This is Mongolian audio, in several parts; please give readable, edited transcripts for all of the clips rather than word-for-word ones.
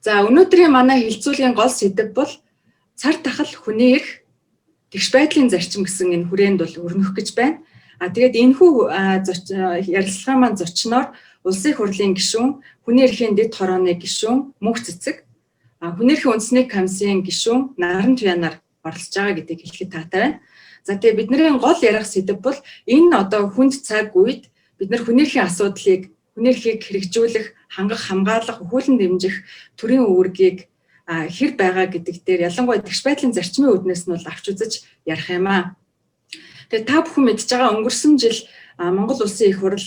За өнөөдрийн манай хэлцүүлгийн гол сэдэв бол цар тахал хүний эрх тэгш байдлын зарчим гэсэн энэ хүрээнд бол өрнөх гэж байна. Тэгээд энэхүү ярилцлага маань зочноор Улсын их хурлын гишүүн, хүний эрхийн дэд хорооны гишүүн Мөнх Цэцэг, хүний эрхийн үндэсний комиссийн гишүүн Наран Туянаар оролцож байгаа гэдгийг хэлэхэд таатай байна. За тэгээ бидний гол ярих сэдэв бол энэ одоо хүнд цаг үед бид нар хүний эрхийн асуудлыг, хүний эрхийг хэрэгжүүлэх, хангах, хамгаалах, өхөөлөн дэмжих төрийн үүргийг хэр байгаа гэдэг дээр ялангуяа тэгш байдлын зарчмын үүднээс нь бол авч үзэж ярих юм аа. Тэгээ та бүхэн мэдж байгаа өнгөрсөн жил Монгол Улсын их хурл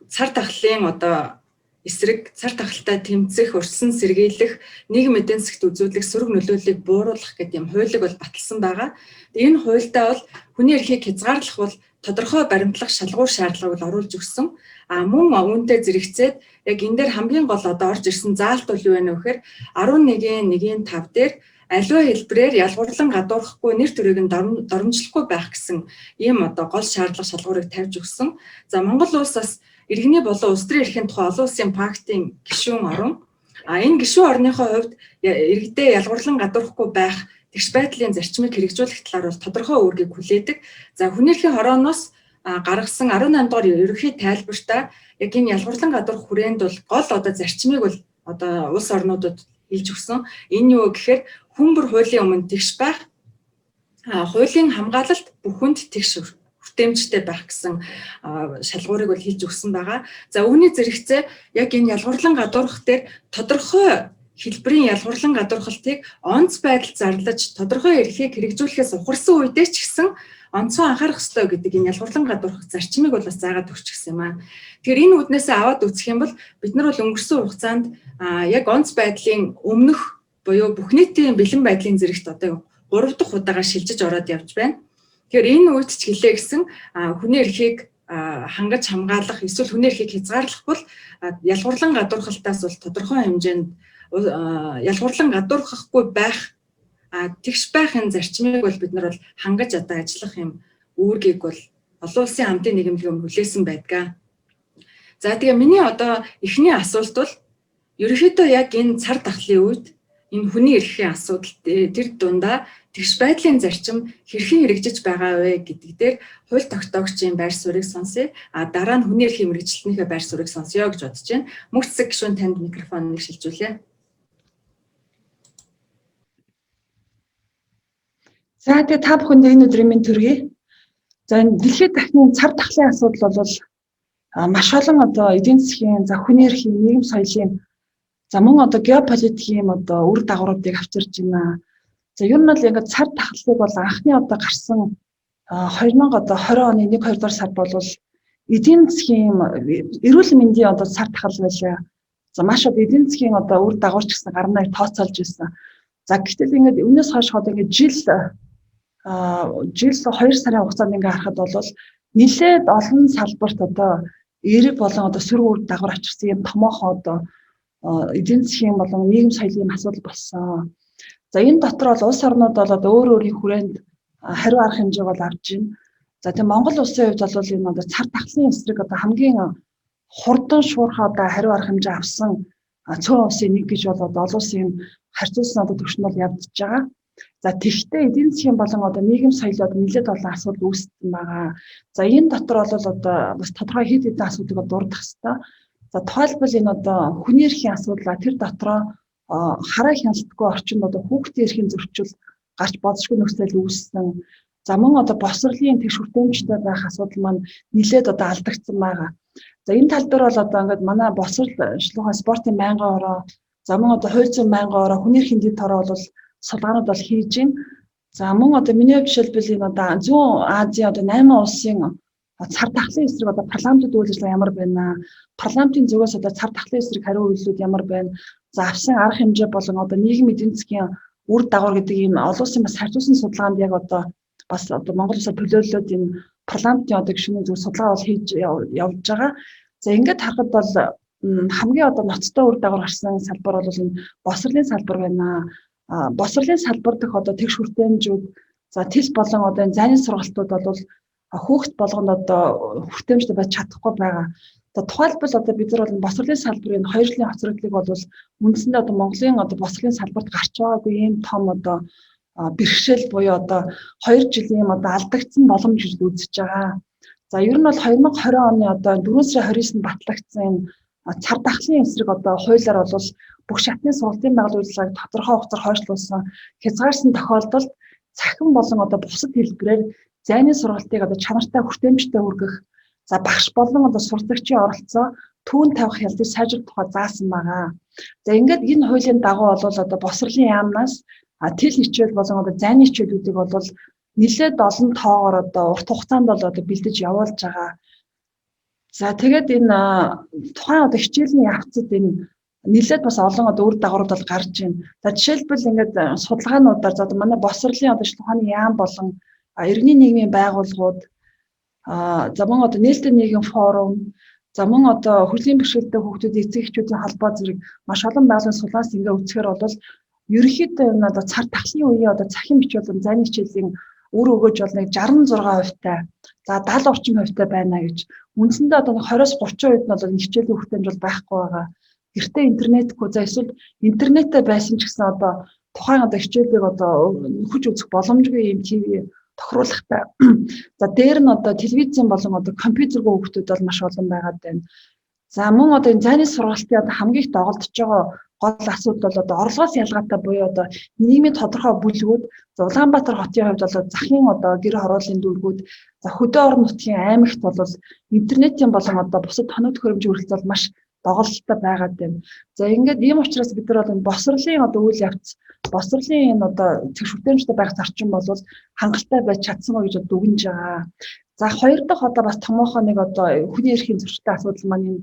цар тахлын одоо эсрэг цар тахалтай тэмцэх, урьдчилан сэргийлэх, нийгэм эдийн засагт үзүүлэх сөрөг нөлөөллийг бууруулах гэдэг юм хуулийг бол баталсан байгаа. Энэ хуультай бол хүний эрхийг хязгаарлах бол тодорхой баримтлах шалгуур шаардлагыг оруулж өгсөн. Мөн үүнтэй зэрэгцээд яг энэ дээр хамгийн гол одоо орж ирсэн заалт бол юу вэ нөхөр 11.1.5 дээр аливаа хэлбэрээр ялгуурлан гадуурхахгүй нэр төрийг нь доромжлохгүй байх гэсэн ийм одоо гол шаардлага шалгуурыг тавьж өгсөн. За Монгол улс бас иргэний болон улс төрийн эрхийн тухай олон улсын пактын гишүүн орон. Энэ гишүүн орныхоо хувьд иргэдээ ялгуурлан гадуурхахгүй байх тэгш байдлын зарчмыг хэрэгжүүлэх талаар бол тодорхой үүргийг хүлээдэг. За хүний эрхийн хорооноос гаргасан 18 дугаар ерөнхий тайлбартаа яг энэ ялгуурлан гадуурх хүрээнд бол гол одоо зарчмыг бол одоо улс орнуудад хэлж өгсөн. Энэ юу гэхээр хүн бүр хуулийн өмнө тэгш байх, хуулийн хамгаалалт бүхэнд тэгш хүртээмжтэй байх гэсэн шалгуурыг бол хэлж өгсөн байгаа. За үүний зэрэгцээ яг энэ ялгуурлан гадуурхах дээр тодорхой хэлбэрийн ялгуурлан гадуурхалтыг онц байдалд зарлаж тодорхой эрхийг хэрэгжүүлэхээс ухарсан үедээ ч гэсэн онцгой анхаарах ёстой гэдэг энэ ялгуурлан гадуурхах зарчмыг бол бас заагаад өгчихсэн юм аа. Тэгэхээр энэ үднээсээ аваад үзэх юм бол бид нар бол өнгөрсөн хугацаанд яг онц байдлын өмнөх буюу бүх нийтийн бэлэн байдлын зэрэгт одоо 3 дахь удаага шилжиж ороод явж байна. Тэгэхээр энэ үед ч гэлээ гэсэн хүний эрхийг хангаж хамгаалах эсвэл хүний эрхийг хязгаарлах бол ялгуурлан гадуурхалтаас бол тодорхой хэмжээнд ялгуурлан гадуурхахгүй байх тэгш байх энэ зарчмыг бол бид нар бол хангаж одоо ажиллах юм үүргийг бол олон улсын хамтын нийгэмлэгийн өмнө хүлээсэн байдаг. За тэгээ миний одоо эхний асуулт бол ерөнхийдөө яг энэ цар тахлын үед энэ хүний эрхийн асуудал тэр дундаа тэгш байдлын зарчим хэрхэн хэрэгжиж байгаа вэ гэдэг дээр хууль тогтоогчийн байр суурийг сонсъё. Дараа нь хүний эрхийн мэргэжилтнийхээ байр суурийг сонсъё гэж бодож байна. Мөнх Цэцэг гишүүн танд микрофоныг шилжүүлье. За тэгээ та бүхэнд энэ өдрийн минь төргий. За энэ дэлхийд дахны цар тахлын асуудал бол маш олон одоо эдийн засгийн, за хүний эрхийн, нийгэм соёлын, за мөн одоо геополитикийн одоо үр дагавруудыг авчирж байна. За ер нь бол ингээд цар тахлыг бол анхны одоо гарсан 2020 оны 1-2 дугаар сард бол эдийн засгийн эрүүл мэндийн одоо цар тахал байлаа. За маш одоо эдийн засгийн одоо үр дагаварч гэсэн гарнаар тооцоолж байсан. За гэтэл ингээд өмнөөс хойш ингээд жил 2 сарын хугацаанд ингээд харахад бол нэлээд олон салбарт одоо эерэг болон одоо сөрөг үр дагавар авчирсан юм томоохон одоо эдийн засгийн болон нийгэм соёлын асуудал болсон. За энэ дотор бол улс орнууд бол одоо өөр өөрийн хүрээнд хариу арга хэмжээг бол авж байна. За тийм Монгол улсын хувьд бол энэ одоо цар тахлын эсрэг одоо хамгийн хурдан шуурхай одоо хариу арга хэмжээ авсан цөөн улсын нэг гэж бол олон улсын харьцуулсан одоо төвшин бол явагдаж байгаа. За тэгвэл эдийн засгийн болон одоо нийгэм соёлоод нэлээд олон асуудал үүссэн байгаа. За энэ дотор бол одоо бас тодорхой хэд хэдэн асуудлыг дурдах хэрэгтэй. За тоолбол энэ одоо хүний эрхийн асуудал тэр дотроо хараа хяналтгүй орчинд одоо хүүхдийн эрхийн зөрчил гарч болзошгүй нөхцөл үүссэн. За мөн одоо босрлын тэгш хүртээмжтэй байх асуудал маань нэлээд одоо алдагдсан байгаа. За энэ тал дээр бол одоо ингээд манай босрлын спортын байнгын ороо, за мөн одоо хууль зүйн байнгын ороо, хүний эрхийн дэд хороо бол судалгаанууд бол хийж байна. За мөн одоо миний жишээлбэл энэ одоо зүүн Азийн одоо 8 улсын цар тахлын эсрэг одоо парламентд үйл ажиллагаа ямар байна? Парламентын зүгээс одоо цар тахлын эсрэг хариу үйлдэлүүд ямар байна? За авсан арга хэмжээ болон одоо нийгэм эдийн засгийн үр дагавар гэдэг ийм олон улсын бас харьцуулсан судалгаанд яг одоо бас одоо Монгол улсад төлөөлөлөд энэ парламентын одоо гишүүний зүг судалгаа бол хийж явж байгаа. За ингээд харахад бол хамгийн одоо ноцтой үр дагавар гарсан салбар бол энэ босрлын салбар байна. Босрлын салбар дэх одоо тэгш хүртээмжүүд, за тэл болон одоо энэ зайны сургалтууд бол хүүхэд болгонд одоо хүртээмжтэй байж чадахгүй байгаа. За тухайлбал одоо бид нар бол босрлын салбарын 2 жилийн хоцрогдлыг бол үндсэндээ одоо Монголын одоо босрлын салбарт гарч байгаагүй ийм том одоо бэрхшээл буюу одоо 2 жилийн одоо алдагдсан боломж гэж үзэж байгаа. За ер нь бол 2020 оны одоо 4 сарын 29-нд батлагдсан цар тахлын эсрэг одоо хуулиар бол бүх шатны сургалтын байгууллагын үйлчлэгийг тодорхой хугацаар хойшлуулсан хязгаарсан тохиолдолд цахим болон одоо бусад хэлбэрээр зайны сургалтыг одоо чанартай хүртээмжтэй хүргэх, за багш болон одоо суртагчийн оролцоо түүн тавих ялдыг сайжруулах тухай заасан байгаа. За ингээд энэ хуулийн дагуу бол одоо босрлын яамнаас тэл хичээл болон одоо зайны хичээлүүдийг бол нэлээд олон тоогоор одоо урт хугацаанд бол одоо бэлдэж явуулж байгаа. За тэгээд энэ тухайн одоо хичээлийн явцад энэ нэлээд бас олон одоо үр дагаврууд бол гарч байна. За жишээлбэл ингээд судалгаануудаар за одоо манай босрлын одоо шилхооны яам болон иргэний нийгмийн байгууллагууд за мөн одоо нээлттэй нийгэм форум, за мөн одоо хөгжлийн бэрхшээлтэй хүүхдүүдийн эцэг эхчүүдийн холбоо зэрэг маш олон байгууллагын сулаас ингээ үзэхээр бол ерөнхийдөө энэ одоо цар тахлын үеийн одоо цахим хичээл зайны хичээлийн үр өгөөж бол нэг 66%-тай, за 70% байна гэж. Үндсэндээ одоо 20-30% нь бол энэ хичээлийн хүртээмж бол байхгүй байгаа. Гэртээ интернетгүй, за эсвэл интернеттэй байсан ч гэсэн одоо тухайн одоо хичээлийг одоо хүч үзэх боломжгүй юм ТV тохируулахтай. За дээр нь одоо телевизэн болон одоо компьютергүй хүүхдүүд бол маш олон байгаад байна. За мөн одоо энэ зайны сургалтын одоо хамгийн их доголдож байгаа гол асуудал бол одоо орлогоос ялгаатай буюу одоо нийгмийн тодорхой бүлгүүд, за Улаанбаатар хотын хувьд бол захын одоо гэр хорооллын дүүргүүд, за хөдөө орон нутгийн аймагт бол интернетийн болон одоо бусад тоног төхөөрөмжийн хүрээлэл маш доголдолтой байгаад байна. За ингээд ийм учраас бид нар бол энэ босрлын одоо үйл явц, босрлын энэ одоо цэг шүтэмжтэй байх зарчим бол хангалттай байж чадсангүй гэж дүгнэж байгаа. За хоёр дахь одоо бас томоохон нэг одоо хүний эрхийн зөрчилтэй асуудал маань энэ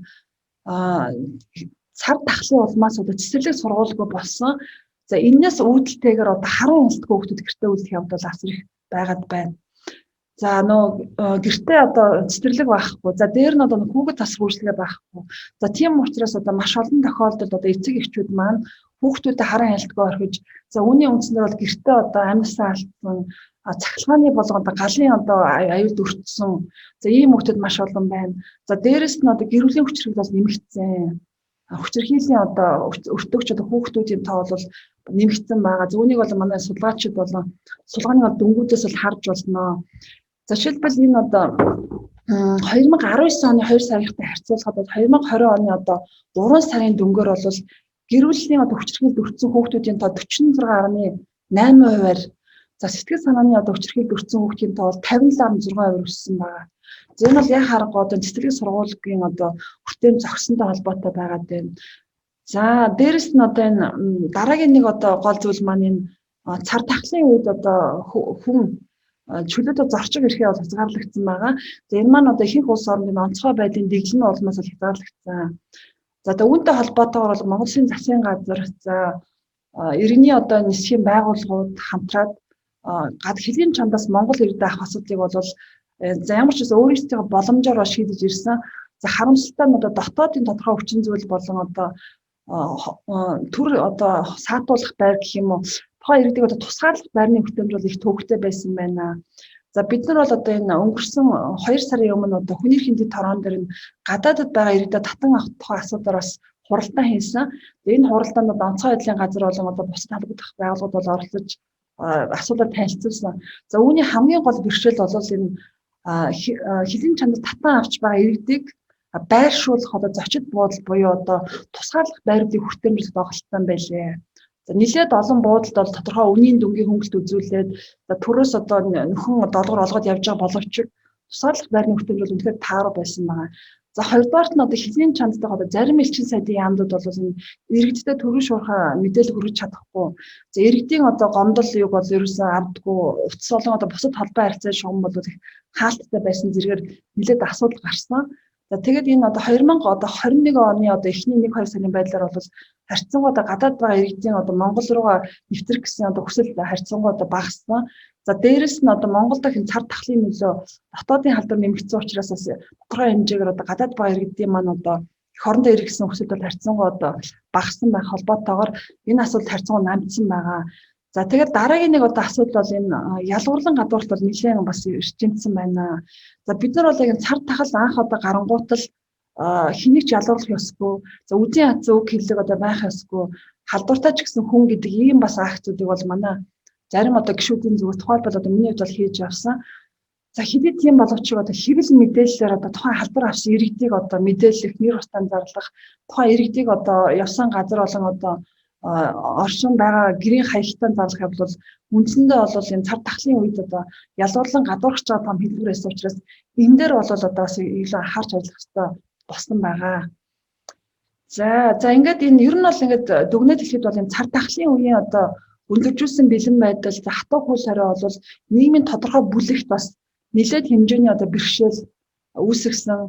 цар тахлын улмаас одоо цэцэрлэг сургуулиугүй болсон. За энэс үүдэлтэйгээр одоо харан ялтгүй хүүхдүүд гэртээ үлдэх явдал асар их байгаад байна. За гэртээ одоо цэцэрлэг байхгүй. За дээр нь одоо хүүхэд тасрах үйлчилгээ байхгүй. За тийм учраас одоо маш олон тохиолдолд одоо эцэг эхчүүд маань хүүхдүүдэд харан ялтгүй орхиж, за үүний үндсээр бол гэртээ одоо амьсаа алдсан, цахилгааны болон одоо галын одоо аюулд өртсөн. За ийм хүүхдүүд маш олон байна. За дээрэс нь одоо гэр бүлийн хүчирхэг бас нэмэгдсэн. Хүчирхийллийн одоо өртөгч одоо хүүхдүүдийн тоо бол нэмэгдсэн байгаа. Зүүнийг бол манай судалгаачид болон судалгааны дөнгүүдээс бол харж болно. За жишээлбэл энэ одоо 2019 оны 2 сарынхтай харьцуулахад 2020 оны одоо 3 сарын дөнгөөр бол гэр бүлийн одоо хүчирхийлд өртсөн хүүхдүүдийн тоо 46.8%-аар, за сэтгэл санааны одоо хүчирхийлд өртсөн хүүхдийн тоо 57.6% өссөн байгаа. За энэ бол яг харахгүй одоо цэцэрлэг сургуулийн одоо хүртээмж зогсонтой холбоотой байгаад байна. За дээрэс нь одоо энэ дараагийн нэг одоо гол зүйл маань энэ цар тахлын үед одоо хүн чөлөөтэй зорчиг ирэхээ бол хязгаарлагдсан байгаа. За энэ маань одоо ихэнх улс орнын онцгой байдлын дэглэн улмаас бол хязгаарлагдсан. За одоо үүнтэй холбоотойгоор бол Монголын засгийн газар, за иргэний одоо нисхийн байгууллагууд хамтраад хэлийн чандаас Монгол иргэдэд авах асуудлыг бол за ямар ч үс өөрсдийнхөө боломжоор шийдэж ирсэн. За харамсалтай нь одоо дотоодын тодорхой хүчин зүйл болон одоо төр одоо саатуулах байр гэх юм уу, тухайн иргэдийг одоо тусгаарлах байрны хүртээмж бол их төвөгтэй байсан байна. За бид нар бол одоо энэ өнгөрсөн 2 сарын өмнө одоо хүний эрхийн дэд тороон дээр нь гадаадд байгаа иргэдэд татан авах тухай асуудаар бас хуралдан хийсэн. Энэ хуралдаанд онцгой байдлын газар болон одоо бусад халбагдах байгууллагууд бол оролцож асуудлаар танилцуулсан. За үүний хамгийн гол бэрхшээл бол энэ хэлийн чанар татан авч байгаа иргэдийг байршуулах одоо зочид буудал буюу одоо тусгаарлах байруудыг хүртээмжлэх доголдсон байлээ. За нэлээд олон буудалд бол тодорхой үнийн дүнгийн хөнгөлт үзүүлээд төрөөс одоо нөхөн долгор олгоод явж байгаа боловч тусгаарлах байрны хүртээмж бол үнэхээр тааруу байсан байгаа. За хоёрдугаарт нь одоо хэлийн чанартай одоо зарим элчин сайдын яамдууд бол энэ иргэдтэй төрийн шуурхай мэдээлэл хүргэж чадахгүй. За иргэдийн одоо гомдол юг бол ерөөсөө авдаггүй. Утас болон одоо бусад холбоо харьцаа шугам бол их хаалттай байсан зэрэгээр нэлээд асуудал гарсан. За тэгээд энэ одоо 2021 оны одоо эхний 1-2 сарын байдлаар бол харьцангуй одоо гадаад байгаа иргэдийн одоо Монгол руугаа нэвтрэх гэсэн одоо хүсэл харьцангуй одоо багассан. За дээрэс нь одоо Монгол дахин цар тахлын нөлөө дотоодын халдвар нэмэгдсэн учраас бас тодорхой хэмжээгээр одоо гадаад байгаа иргэдийн маань одоо хорондоо ирэх гэсэн хүсэл бол харьцангуй одоо багассан байх холбоотойгоор энэ асуудал харьцангуй намжсан байгаа. За тэгээд дараагийн нэг одоо асуудал бол энэ ялгуурлан гадуурт бол нэлээд бас ирчимсэн байна. За бид нар бол яг цар тахал анх одоо гарангуутал хэнийг ч ялгуулах ёсгүй. За үзэн язсан үг хэллэг одоо байх ёсгүй. Халдвартай ч гэсэн хүн гэдэг ийм бас акцуудыг бол манай зарим одоо гишүүдийн зүг тухайлбал одоо миний хувьд бол хийж явсан. За хэдий тийм боловч одоо хэвлэл мэдээллээр одоо тухайн халдвар авсан иргэдийг одоо мэдээлэх, нэр устан зарлах, тухайн иргэдийг одоо явсан газар болон одоо оршин байгаа гэрийн хаягтай зарлах явдал үндсэндээ бол энэ цар тахлын үед одоо ялгуурлан гадуурхаж байгаа том хэлбэр байсан учраас энэ дээр бол одоо бас илүү анхаарч ажиллах хэрэгтэй болсон байгаа. За ингээд энэ ер нь бол ингээд дүгнэж хэлэхэд бол энэ цар тахлын үеийн одоо өндөржүүлсэн бэлэн байдал, хатуу хууль хорой бол нийгмийн тодорхой бүлэгт бас нэлээд хэмжээний одоо бэрхшээл үүсгэсэн.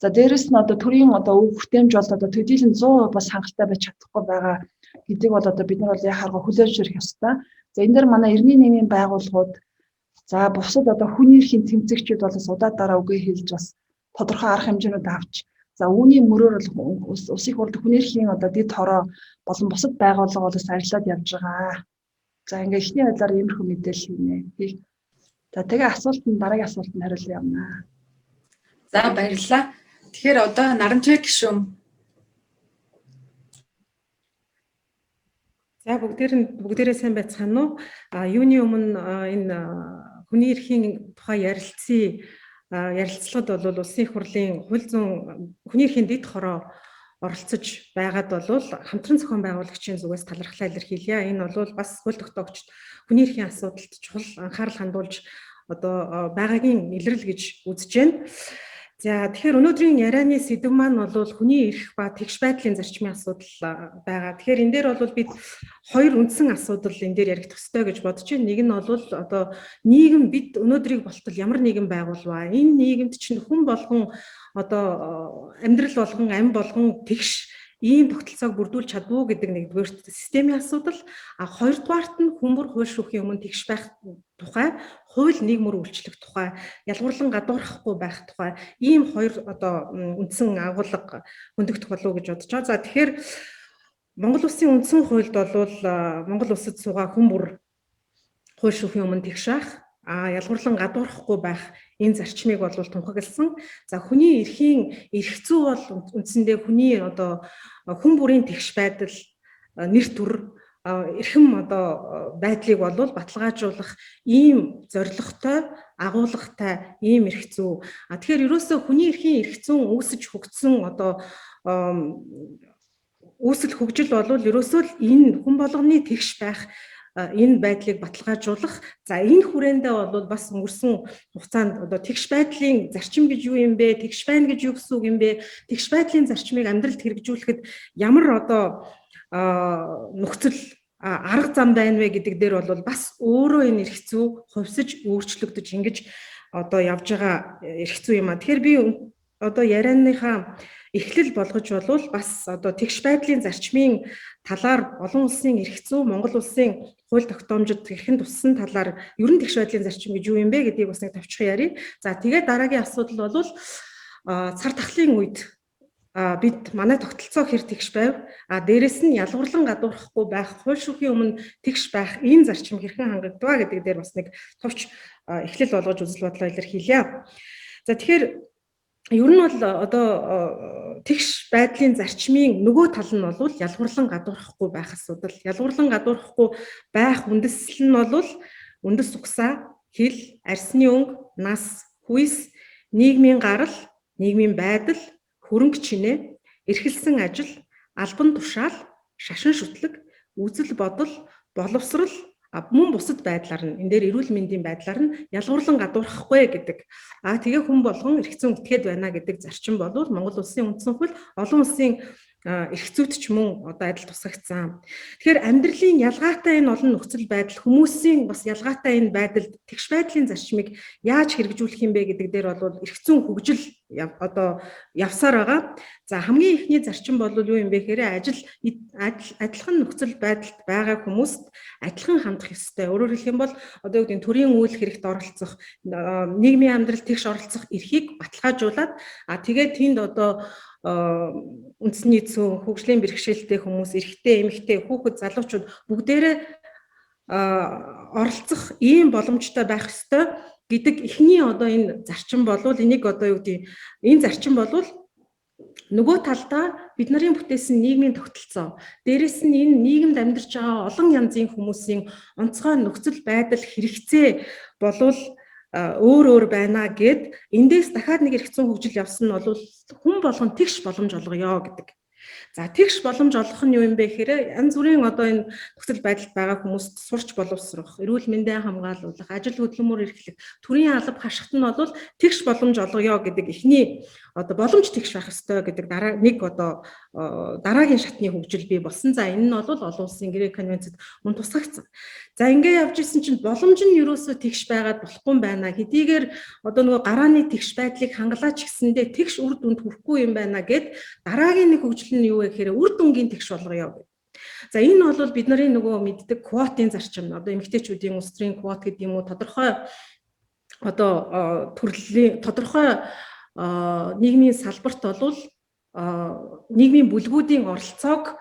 За дээрэс нь одоо төрийн одоо өв хүртээмж бол одоо төдийлөн 100% бас хангалттай байж чадахгүй байгаа гэдэг бол одоо бид нар бол яхаарга хүлээн ёстой. За энэ дээр манай эртний нийгмийн байгууллагууд за бусад одоо хүний эрхийн тэмцэгчид бол удаадараа үгээ хэлж бас тодорхой арга хэмжээнүүд авч за үүний мөрөөр бол ус их хурлын хүний эрхийн одоо дэд хороо болон бусад байгууллага бол арилаад явж байгаа. За ингээ ихний байдлаар иймэрхүү мэдээлэл хийнэ. За тэгээ асуултанд дараагийн асуултанд хариулт явна. За баярлалаа. Тэгэхээр одоо Наранчай гишүүн. За бүгдээрээ сайн байцгаана уу? Юуны өмнө энэ хүний эрхийн тухай ярилцлагад бол улсын их хурлын хууль зүйн хүний эрхийн дэд хороо оролцож байгаад бол хамтран зохион байгуулагчийн зүгээс талархлаа илэрхийлье. Энэ бол бас хууль тогтоогчд хүний эрхийн асуудалд чухал анхаарал хандуулж одоо байгаагийн илрэл гэж үзэж байна. За тэгэхээр өнөөдрийн ярианы сэдэв маань бол хүний эрх ба тэгш байдлын зарчмын асуудал байгаа. Тэгэхээр энэ дээр бол бид хоёр үндсэн асуудал энэ дээр яригдах ёстой гэж бодож байна. Нэг нь бол одоо нийгэм бид өнөөдрийг болтол ямар нийгэм байгуулваа? Энэ нийгэмд чинь хүн болгон одоо амьдрал болгон ам болгон тэгш ийм тогтолцоог бүрдүүлж чадвуу гэдэг нэгдүгээр системийн асуудал. Хоёрдугаарт нь хүмүүр хууль шүүхийн өмнө тэгш байх тухай, хууль нийгмөр үйлчлэх тухай, ялгуурлан гадуурхахгүй байх тухай ийм хоёр одоо үндсэн агуулга хөндөгдөх болов уу гэж бодож байгаа. За тэгэхээр Монгол Улсын үндсэн хуульд бол Монгол Улсад суугаа хүмүүр хууль шүүхийн өмнө тэгш байх, ялгуурлан гадуурхахгүй байх энэ зарчмыг бол тунхагласан. За хүний эрхийн эрх зүй бол үндсэндээ хүний одоо хүн бүрийн тэгш байдал, нэр төр, эрхэм одоо байдлыг бол баталгаажуулах ийм зорилготой, агуулгатай ийм эрх зүй. Тэгэхээр ерөөсөө хүний эрхийн эрх зүйн үүсэж хөгжсөн одоо үүсэл хөгжил бол ерөөсөө л энэ хүн болгоны тэгш байх энэ байдлыг баталгаажуулах. За энэ хүрээндээ бол бас өнгөрсөн хугацаанд одоо тэгш байдлын зарчим гэж юу юм бэ? Тэгш байна гэж юу гэсэн үг юм бэ? Тэгш байдлын зарчмыг амьдралд хэрэгжүүлэхэд ямар одоо нөхцөл арга зам байна вэ гэдэг дээр бол бас өөрөө энэ эрх зүй хувьсаж өөрчлөгдөж ингэж одоо явж байгаа эрх зүй юм а. Тэгэхээр би одоо ярианыхаа эхлэл болгож бол бас одоо тэгш байдлын зарчмын талаар олон улсын эрх зүй, Монгол улсын хууль тогтоомжид хэрхэн туссан талаар ер нь тэгш байдлын зарчим гэж юу юм бэ гэдгийг бас нэг товчхон ярив. За тэгээд дараагийн асуудал бол цар тахлын үед бид манай тогтолцоо хэр тэгш байв. Дээрэс нь ялгуурлан гадуурхахгүй байх, хууль шүүхийн өмнө тэгш байх энэ зарчим хэрхэн хангагддаг гэдэг дээр бас нэг товч эхлэл болгож үзэл бодлоо илэрхийлье. За тэгэхээр ер нь бол одоо тэгш байдлын зарчмын нөгөө тал нь бол ялгуурлан гадуурхахгүй байх асуудал. Ялгуурлан гадуурхахгүй байх үндэслэл нь бол үндэс угсаа, хил, арсны өнгө, нас, хүйс, нийгмийн гарал, нийгмийн байдал, хөрөнгө чинээ, эрхэлсэн ажил, албан тушаал, шашин шүтлэг, үзэл бодол, боловсрал мөн бусад байдлаар нь энэ дээр эрүүл мэндийн байдлаар нь ялгуурлан гадуурхахгүй гэдэг. Тэгээ хүн болгон эрх зүйн этгээд байна гэдэг зарчим бол Монгол Улсын үндсэн хууль, олон улсын эрх зүйд ч мөн одоо адил тусгагдсан. Тэгэхээр амьдралын ялгаатай энэ олон нөхцөл байдал, хүмүүсийн бас ялгаатай энэ байдалд тэгш байдлын зарчмыг яаж хэрэгжүүлэх юм бэ гэдэг дээр бол эрх зүйн хөгжил одоо явсаар байгаа. За хамгийн ихний зарчим бол юу юм бэ гэхээр адилхан нөхцөл байдалд байгаа хүмүүст адилхан хандах ёстой. Өөрөөр хэлэх юм бол одоо юу гэдэг нь төрийн үйл хэрэгт оролцох, нийгмийн амьдралд тэгш оролцох эрхийг баталгаажуулаад тэгээд тэнд одоо үндэсний зүйн хөгжлийн бэрхшээлтэй хүмүүс, эрэгтэй, эмэгтэй, хүүхэд, залуучууд бүгдээрээ оролцох ийм боломжтой байх ёстой гэдэг эхний одоо энэ зарчим болвол энийг одоо юу гэдэг энэ зарчим болвол нөгөө талдаа бид нарын бүтээсэн нийгмийн тогтолцоо, дээрэс нь энэ нийгэмд амьдарч байгаа олон янзын хүмүүсийн онцгой нөхцөл байдал хэрэгцээ болвол өөр байна гэд эндээс дахиад нэг эрх зүйн хөгжил явсан нь бол хүн болгон тэгш боломж олгоё гэдэг. За тэгш боломж олгох нь юу юм бэ гэхээр янз бүрийн одоо энэ нөхцөл байдалд байгаа хүмүүст сурч боловсрох, эрүүл мэндийн хамгаалуулах, ажил хөдөлмөр эрхлэх, төрийн алба хашхт нь бол тэгш боломж олгоё гэдэг ихний одоо боломж тэгш байх ёстой гэдэг дараагийн шатны хөгжил бий болсон. За энэ нь бол олон улсын гэрээ конвенцэд мөн тусгагдсан. За ингэ явж исэн чинь боломж нь ерөөсөө тэгш байгаад болохгүй байна. Хэдийгээр одоо нөгөө гарааны тэгш байдлыг хангалаач гэсэндээ тэгш үр дүнд хүрэхгүй юм байна гэд дараагийн нэг хөгжил нь юу вэ гэхээр үр дүнгийн тэгш болгоё гэдэг. За энэ бол бид нарын нөгөө мэддэг квотын зарчим. Одоо эмэгтэйчүүдийн улс төрийн квот гэдэг юм уу, тодорхой одоо төрлийн тодорхой нийгмийн салбарт бол нийгмийн бүлгүүдийн оролцоог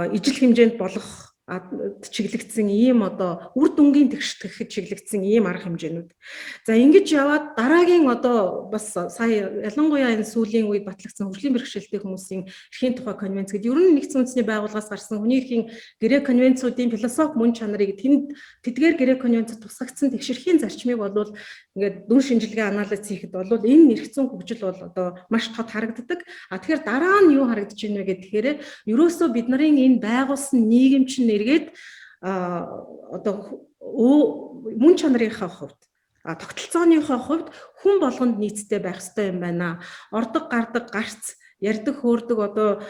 ижил хэмжээнд болгох чиглэгдсэн ийм одоо үр дүнгийн тэгш чиглэгдсэн ийм арга хэмжээнүүд. За ингэж яваад дараагийн одоо бас сая ялангуяа энэ сүүлийн үед батлагдсан хөгжлийн бэрхшээлтэй хүмүүсийн эрхийн тухай конвенц гэдэг ер нь нэгдсэн үндэсний байгууллагаас гарсан хүний эрхийн гэрээ конвенцуудын философи мөн чанарыг тэдгээр гэрээ конвенцэд тусгагдсан тэгшэрхийн зарчмыг бол ингээд дүн шинжилгээ анализ хийхэд бол энэ эрх зүйн хөгжил бол одоо маш тод харагддаг. Тэгэхээр дараа нь юу харагдаж байна вэ гэхээр ерөөсөө бид нарын энэ байгуулсан нийгэм чинь эргээд одоо мөн чанарынхаа хувьд тогтолцооныхоо хувьд хүн болгонд нийцтэй байх ёстой юм байна. Ордог гардаг гарц ярьдаг хөөрдөг одоо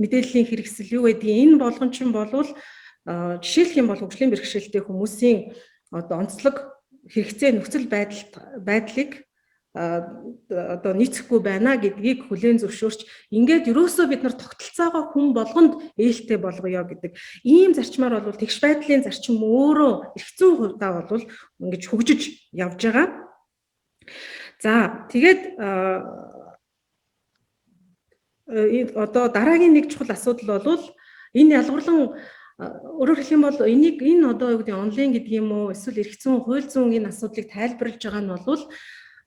мэдээллийн хэрэгсэл юу гэдэг энэ болгон чинь болвол жишээлх юм бол хөгжлийн бэрхшээлтэй хүмүүсийн одоо онцлог хэрэгцээ нөхцөл байдлыг одоо нийцэхгүй байна гэдгийг хүлээн зөвшөөрч ингээд ерөөсөө бид нар тогтолцоогоо хүн болгонд ээлтэй болгоё гэдэг ийм зарчмаар бол тэгш байдлын зарчим өөрөө эрх зүйн хувьдаа бол ингэж хөгжиж явж байгаа. За тэгээд одоо дараагийн нэг чухал асуудал бол энэ ялгарлан өөрөөр хэлэх юм бол энэ одоо юу гэдэг онлайн гэдэг юм уу эсвэл эрх зүйн хууль зүйн энэ асуудлыг тайлбарлаж байгаа нь бол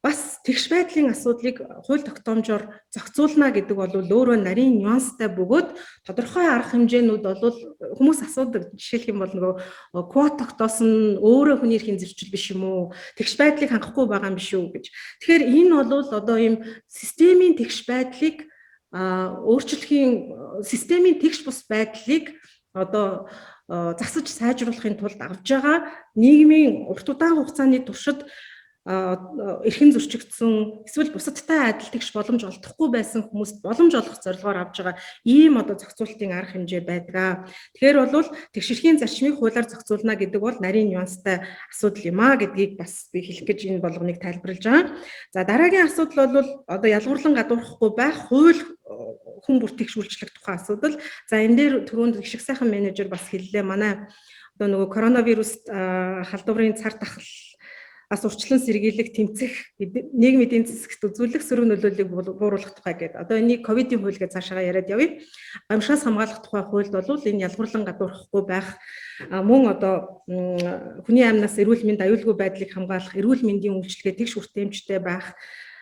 бас тэгш байдлын асуудлыг хууль тогтоомжоор зохицуулна гэдэг бол өөрөө нарийн нюанстай бөгөөд тодорхой арга хэмжээнүүд бол хүмүүс асуудаг. Жишээлх юм бол нөгөө квот тогтоосон өөрөө хүний эрхийн зөрчил биш юм уу? Тэгш байдлыг хангахгүй байгаа юм биш үү гэж. Тэгэхээр энэ бол одоо ийм системийн тэгш байдлыг өөрчлөхийн системийн тэгш бус байдлыг одоо засаж сайжруулахын тулд авж байгаа нийгмийн урт удаан хугацааны туршид эрхэн зөрчигдсөн эсвэл бусадтай адил тэгш боломж олдохгүй байсан хүмүүст боломж олгох зорилгоор авж байгаа ийм одоо зохицуултын арга хэмжээ байдаг. Тэгэхээр бол тэгшэрхийн зарчмыг хуулиар зохицуулна гэдэг бол нарийн нюанстай асуудал юм а гэдгийг бас би хэлэх гэж энэ болгоныг тайлбарлаж байгаа. За дараагийн асуудал бол одоо ялгуурлан гадуурхахгүй байх хууль хүн бүр тэгш үйлчлэх тухай асуудал. За энэ дээр түрүүнд их шиг сайхан менежер бас хэллээ. Манай одоо нөгөө коронавирус халдварын цар тахал урьдчилан сэргийлэх, тэмцэх, нийгмийн эдийн засагт үзүүлэх сөрөг нөлөөллийг бууруулах тухай гэдэг. Одоо энийг ковидын хууль гэж цаашаа яриад явъя. Гамшигаас хамгаалах тухай хуульд бол энэ ялгуурлан гадуурхахгүй байх, мөн одоо хүний амнаас эрүүл мэнд аюулгүй байдлыг хамгаалах, эрүүл мэндийн үйлчилгээ тэгш хүртээмжтэй байх.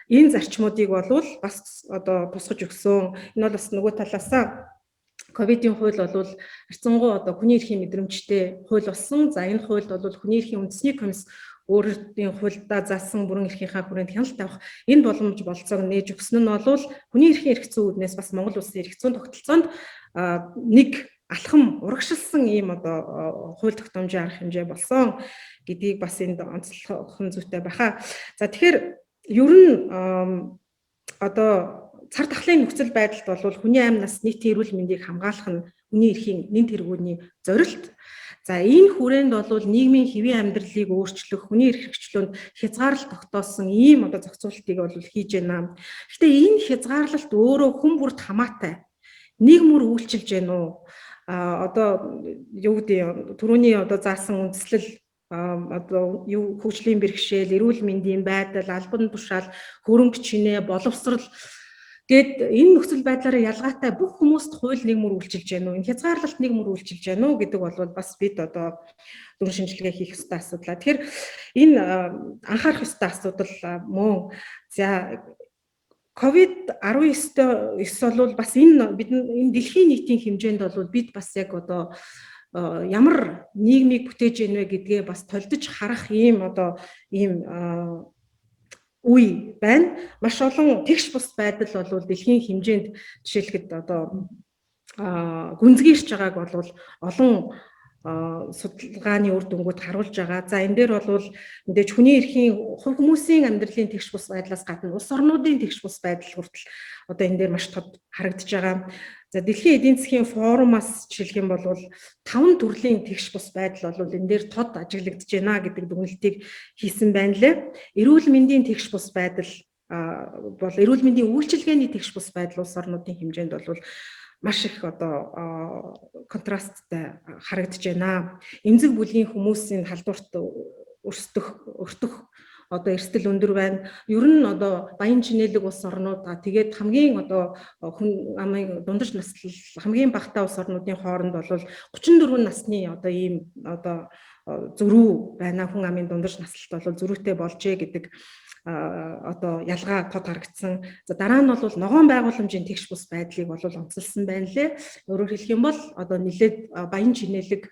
Энэ зарчмуудыг бол бас одоо тусгаж өгсөн. Энэ бол бас нөгөө талаасаа ковидын хууль бол харьцангуй одоо хүний эрхийн мэдрэмжтэй хууль болсон. За энэ хуульд бол хүний эрхийн үндэсний комисс өөрийн хуульдаа заасан бүрэн эрхийнхаа хүрээнд хяналт авах энэ боломж болцоог нээж өгсөн нь бол хүний эрхийн эрх зүйн үүднээс бас Монгол улсын эрх зүйн тогтолцоонд нэг алхам урагшилсан ийм одоо хууль тогтоомжийн арга хэмжээ болсон гэдгийг бас энд онцлох зүйтэй байхаа. За тэгэхээр ер нь одоо цар тахлын нөхцөл байдалд бол хүний амнаас нийтийн эрүүл мэндийг хамгаалах нь хүний эрхийн нэн тэргүүний зорилт. За энэ хүрээнд бол нийгмийн хэвийн амьдралыг өөрчлөх, хүний эрх хэрэгчлөөнд хязгаарлалт тогтоосон ийм одоо зохицуултыг бол хийж байна. Гэхдээ энэ хязгаарлалт өөрөө хүн бүрт хамаатай. Нэг мөр үйлчилж гэнэ үү? Одоо юу гэдэг түрүүний одоо заасан үндэслэл одоо юу хөгжлийн бэрхшээл, эрүүл мэндийн байдал, албан тушаал, хөрөнгө чинээ, боловсрал гэд энэ нөхцөл байдлаараа ялгаатай бүх хүмүүст хууль нэг мөр үйлчилж гэнэ үү? Энэ хязгаарлалт нэг мөр үйлчилж гэнэ үү гэдэг бол бас бид одоо дүн шинжилгээ хийх ёстой асуудал. Тэгэхээр энэ анхаарах ёстой асуудал мөн. За COVID-19 бол бас энэ дэлхийн нийтийн хэмжээнд бол бид бас яг одоо ямар нийгмийг бүтээж ийнэ гэдгээ бас толдож харах ийм үе байна. Маш олон тэгш бус байдал бол дэлхийн хэмжээнд жишээлхэд одоо гүнзгийрч байгааг бол олон судалгааны үр дүнгууд харуулж байгаа. За энэ дээр бол мэдээж хүний эрхийн хүмүүсийн амьдралын тэгш бус байдлаас гадна улс орнуудын тэгш бус байдал хүртэл одоо энэ дээр маш тод харагдаж байгаа. За дэлхийн эдийн засгийн форумаас жишээлх юм бол 5 төрлийн тэгш бус байдал бол энэ дээр тод ажиглагдж байна гэдэг дүгнэлтийг хийсэн байна лээ. Эрүүл мэндийн тэгш бус байдал бол эрүүл мэндийн үйлчилгээний тэгш бус байдал улс орнуудын хэмжээнд бол маш их одоо контрасттай харагдаж байна. Эмзэг бүлгийн хүмүүсийн халдварт өртөх одоо эрсдэл өндөр байна. Ер нь одоо баян чинэлэг улс орнууд тэгээд хамгийн одоо хүн амын дундаж наслал хамгийн багатай улс орнуудын хооронд бол 34 насны одоо ийм одоо зөрүү байна. Хүн амын дундаж наслалт бол зөрүүтэй болжээ гэдэг одоо ялгаа тод харагдсан. За дараа нь бол ногоон байгууламжийн тэгш бус байдлыг бол онцлсан байна лээ. Өөрөөр хэлэх юм бол одоо нэлээд баян чинэлэг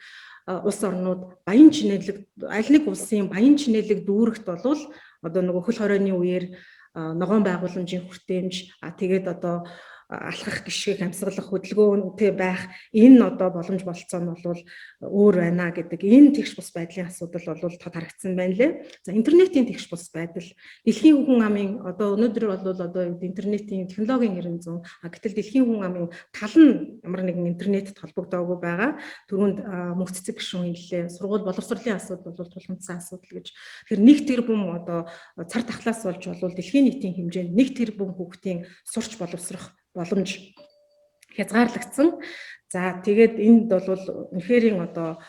улс орнууд баян чинэлэг аль нэг улсын баян чинэлэг дүүрэгт бол одоо нөгөө хөл хорионы үеэр ногоон байгууламжийн хүртээмж тэгээд одоо алхах гişгэг амьсгалах хөдөлгөөнтэй байх энэ одоо боломж болцоо нь бол өөр байна гэдэг энэ тэгш бус байдлын асуудал бол тод харагдсан байна лээ. За интернетийн тэгш бус байдал дэлхийн хүн амын одоо өнөөдөр бол одоо интернетийн технологийн 900 гэтэл дэлхийн хүн амын тал нь ямар нэгэн интернетэд холбогдоогүй байгаа. Түрүүнд мөнх цэцэг гишүүн хэллээ. Сургууль боловсролын асуудал бол тулгымдсан асуудал гэж. Тэгэхээр 1 тэрбум одоо цар тахлаас болж бол дэлхийн нийтийн хэмжээнд 1 тэрбум хүүхдийн сурч боловсрох боломж хязгаарлагдсан. За тэгээд энд бол үнэхээр одоо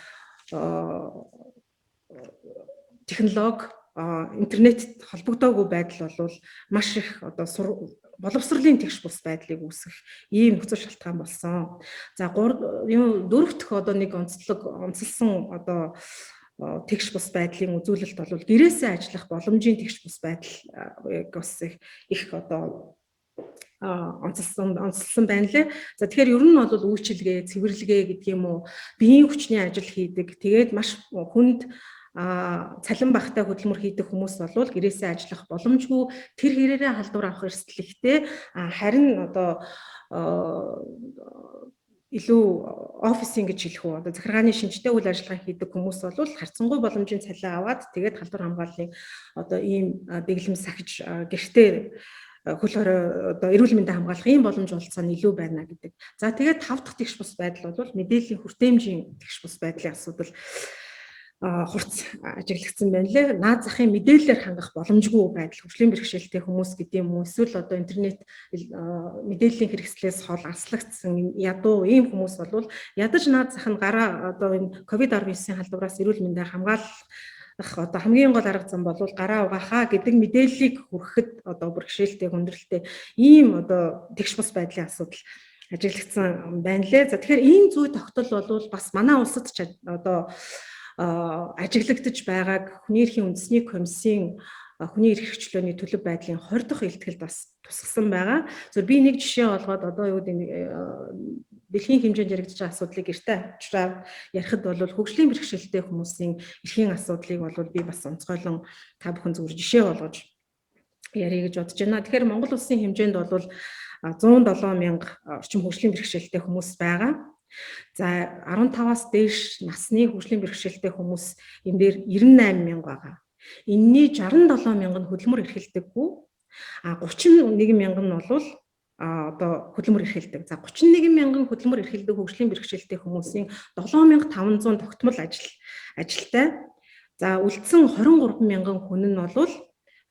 технологи интернет холбогдоогүй байдал бол маш их одоо боловсролын тэгш бус байдлыг үүсгэх ийм нөхцөл шалтгаан болсон. За 4 дахь одоо нэг онцлсан одоо тэгш бус байдлын үзүүлэлт бол гэрээсээ ажиллах боломжийн тэгш бус байдал бас их одоо онцлсан байна лээ. За тэгэхээр ер нь бол үйлчилгээ, цэвэрлэгээ гэдэг юм уу, биеийн хүчний ажил хийдэг. Тэгээд маш хүнд цалин багтай хөдөлмөр хийдэг хүмүүс бол гэрээсээ ажиллах боломжгүй, тэр хэрээрээ халдвар авах эрсдэл ихтэй. Харин одоо илүү офисing гэж хэлэх үү, одоо захиргааны шинжтэй үйл ажиллагаа хийдэг хүмүүс бол харьцангуй боломжийн цалин аваад тэгээд халдвар хамгааллын одоо ийм дэглэм сахиж гэртээ хөл хорой одоо эрүүл мэндийн хамгаалах ийм боломж олцоо нь илүү байна гэдэг. За тэгээд 5 дахь тэгш бус байдал бол мэдээллийн хүртээмжийн тэгш бус байдлын асуудал хурц ажиглагдсан байна лээ. Наад захын мэдээлэлээр хангах боломжгүй байдал, хөгжлийн бэрхшээлтэй хүмүүс гэдэг юм уу, эсвэл одоо интернет мэдээллийн хэрэгслээс хол арслагдсан ядуу ийм хүмүүс бол ядаж наад зах нь гараа одоо энэ COVID-19 халдвараас эрүүл мэндийн хамгаалах одоо хамгийн гол арга зам бол гараа угаахаа гэдэг мэдээллийг хүргэхэд одоо бэрхшээлтэй хүндрэлтэй ийм одоо тэгш бус байдлын асуудал ажиглагдсан байна лээ. За тэгэхээр ийм зүй тогтол бол бас манай улсад ч одоо ажиглагдаж байгааг хүний эрхийн үндэсний комиссийн хүний эрх хөчлөөний төлөв байдлын 20 дахь илтгэл бас тусгасан байгаа. Зөв би нэг жишээ олгоод одоо юу гэдэг дэлхийн хэмжээнд яригдж байгаа асуудлыг гэртээ авчраад ярихад бол хөгжлийн бэрхшээлтэй хүмүүсийн эрхийн асуудлыг бол би бас онцгойлон та бүхэн зүгээр жишээ болгож ярих гэж бодож байна. Тэгэхээр Монгол улсын хэмжээнд бол 107 мянга орчим хөгжлийн бэрхшээлтэй хүмүүс байгаа. За 15-аас дээш насны хөгжлийн бэрхшээлтэй хүмүүс энэ дээр 98 мянга байгаа. Энэний 67 мянган хөдөлмөр эрхэлдэггүй. 31 мянган нь бол одоо хөдөлмөр эрхэлдэг. За 31 мянган хөдөлмөр эрхэлдэг хөгжлийн бэрхшээлтэй хүмүүсийн 7500 тогтмол ажилтай. За үлдсэн 23 мянган хүн нь бол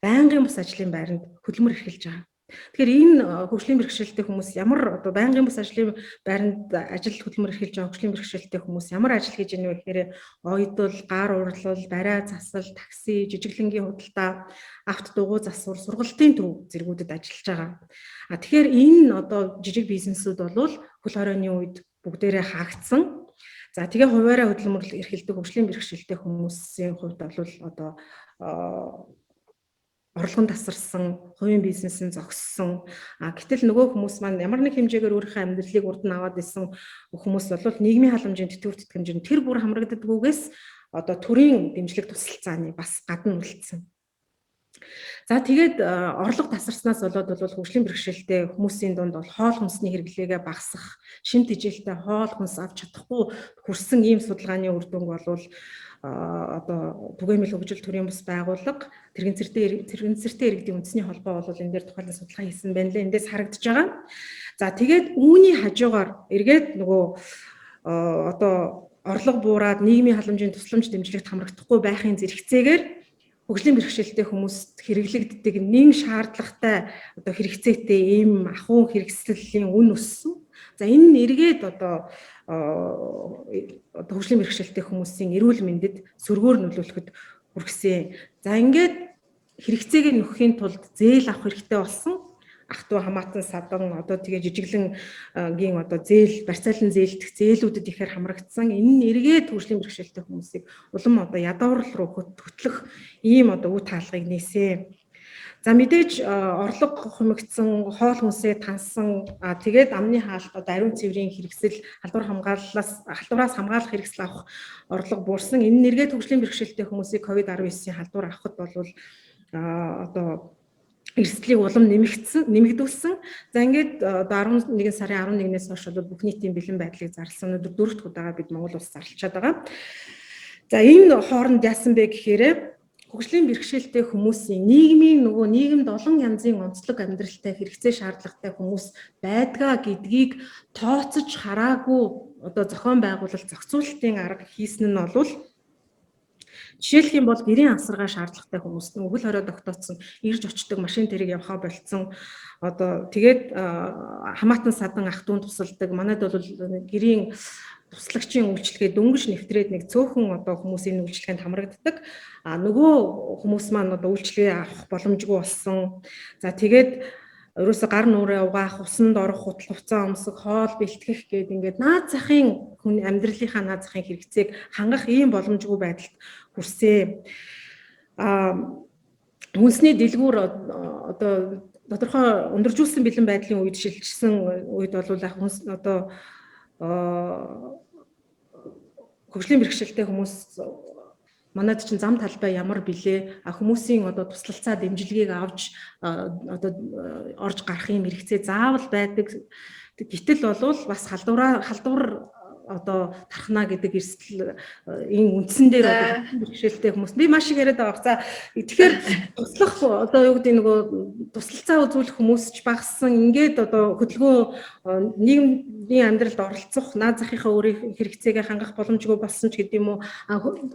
байнгын бус ажлын байранд хөдөлмөр эрхэлж байгаа. Тэгэхээр энэ хөгжлийн бэрхшээлтэй хүмүүс ямар одоо байнгын бус ажлын байранд ажил хөдөлмөр эрхэлж байгаа хөгжлийн бэрхшээлтэй хүмүүс ямар ажил хийж ийнэ вэ гэхээр оюутал, гар урлал, барай засал, такси, жижиглэнгийн худалдаа, авто дугуй засвар, сургалтын төв зэргүүдэд ажиллаж байгаа. Тэгэхээр энэ одоо жижиг бизнесүүд бол хөл хорионы үед бүгдээрээ хаагдсан. За тэгээ хуваараа хөдөлмөр эрхэлдэг хөгжлийн бэрхшээлтэй хүмүүсийн хувьд бол одоо орлогон тасарсан, хувийн бизнес нь зогссон. Гэтэл нөгөө хүмүүс маань ямар нэг хэмжээгээр өөрийнхөө амьдралыг урд нь аваад исэн хүмүүс бол нийгмийн халамжийн тэтгэвэр тэтгэмжийн тэр бүр хамрагддаггүйгээс одоо төрийн дэмжлэг тусалцааны бас гадна үлдсэн. За тэгээд орлого тасарснаас болоод бол хөгжлийн бэрхшээлтэй хүмүүсийн дунд бол хоол хүнсний хэрэглээгээ багасгах, шимт ижээлтэй хоол хүнс авч чадахгүй хүрсэн ийм судалгааны үр дүнг бол одоо түгээмэл хөгжил төрийн бас байгууллага тэрэгэн зэрэгтэй иргэдийн үндэсний холбоо бол энэ дээр тухайлан судалгаа хийсэн байна лээ. Эндээс харагдаж байгаа. За тэгээд үүний хажуугаар эргээд нөгөө одоо орлого буураад нийгмийн халамжийн тусламж дэмжлэгт хамрагдахгүй байхын зэрэгцээгээр хөгжлийн бэрхшээлтэй хүмүүст хэрэглэгддэг нэг шаардлагатай одоо хэрэгцээтэй ийм ахуйн хэрэгслийн үн өссөн. За энэ нь эргээд одоо хөгжлийн бэрхшээлтэй хүмүүсийн эрүүл мэндэд сөргөөр нөлөөлөхөд хүргэсэн. За ингээд хэрэгцээг нөхөхийн тулд зээл авах хэрэгтэй болсон. Ах トゥ хамаатан садан одоо тэгээ жижиглэнгийн одоо зээл барьцаалан зээлдэх зээлүүдэд ихээр хамрагдсан. Энэ нь эргээд хөгжлийн бэрхшээлтэй хүмүүсийг улам одоо ядуурл руу хөтлөх ийм одоо үе таалгыг нээсэн. За мэдээж орлого хумигдсан, хоол хүнсээ тансан, тэгээд амны хаалт одоо ариун цэврийн хэрэгсэл халдвараас хамгаалах хэрэгсэл авах орлого буурсан. Энэ нь эргээд хөгжлийн бэрхшээлтэй хүмүүсийг COVID-19-ийн халдвар авахд бол одоо эрсдлийг улам нэмэгдүүлсэн. За ингээд одоо 11 сарын 11-ээс хойш бүх нийтийн бэлэн байдлыг зарласан. Өнөөдөр 4 дахь удаага бид Монгол улс зарлчаад байгаа. За энэ хооронд яасан бэ гэхээр хөгжлийн бэрхшээлтэй хүмүүсийн нийгэмд олон янзын онцлог амьдралтай хэрэгцээ шаардлагатай хүмүүс байдгаа гэдгийг тооцож хараагүй одоо зохион байгуулалт зохицуулалтын арга хийсэн нь бол жишээлх юм бол гэрийн асаргаа шаардлагатай хүмүүст өвөл хорой тогтооцсон ирж очдог машин тэрэг явхаа болцсон одоо тэгээд хамаатан садан ах トゥ тусалдаг. Манайд бол гэрийн туслагчийн үйлчлэгээ дөнгөж нэвтрээд нэг цөөхөн одоо хүмүүсийн үйлчлэгэнд хамрагддаг. Нөгөө хүмүүс маань одоо үйлчлэгээ авах боломжгүй болсон. За тэгээд ерөөсө гар нүрээ угаах, усанд орох, хутал хувцас өмсөх, хоол бэлтгэх гээд ингээд наад захын хүн амьдралынхаа наад захын хэрэгцээг хангах ийм боломжгүй байдалд хүрсэн. Хүнсний дэлгүүр одоо тодорхой өндөржүүлсэн бэлэн байдлын үед шилжсэн үед бол хүнс одоо хөгжлийн бэрхшээлтэй хүмүүс манайд чинь зам талбай ямар билээ хүмүүсийн одоо туслалцаа дэмжлэгийг авч одоо орж гарах юм хэрэгцээ заавал байдаг. Гэтэл бол бас халдвар одоо тархна гэдэг эрсдэл энэ үндсэн дээр бэрхшээлтэй хүмүүс би маш их яриад байгаа. За тэгэхээр туслах одоо юу гэдэг нөгөө туслалцаа үзүүлэх хүмүүс ч багассан. Ингээд одоо хөдөлгөөн нийгмийн амьдралд оролцох наад захынхаа өөрийн хэрэгцээгээ хангах боломжгүй болсон ч гэдэг юм уу.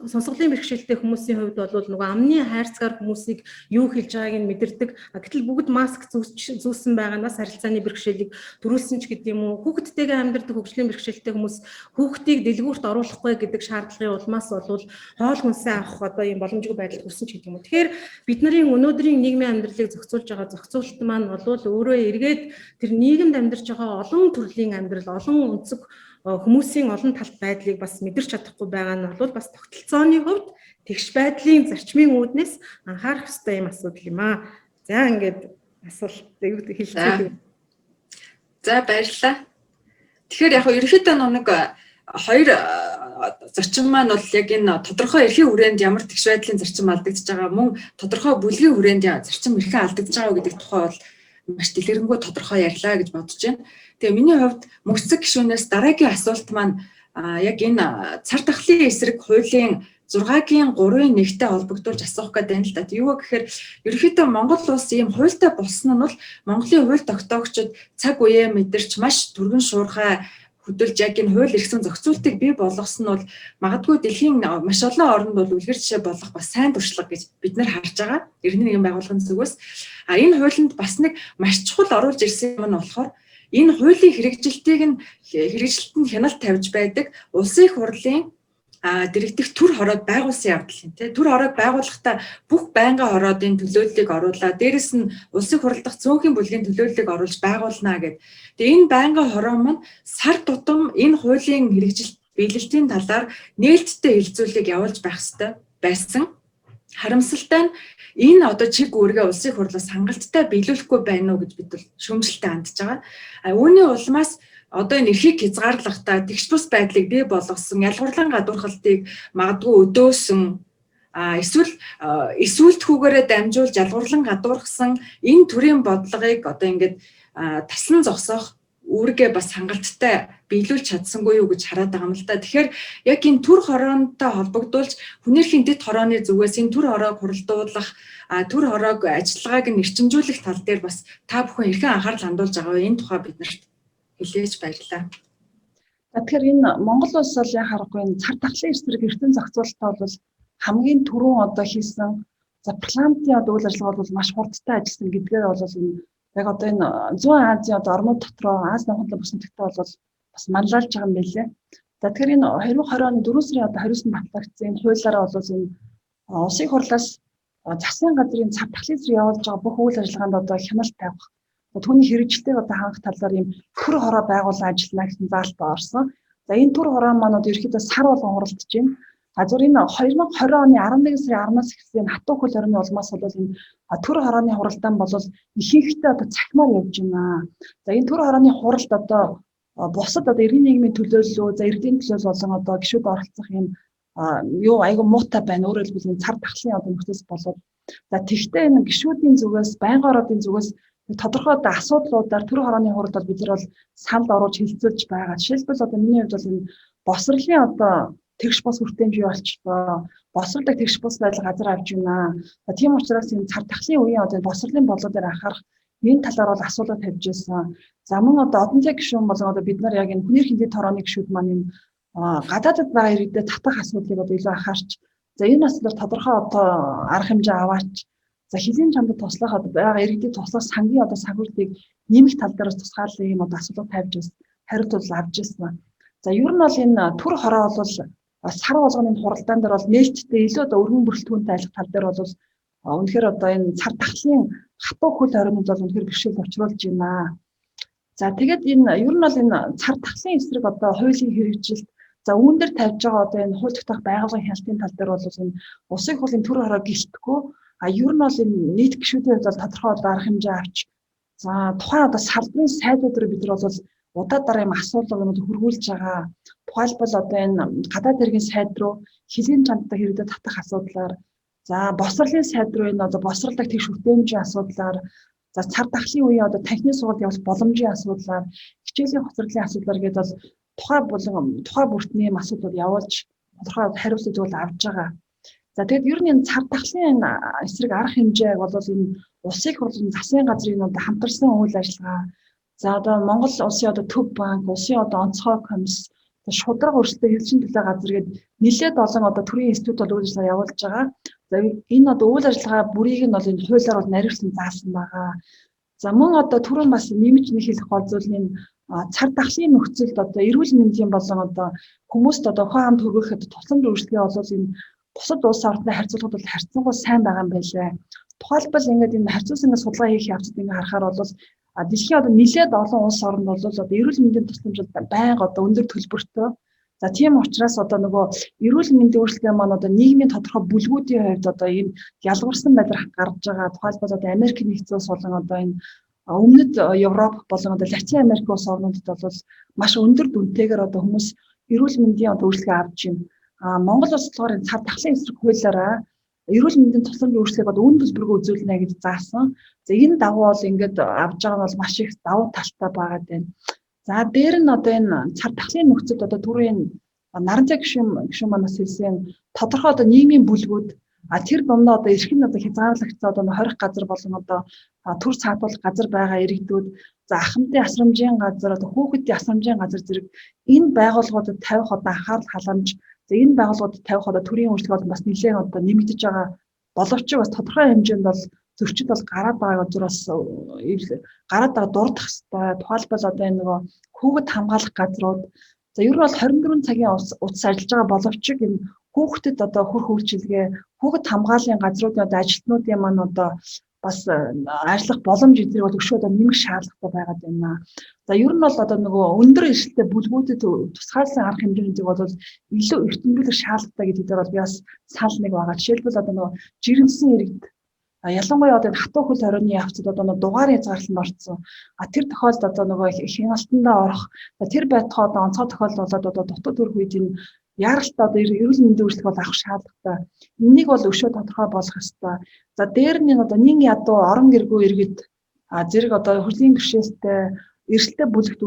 Сонсголын бэрхшээлтэй хүмүүсийн хувьд бол нөгөө амны хайрцгаар хүмүүсийг юу хэлж байгааг нь мэдэрдэг. Гэтэл бүгд маск зүүсэн байгаанаас харилцааны бэрхшээлийг төрүүлсэн ч гэдэг юм уу. Хүүхэдтэйгээ амьдардаг хөгжлийн бэрхшээлтэй хүмүүс хүүхдийг дэлгүүрт оруулахгүй гэдэг шаардлагын улмаас бол хоол хүнсээ авах одоо ийм боломжгүй байдалд хүрсэн ч гэдэг юм уу. Тэгэхээр бидний өнөөдрийн нийгмийн амьдралыг зохицуулж байгаа зохицуулалт маань бол өөрөө эргээд тэр нийгэмд амьдарч байгаа олон төрлийн амьдрал, олон өнцөг хүмүүсийн олон талт байдлыг бас мэдэрч чадахгүй байгаа нь бол бас тогтолцооны хувьд тэгш байдлын зарчмын үүднээс анхаарах ёстой юм асуудал юм аа. За ингээд асуулт хэлцээ. За баярлалаа. Тэгэхээр яг ерөнхийдөө нэг хоёр зарчим маань бол яг энэ тодорхой эрхийн хүрээнд ямар тэгш байдлын зарчим алдагдж байгаа мөн тодорхой бүлгийн хүрээнд зарчим эрхэн алдагдж байгаа гэдэг тухай бол маш дэлгэрэнгүй тодорхой ярьлаа гэж бодож байна. Тэгээ миний хувьд мөцөг гишүүнээс дараагийн асуулт маань яг энэ цар тахлын эсрэг хуулийн 6-гийн 3-ын 1-тэй холбогдуулж асуух гэдэг юм л да. Юу гэхээр ерөнхийдөө Монгол улс ийм хуультай болсон нь бол Монголын хууль тогтоогчид цаг үеэ мэдэрч маш түргэн шуурхай хөдөлж яг энэ хууль эрх зүйн зохицуултыг бий болгосон нь бол магадгүй дэлхийн маш олон оронд бол үлгэр жишээ болох бас сайн туршлага гэж бид нар харж байгаа. Иргэний нэгэн байгууллагын зүгээс энэ хуулинд бас нэг маш чухал оруулж ирсэн юм нь болохоор энэ хуулийн хэрэгжилтийн хяналт тавьж байдаг улсын их хурлын дэрэгдэх төр хороод байгуулсан явдал юм тий. Төр хороог байгуулахдаа бүх байнгын хороодын төлөөллийг оруулаа. Дээрэс нь улсын хурал дахь цөөнхийн бүлгийн төлөөллийг оруулж байгуулнаа гэдэг. Тэгээ энэ байнгын хороо маань сар тутам энэ хуулийн хэрэгжилт биелэлтийн талаар нээлттэй хэлэлцүүлгийг явуулж байх ёстой байсан. Харамсалтай нь энэ одоо чиг үүргээ улсын хурлаас хангалттай биелүүлэхгүй байна уу гэж бид бол шүүмжлэлтэй хандж байгаа. Үүний улмаас одоо энэ эрхийг хязгаарлахдаа тэгш бус байдлыг бий болгосон ялгуурлан гадуурхалтыг магадгүй өдөөсөн эсвэл түүгээрээ дамжуулж ялгуурлан гадуурхсан энэ төрлийн бодлогыг одоо ингээд таслан зогсоох үүргээ бас хангалттай биелүүлж чадсангүй юу гэж хараад байгаа юм л да. Тэгэхээр яг энэ төр хороонтой холбогдуулж хүний эрхийн дэд хорооны зүгээс энэ төр хороог хуралдуулах, төр хороог ажиллагааг нь эрчимжүүлэх тал дээр бас та бүхэн эрхэн анхаарал хандуулж байгаа энэ тухай биднэрт хэлээж баярлалаа. Тэгэхээр энэ Монгол улс бол яг харахгүй энэ цар тахлын эсрэг эрдэнэ зохицуулалтаа бол хамгийн түрүүн одоо хийсэн плантын одоо үйл ажиллагаа бол маш хурдтай ажилласан гэдгээр бол энэ яг одоо энэ Зүүн Азийн одоо орнууд дотроо Аз намхлын бүс нутагтаа бол бас манлайлж байгаа юм байлээ. За тэгэхээр энэ 2020 оны 4 сарын одоо 29-нд батлагдсан энэ хуулиараа бол энэ улсын хурлаас засгийн газрын цар тахлын эсрэг явуулж байгаа бүх үйл ажиллагаанд одоо хяналт тавих, түүний хэрэгжилтэйг одоо хангах талаар ийм төр хороо байгуулан ажиллана гэсэн заалт орсон. За энэ төр хороо маань одоо ерөөхдөө сар болгон хуралдаж байна. Зүгээр энэ 2020 оны 11 сарын 10-наас эхэлсэн хатуу хөл хорионы улмаас бол энэ төр хорооны хуралдаан бол ихэнхдээ одоо цахимаар явж байна. За энэ төр хорооны хуралд одоо бусад одоо иргэн нийгмийн төлөөлөл, за иргэдийн төлөөлөл болон одоо гишүүд оролцох юм юу айгу муутай байна. Өөрөөр хэлбэл энэ цар тахлын одоо нөхцөл болоод за тэгтээ энэ гишүүдийн зүгээс, байнгын ороодын зүгээс тодорхой одоо асуудлуудаар төр хорооны хуралд бол бид нар бол санал оруулж хэлэлцүүлж байгаа. Жишээлбэл одоо миний хувьд бол энэ босрлын одоо тэгш бос хүртээмж юу болчихлоо. Босролдог тэгш бос байдал газар авж байна. Тийм учраас энэ цар тахлын үеийн одоо босрлын бодлуудаар анхаарах энэ талаар бол асуулт тавьж байсан. За мөн одоо одон цай гишүүн болон одоо бид нар яг энэ хүний эрхийн дэд хорооны гишүүд маань энэ гадаадд байгаа иргэдэд татах асуудлыг одоо илүү анхаарч, за энэ асуудлаар тодорхой одоо арга хэмжээ аваач, за хэлийн чамд туслахад байгаа иргэдэд туслах сангийн одоо сахиултыг нэмэх тал дээр тусгаарлах юм одоо асуудал тавьж бас хариулт бол авч ирсэн. За ер нь бол энэ төр хороо бол сар болгоны хуралдаан дээр бол нээлттэй илүү одоо өргөн бүрэлдэхүүнтэй айлах тал дээр бол үнэхээр одоо энэ цар тахлын хатуу хөл хорионууд бол үнэхээр бэрхшээл учруулж байна. За тэгээд энэ ер нь бол энэ цар тахлын эсрэг одоо хуулийн хэрэгжилт, за үүн дээр тавьж байгаа одоо энэ хууль тогтоох байгууллагын хяналтын тал дээр бол энэ улсын хурлын төр хороо гэлтэхгүй ер нь бол энэ нийт гишүүдийн хувьд бол тодорхой одоо арга хэмжээ авч, за тухайн одоо салбарын сайдуудаар бид нар бол удаа дараа юм асуудлыг хөргүүлж байгаа. Тухайлбал одоо энэ гадаад хэргийн сайд руу хэлийн чамдтай хэрэгдэд татах асуудлаар, за босрлын сайд руу энэ одоо босролдог тэгш хүртээмжийн асуудлаар, за цар тахлын үеийн одоо танхимын сургалт явуулах боломжийн асуудлаар, хичээлийн хоцроглын асуудлаар гэдэг бол тухай бүртний юм асуудлууд явуулж тодорхой хариултууд бол авж байгаа. За тэгээд ер нь энэ цар тахлын эсрэг арга хэмжээг бол энэ улсын хурлын засгийн газрын одоо хамтарсан үйл ажиллагаа, за одоо Монгол улсын одоо төв банк, улсын одоо онцгой комисс, шударга өрсөлдөөн хэлшин төлөө газар гээд нэлээд олон одоо төрийн институт бол үйл ажиллагаа явуулж байгаа. За энэ одоо үйл ажиллагаа бүрийг нь бол энэ хуулиар бол нариулсан заасан байгаа. За мөн одоо түрүүн бас нэмж нэг хэлэх гол зүйл нь цар тахлын нөхцөлд одоо эрүүл мэндийн болон одоо хүмүүст одоо ухаан хамт хөргөөхөд тусламж үйлчлэгээ болол энэ бусад улс орнтой харьцуулахад бол харьцангуй сайн байгаа юм байлаа. Тухайлбал ингээд энэ харьцуулсан судалгаа хийх явцад ингээд харахаар бол дэлхийн одоо нэлээд олон улс орнд бол одоо эрүүл мэндийн тусламжид байнга одоо өндөр төлбөртэй. За тийм учраас одоо нөгөө эрүүл мэндийн үйлчлэгээ маань одоо нийгмийн тодорхой бүлгүүдийн хувьд одоо энэ ялгарсан байдлаар гарч байгаа. Тухайлбал одоо Америк нэгдсэн улс болон одоо энэ өмнөд Европ болон одоо Латин Америк улс орнуудад бол маш өндөр дүнтэйгээр одоо хүмүүс эрүүл мэндийн одоо үйлчлэгээ авч байна. Монгол улс болохоор цар тахлын эсрэг хуулиараа эрүүл мэндийн тусламжийн үйлчлэгийг одоо үн төлбөргөө үзүүлнэ гэж заасан. За энэ давуу бол ингээд авж байгаа нь бол маш их давуу талтай байгаа байна. За дээр нь одоо энэ цар тахлын нөхцөлд одоо түрүүн наран цай гишүүн манаас хэлсэн тодорхой одоо нийгмийн бүлгүүд тэр дундаа одоо эрхэн одоо хязгаарлагдсан одоо 20 газар болон одоо төр цаатуулах газар байгаа иргэдүүд, за ахмадын асрамжийн газар, одоо хүүхэдийн асрамжийн газар зэрэг энэ байгууллагуудад тавих одоо анхаарал халамж, за энэ байгууллагуудад тавих одоо төрийн үйлчлэг бас нэлээд одоо нэмэгдэж байгаа боловч бас тодорхой хэмжээнд бол зөрчил бол гараад байгаа зүрээс гараад байгаа дурдах хэвээр. Тухайлбал одоо энэ нөгөө хүүхэд хамгаалах газрууд, за ер нь бол 24 цагийн утас ажиллаж байгаа боловч энэ хүүхдэд одоо хүрх үйлчилгээ, хүүхэд хамгааллын газруудын одоо ажилтнуудын маань одоо бас ажиллах боломж эзрэг бол өшөө одоо нэмэх шаардлагатай байгаад байна. За ер нь бол одоо нөгөө өндөр эрсдэлтэй бүлгүүдэд тусгаалсан арга хэмжээнийг бол илүү эртэмлүүлэх шаардлагатай гэдэг дээр бол би бас санал нэг байгаа. Жишээлбэл одоо нөгөө жирэмсэн иргэд ялангуяа одоо хатуу хөл хорионы явцад одоо нөгөө дугаарын хязгаарлалт орсон. Тэр тохиолдолд одоо нөгөө хяналтандаа орох тэр байтугай одоо онцгой тохиолдол болоод одоо дутуу төрх үед энэ яаралтай одоо эрүүл мэндийн үйлчлэг бол авах шаардлагатай. Энийг бол өшөө тодорхой болгох ёстой. За дээр нь одоо нийгмийн ядуу орон гэргүй иргэд зэрэг одоо хөлийн бэрхшээлтэй эрсдэлтэй бүлэгт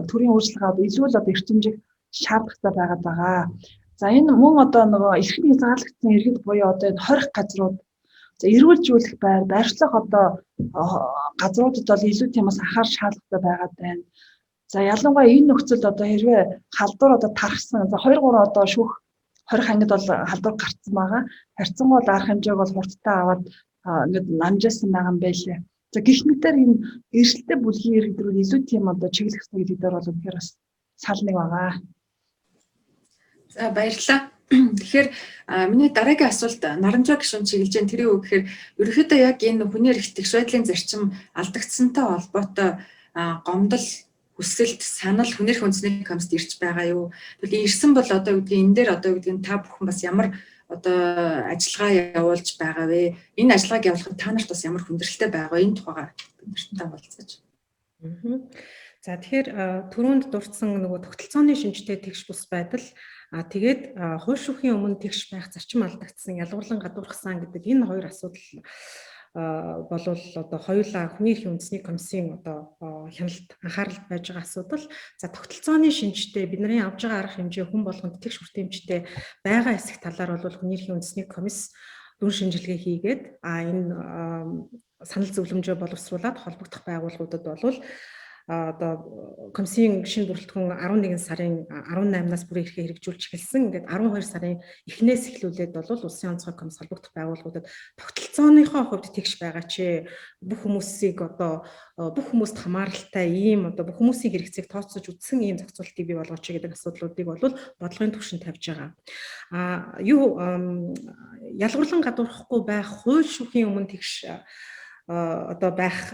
төрийн үйлчлэгээ илүү л одоо эрчимжих шаардлагатай байгаад байгаа. За энэ мөн одоо нөгөө эрхний хязгаарлагдсан иргэд буюу одоо энэ хорих газрууд за эрүүлжүүлэх байршлах одоо газруудад бол илүү тийм бас анхаарах шаардлагатай байгаад байна. За ялангуяа энэ нөхцөлд одоо хэрвээ халдвар одоо тархсан за 2 3 одоо шүүх хорих ангид бол халдвар гарцсан байгаа. Харьцан бол арга хэмжээг бол хурдтай аваад ингээд намжаасан байгаа юм байлээ. За гэх мэтээр энэ эрсдэлтэй бүлгийн иргэдрүүд илүү тийм одоо чиглэх хэрэгтэй гэдэг дээр бол үнэхээр бас сал нэг байгаа. За баярлалаа. Тэгэхээр миний дараагийн асуулт Наранжаа гишүүн чиглэж байгаа тэрийг үг гэхээр ерөнхийдөө яг энэ хүний эрх тэгш байдлын зарчим алдагдсантай холбоотой гомдол хүсэлт санал хүний эрх үндэсний комиссд ирж байгаа юу? Тэгвэл ирсэн бол одоо үгдгийн энэ дээр одоо үгдгийн та бүхэн бас ямар одоо ажиллагаа явуулж байгаа вэ? Энэ ажиллагааг явуулахад та нарт бас ямар хүндрэлтэй байгаа энэ тухайга бид нартай болцооч. За тэгэхээр түрүүнд дурдсан нөгөө тогтолцооны шинжтэй тэгш бус байдал тэгээд хууль шүүхийн өмнө тэгш байх зарчим алдагдсан, ялгуурлан гадуурхсан гэдэг энэ хоёр асуудал болвол одоо хоёулаа хүний эрхийн үндэсний комиссийн одоо хяналт анхаарал байж байгаа асуудал. За тогтолцооны шинжтэй бидний авж байгаа арга хэмжээ хүн болгонд тэгш хүртээмжтэй байгаа эсэх талаар бол хүний эрхийн үндэсний комисс дүн шинжилгээ хийгээд энэ санал зөвлөмжөө боловсруулад холбогдох байгууллагуудад бол одоо комиссийн шинэ бүрэлдэхүүн 11 сарын 18-наас бүрэн эрхээ хэрэгжүүлж эхэлсэн. Ингээд 12 сарын эхнээс эхлүүлээд бол улсын онцгой комисс холбогдох байгууллагуудад тогтолцооныхоо хувьд тэгш байгаа ч бүх хүмүүсийг одоо бүх хүмүүст хамааралтай ийм одоо бүх хүмүүсийн хэрэгцээг тооцоож үзсэн ийм зохицуултыг бий болгооч гэдэг асуудлуудыг бол бодлогын түвшинд тавьж байгаа. Ялгуурлан гадуурхахгүй байх хууль шүүхийн өмнө тэгш одоо байх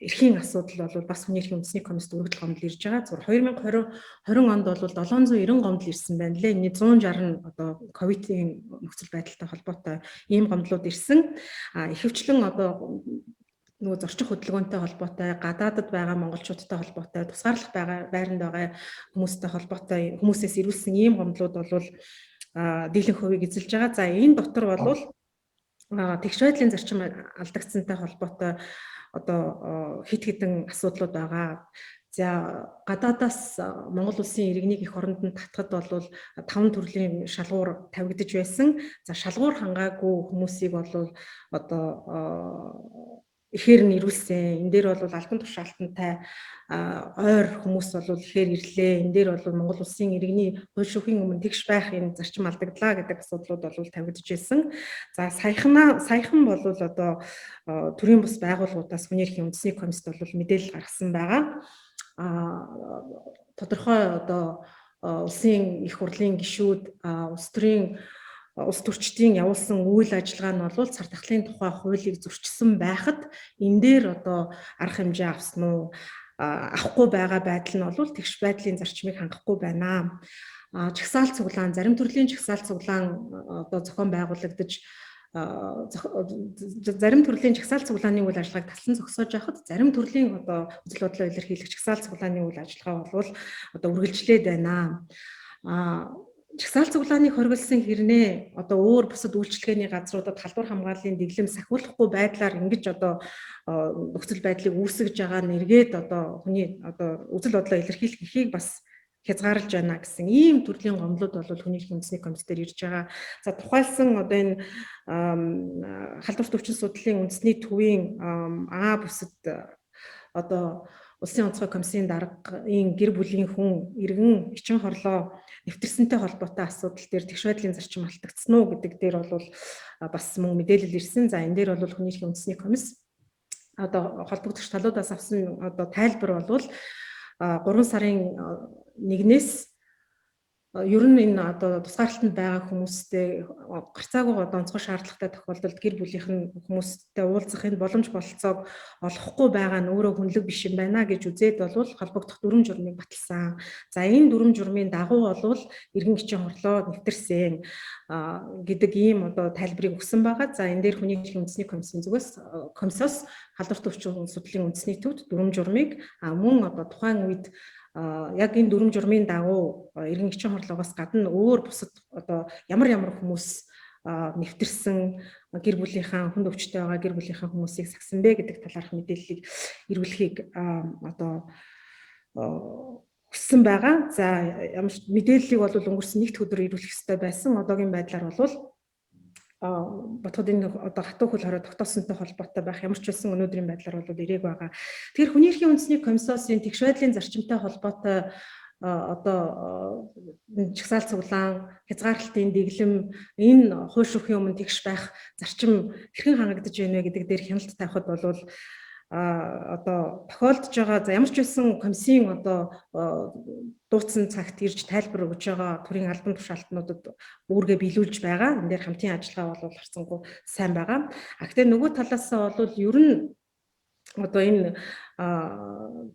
эрхийн асуудал бол бас хүний эрхийн үндэсний комиссд өргөдөл гомдол ирж байгаа. Зүгээр 2020 онд бол 790 гомдол ирсэн байна лээ. 160 одоо ковидын нөхцөл байдалтай холбоотой ийм гомдлууд ирсэн. Ихэвчлэн одоо нөгөө зорчих хөдөлгөөнтэй холбоотой, гадаадад байгаа монголчуудтай холбоотой, тусгаарлах байранд байгаа хүмүүстэй холбоотой хүмүүсээс ирүүлсэн ийм гомдлууд бол дийлэнх хувийг эзэлж байгаа. За энэ дотор бол тэгш байдлын зарчим алдагдсантай холбоотой одоо хэд хэдэн асуудлууд байгаа. За гадаадаас Монгол улсын иргэнийг эх оронд нь татахад бол 5 төрлийн шалгуур тавигдж байсан. За шалгуур хангаагүй хүмүүсийг бол одоо ихээр нь ирүүлсэн. Энэ дээр бол албан тушаалтантай ойр хүмүүс бол ихээр ирлээ. Энэ дээр бол Монгол улсын иргэний хууль шүүхийн өмнө тэгш байх энэ зарчим алдагдлаа гэдэг асуудлууд бол тавигдж байсан. За саяхан бол одоо төрийн бус байгууллагуудаас хүний эрхийн үндэсний комиссд бол мэдээлэл гаргасан байгаа. Тодорхой одоо улсын их хурлын гишүүд улс төрчдийн явуулсан үйл ажиллагаа нь бол цар тахлын тухай хуулийг зөрчсөн байхад энэ дээр одоо арга хэмжээ авсан уу авахгүй байгаа байдал нь бол тэгш байдлын зарчмыг хангахгүй байна. Жагсаал цуглаан, зарим төрлийн жагсаал цуглаан одоо зохион байгуулагдаж зарим төрлийн жагсаал цуглааны үйл ажиллагааг таслан зогсоож байхад зарим төрлийн одоо үзэл бодлоо илэрхийлэх жагсаал цуглааны үйл ажиллагаа бол одоо үргэлжлээд байна. Жагсаал цуглааныг хоригдсан хэрнээ одоо өөр бусад үйлчлэгээний газруудад халдвар хамгааллын дэглэм сахиулахгүй байдлаар ингэж одоо нөхцөл байдлыг үүсгэж байгаа нэргээд одоо хүний одоо үзэл бодлоо илэрхийлэх эрхийг бас хязгаарлаж байна гэсэн ийм төрлийн гомдлууд бол хүний эрхийн үндэсний комисс дээр ирж байгаа. За тухайлсан одоо энэ халдварт өвчин судлалын үндэсний төвийн бүсэд одоо улсын онцгой комиссийн даргын гэр бүлийн хүн иргэн эчин хорлоо нэвтэрсэнтэй холбоотой асуудал дээр тэгш байдлын зарчим алдагдсан уу гэдэг дээр бол бас мөн мэдээлэл ирсэн. За энэ дээр бол хүний эрхийн үндэсний комисс одоо холбогдогч талуудаас авсан одоо тайлбар бол 3 сарын 1-ээс ер нь энэ одоо тусгаарлалтанд байгаа хүмүүстэй гарцаагүй онцгой шаардлагатай тохиолдолд гэр бүлийнх нь хүмүүстэй уулзах энэ боломж бололцоог олохгүй байгаа нь өөрөө хүнлэг биш юм байна гэж үзээд бол холбогдох дүрм журмыг баталсан. За энэ дүрм журмын дагуу бол иргэн гэрчийн хорлоо нэвтэрсэн гэдэг ийм одоо тайлбарыг өгсөн байгаа. За энэ дээр хүний эрхийн үндэсний комиссийн зүгээс комиссоос халдварт өвчин судлалын үндэсний төвд дүрм журмыг мөн одоо тухайн үед яг энэ дүрм журмын дагуу иргэн гэрчийн хорлоогоос гадна өөр бусад одоо ямар хүмүүс нэвтэрсэн гэр бүлийнхаа хүнд өвчтэй байгаа гэр бүлийнхаа хүмүүсийг сагсан бэ гэдэг талаарх мэдээллийг эрүүлэхийг одоо хүссэн байгаа. За ямар мэдээллийг бол өнгөрсөн нэгд өдөр эрүүлэх ёстой байсан. Одоогийн байдлаар бол бодоход энэ одоо хатуу хөл хорой тогтоосонтой холбоотой байх ямар ч байсан өнөөдрийн байдлаар бол ирээг байгаа. Тэгэхээр хүний эрхийн үндэсний комиссосын тэгш байдлын зарчимтай холбоотой одоо жагсаал цуглаан, хязгаарлалтын дэглэм энэ хууль шүүхийн өмнө тэгш байх зарчим хэрхэн хангагдаж байна вэ гэдэг дээр хяналт тавихад бол одоо тохиолдож байгаа за ямар ч байсан комиссийн одоо дууцсан цагт ирж тайлбар өгж байгаа төрийн албан тушаалтнуудад үүргээ биелүүлж байгаа. Энэ дээр хамтын ажиллагаа бол харцангуй сайн байгаа. Гэхдээ нөгөө талаасаа бол ер нь одоо энэ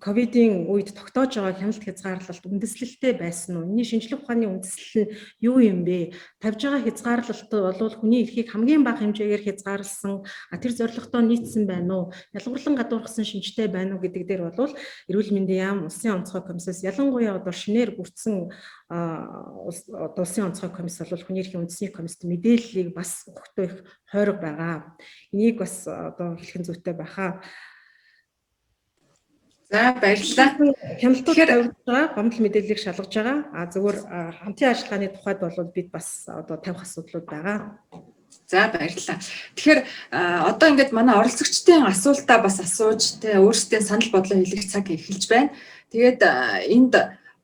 ковидын үед тогтоож байгаа хяналт хязгаарлалт үндэслэлтэй байсан уу? Энэний шинжлэх ухааны үндэслэл нь юу юм бэ? Тавьж байгаа хязгаарлалт бол хүний эрхийг хамгийн бага хэмжээгээр хязгаарласан, тэр зорилготой нийцсэн байна уу? Ялгуурлан гадуурхсан шинжтэй байна уу гэдэг дээр бол эрүүл мэндийн яам, улсын онцгой комиссоос ялангуяа одоо шинээр бүрдсэн улсын онцгой комисс бол хүний эрхийн үндэсний комиссд мэдээллийг бас өгөхдөө их хойрог байгаа. Энийг бас одоо хэлхэн зүйтэй байхаа. За баярлалаа. Хяналтууд тавьж байгаа, гомдол мэдээллийг шалгаж байгаа. Зөвхөн хамтын ажиллагааны тухайд бол бид бас одоо тавих асуудлууд байгаа. За баярлалаа. Тэгэхээр одоо ингээд манай оролцогчдын асуултаа бас асууж тэ өөрсдийн санал бодлоо хэлэх цаг эхэлж байна. Тэгээд энд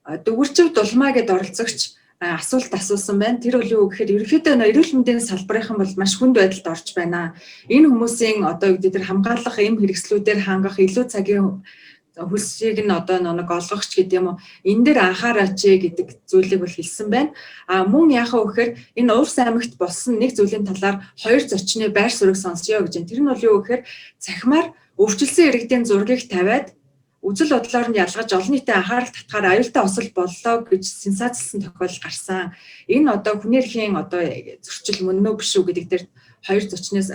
Дөвгөрчөв Дулмаа гэдэг оролцогч асуулт асуусан байна. Тэр бол юу гэхээр ерөнхийдөө эрүүл мэндийн салбарынхан бол маш хүнд байдалд орж байна. Энэ хүмүүсийн одоо тэр хамгаалах эм хэрэгслүүдээр хангах илүү цагийн хөлсийг нь одоо нэг олгогч гэдэг юм уу энэ дээр анхаараач гэдэг зүйлийг бол хэлсэн байна. Мөн яахаа вэхээр энэ Увс аймагт болсон нэг зүйлийн талаар хоёр зочны байр суурийг сонсъё гэж байна. Тэр нь бол юу гэхээр цахимаар өвчлсөн иргэдийн зургийг тавиад үзэл бодлоор нь ялгаж олон нийтийн анхаарал татгаар аюултай осол боллоо гэж сенсацлсан тохиолдол гарсан. Энэ одоо хүний эрхийн одоо зөрчил мөн нөө биш үү гэдэг дээр хоёр зочноос